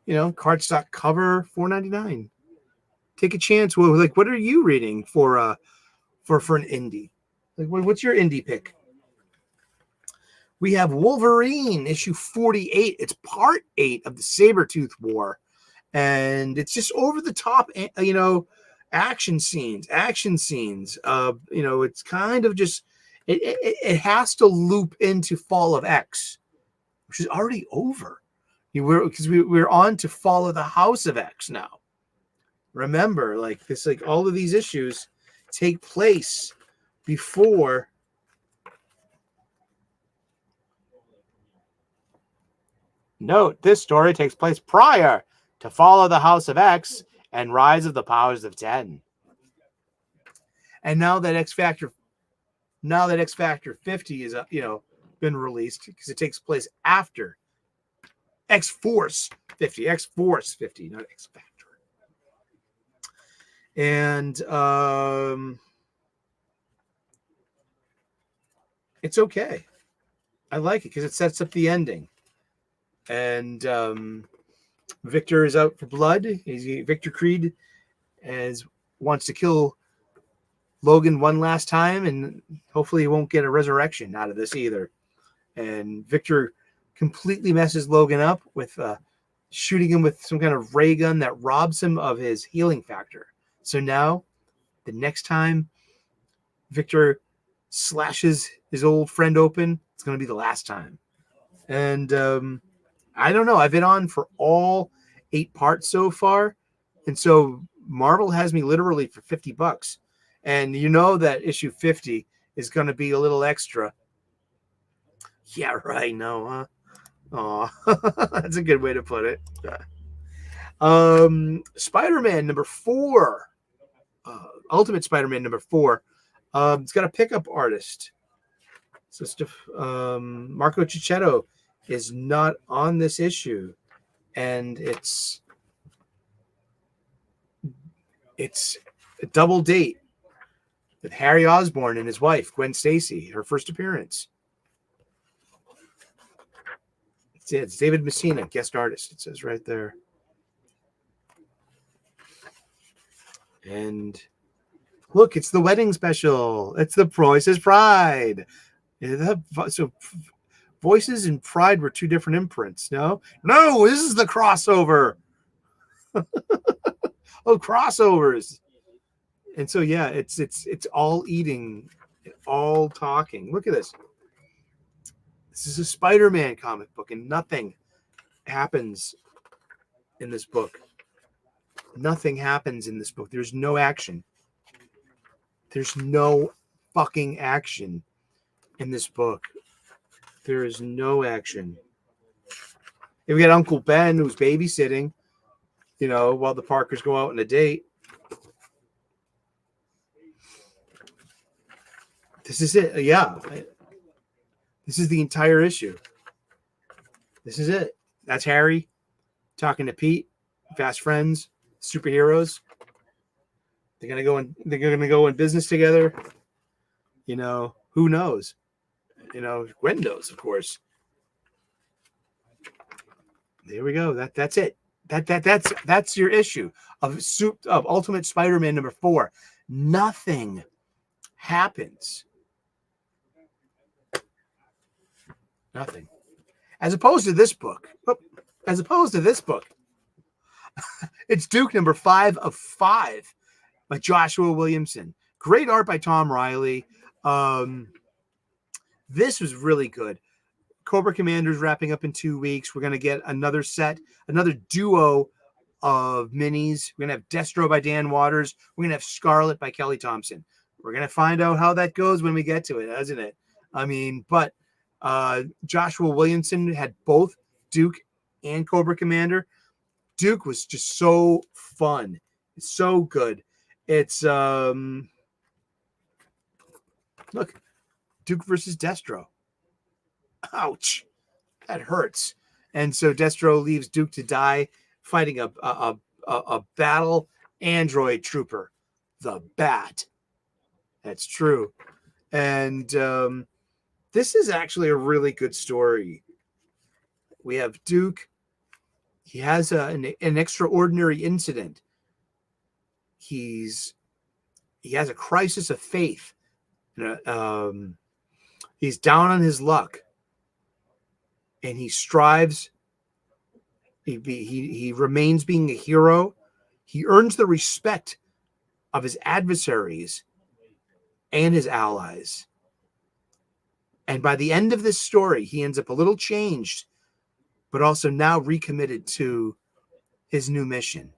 you know, cardstock cover, $4.99. Take a chance. Well, like, what are you reading for an indie? Like, what's your indie pick? We have Wolverine, issue 48. It's part 8 of the Sabretooth War. And it's just over the top, action scenes. It's kind of just, it has to loop into Fall of X, which is already over. Because we're on to Fall of the House of X now. Remember, all of these issues take place before Note, this story takes place prior to Fall of the House of X and Rise of the Powers of 10. And now that X Factor 50 is been released, because it takes place after X Force 50, not X Factor. And it's okay. I like it because it sets up the ending. And Victor is out for blood. Victor Creed wants to kill Logan one last time, and hopefully he won't get a resurrection out of this either. And Victor completely messes Logan up with shooting him with some kind of ray gun that robs him of his healing factor. So now, the next time Victor slashes his old friend open, it's going to be the last time. And I don't know. I've been on for all 8 parts so far. And so Marvel has me literally for $50. And you know that issue 50 is going to be a little extra. Yeah, right. No, huh? Oh, that's a good way to put it. Spider-Man number 4. Ultimate Spider-Man number 4. It's got a pickup artist. So Marco Cicchetto is not on this issue, and it's a double date with Harry Osborn and his wife Gwen Stacy, her first appearance. It's David Messina, guest artist. It says right there. And look, it's the wedding special. It's the Price's Pride. So Voices and Pride were 2 different imprints. No, this is the crossover. Oh, crossovers. And so yeah, it's all eating, all talking. Look at this. This is a Spider-Man comic book, and nothing happens in this book. Nothing happens in this book. There's no action. There's no fucking action in this book. There is no action. And we got Uncle Ben who's babysitting, while the Parkers go out on a date. This is it. Yeah. This is the entire issue. This is it. That's Harry talking to Pete, fast friends, superheroes. They're gonna go in business together. Who knows? Gwen knows, of course. There we go. That's it. That's your issue of Ultimate Spider-Man number 4. Nothing happens. Nothing. As opposed to this book. It's Duke number 5 of 5 by Joshua Williamson. Great art by Tom Riley. This was really good. Cobra Commander's wrapping up in 2 weeks. We're going to get another duo of minis. We're going to have Destro by Dan Waters. We're going to have Scarlet by Kelly Thompson. We're going to find out how that goes when we get to it, isn't it? But Joshua Williamson had both Duke and Cobra Commander. Duke was just so fun. It's so good. It's look, Duke versus Destro. Ouch. That hurts. And so Destro leaves Duke to die fighting a battle android trooper, the Bat. That's true. And this is actually a really good story. We have Duke. He has an extraordinary incident. He has a crisis of faith. He's down on his luck. and he strives. He remains being a hero. He earns the respect of his adversaries and his allies. And by the end of this story, he ends up a little changed, but also now recommitted to his new mission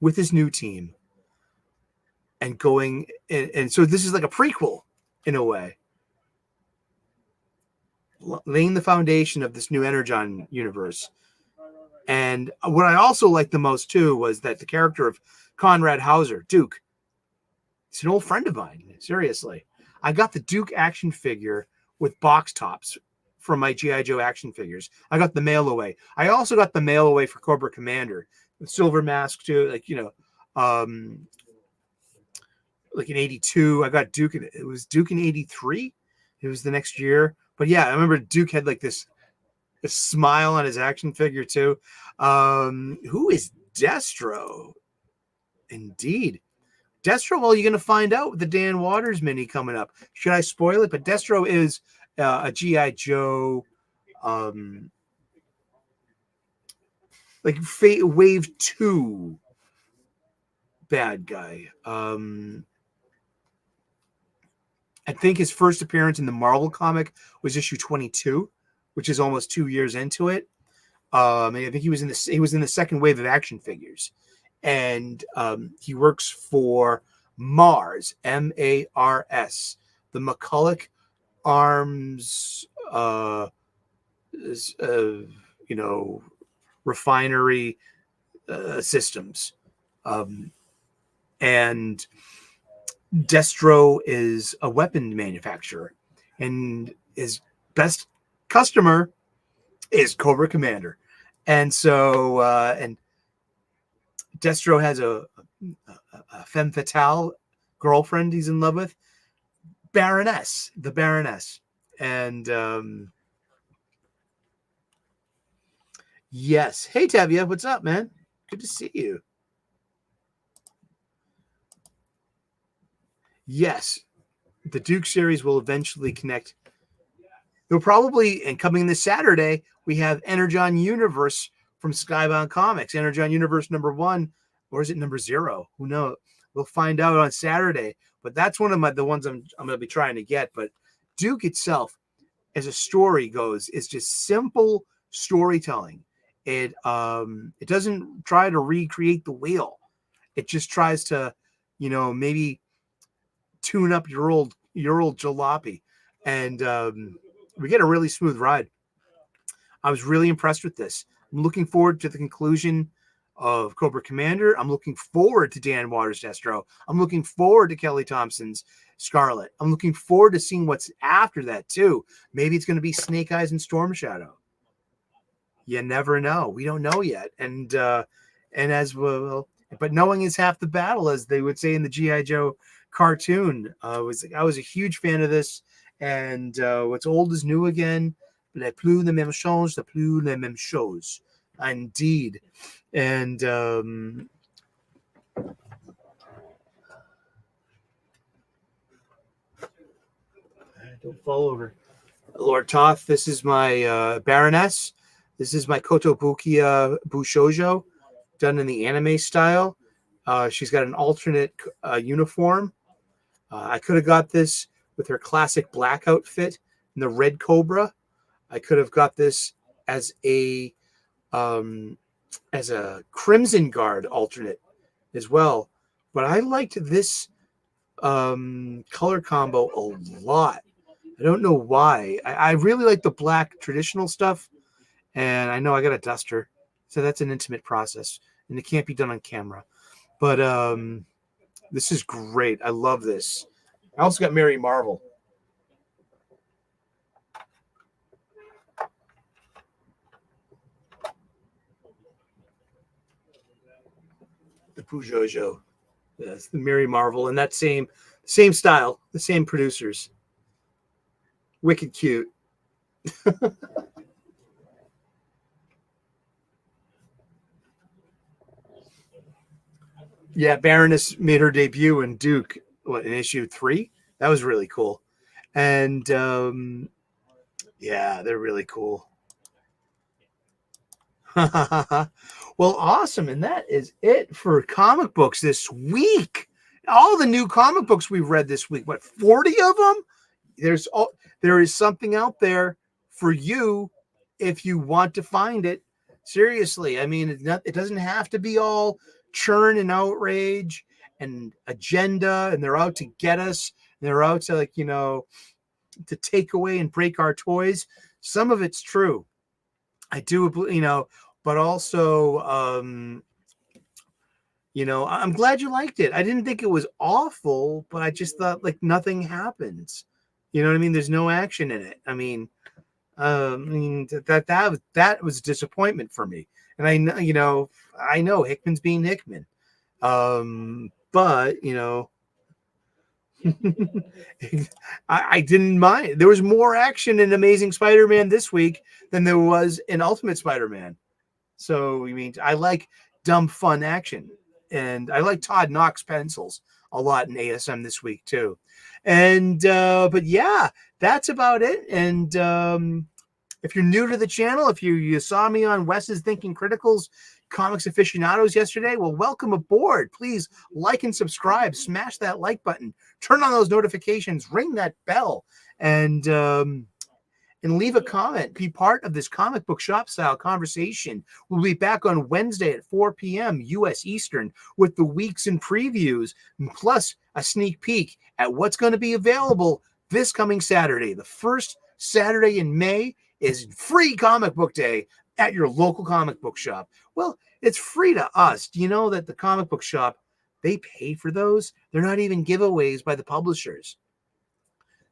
with his new team. And going, and so this is like a prequel in a way, laying the foundation of this new Energon universe. And what I also liked the most too was that the character of Conrad Hauser, Duke, it's an old friend of mine. Seriously, I got the Duke action figure with box tops from my G.I. Joe action figures. I got the mail away. I also got the mail away for Cobra Commander, the silver mask too. Like, like in 82, I got Duke. It was Duke in 83. It was the next year. But yeah, I remember Duke had like this smile on his action figure too. Who is Destro? Indeed. Destro, well, you're going to find out with the Dan Waters mini coming up. Should I spoil it? But Destro is a G.I. Joe, like Wave 2 bad guy. I think his first appearance in the Marvel comic was issue 22, which is almost 2 years into it. And I think he was in the second wave of action figures. And he works for Mars, M-A-R-S, the McCulloch Arms, refinery systems. And Destro is a weapon manufacturer, and his best customer is Cobra Commander. And so, and Destro has a femme fatale girlfriend he's in love with, the Baroness. And yes. Hey, Tavia, what's up, man? Good to see you. Yes, the Duke series will eventually connect. They'll probably, and coming this Saturday, we have Energon Universe from Skybound Comics, Energon Universe #1, or is it #0? Who knows? We'll find out on Saturday. But that's one of the ones I'm going to be trying to get. But Duke itself, as a story goes, is just simple storytelling. It doesn't try to recreate the wheel. It just tries to, maybe tune up your old jalopy, and we get a really smooth ride. I was really impressed with this. I'm looking forward to the conclusion of Cobra Commander. I'm looking forward to Dan Waters' Destro. I'm looking forward to Kelly Thompson's Scarlet. I'm looking forward to seeing what's after that too. Maybe it's going to be Snake Eyes and Storm Shadow. You never know. We don't know yet. And as well, but knowing is half the battle, as they would say in the G.I. Joe cartoon. I was a huge fan of this, and what's old is new again. Les plus les mêmes choses, les plus les mêmes choses. Indeed. And don't fall over. Lord Toth, this is my Baroness. This is my Kotobukiya Bushoujo, done in the anime style. She's got an alternate uniform. I could have got this with her classic black outfit and the red cobra. I could have got this as a Crimson Guard alternate as well. But I liked this color combo a lot. I don't know why. I really like the black traditional stuff. And I know I got a duster. So that's an intimate process. And it can't be done on camera. But this is great. I love this. I also got Mary Marvel. The Pujojo. Yes, the Mary Marvel. And that same style, the same producers. Wicked cute. Yeah, Baroness made her debut in Duke, in issue 3? That was really cool. And Yeah, they're really cool. Well, awesome. And that is it for comic books this week. All the new comic books we've read this week. What, 40 of them? There is something out there for you if you want to find it. Seriously, I mean, it doesn't have to be all churn and outrage and agenda, and they're out to get us. They're out to, like, to take away and break our toys. Some of it's true. I do, but also, I'm glad you liked it. I didn't think it was awful, but I just thought, like, nothing happens. You know what I mean? There's no action in it. I mean, that was a disappointment for me. And I know Hickman's being Hickman. But I didn't mind. There was more action in Amazing Spider-Man this week than there was in Ultimate Spider-Man. So, I like dumb, fun action. And I like Todd Knox pencils a lot in ASM this week, too. And, but yeah, that's about it. And if you're new to the channel, if you saw me on Wes's Thinking Criticals Comics Aficionados yesterday, well, welcome aboard. Please like and subscribe, smash that like button, turn on those notifications, ring that bell, and leave a comment. Be part of this comic book shop style conversation. We'll be back on Wednesday at 4 p.m. U.S. Eastern with the weeks and previews, plus a sneak peek at what's going to be available this coming Saturday. The first Saturday in May is free comic book day at your local comic book shop. Well, it's free to us. Do you know that the comic book shop, they pay for those? They're not even giveaways by the publishers.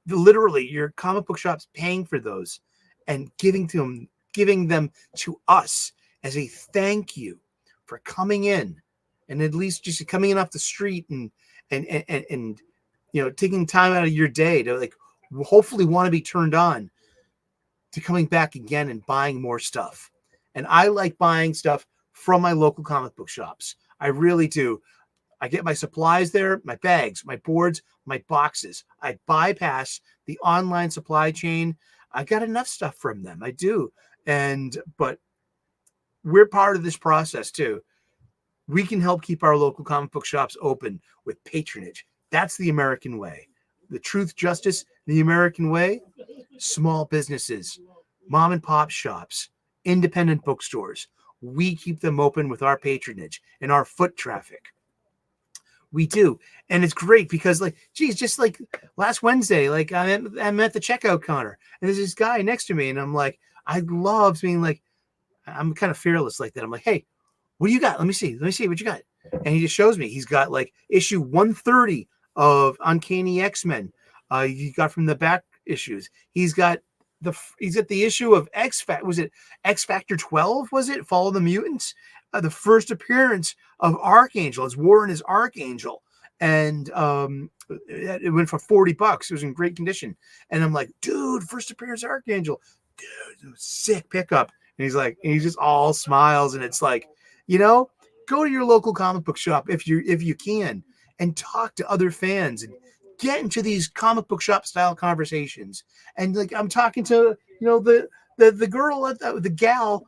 Literally, your comic book shop's paying for those and giving them to us as a thank you for coming in, and at least just coming in off the street and taking time out of your day to, like, hopefully want to be turned on to coming back again and buying more stuff. And I like buying stuff from my local comic book shops. I really do. I get my supplies there, my bags, my boards, my boxes. I bypass the online supply chain. I got enough stuff from them. I do. But we're part of this process too. We can help keep our local comic book shops open with patronage. That's the American way. The truth, justice, the American way. Small businesses, mom and pop shops, independent bookstores. We keep them open with our patronage and our foot traffic. We do. And it's great because, like, geez, just like last Wednesday, like, I'm at the checkout counter and there's this guy next to me, and I'm like, I love being like, I'm kind of fearless like that. I'm like, hey, what do you got? Let me see what you got. And he just shows me. He's got, like, issue 130 of Uncanny X-Men. He got from the back issues. He's got the issue of X Factor 12? Was it Follow the Mutants? The first appearance of Archangel. It's Warren as Archangel, and it went for $40. It was in great condition, and I'm like, dude, first appearance of Archangel, dude, sick pickup. And he's just all smiles, and it's like, go to your local comic book shop if you can, and talk to other fans and get into these comic book shop style conversations. And, like, I'm talking to the girl the gal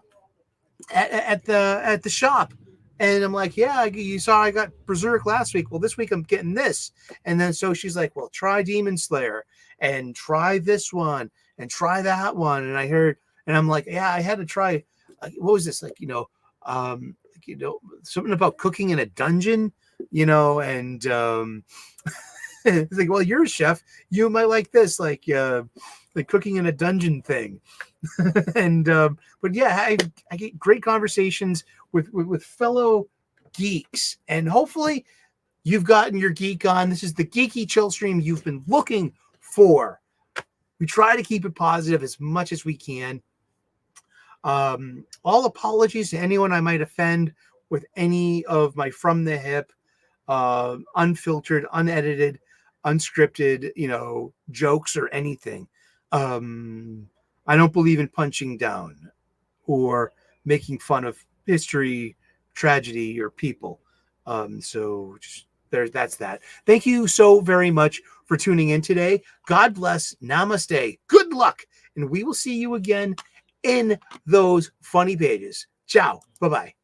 at the shop, and I'm like, yeah, you saw I got Berserk last week. Well, this week I'm getting this. And then so she's like, well, try Demon Slayer and try this one and try that one. And I heard, and I'm like, yeah, I had to try. What was this, like, something about cooking in a dungeon, and it's like, well, you're a chef, you might like this, like cooking in a dungeon thing. And but yeah, I get great conversations with fellow geeks, and hopefully you've gotten your geek on. This is the geeky chill stream you've been looking for. We try to keep it positive as much as we can. All apologies to anyone I might offend with any of my from the hip, unfiltered, unedited, unscripted, jokes or anything. I don't believe in punching down or making fun of history, tragedy, or people. So just That's that. Thank you so very much for tuning in today. God bless. Namaste. Good luck. And we will see you again in those funny pages. Ciao. Bye-bye.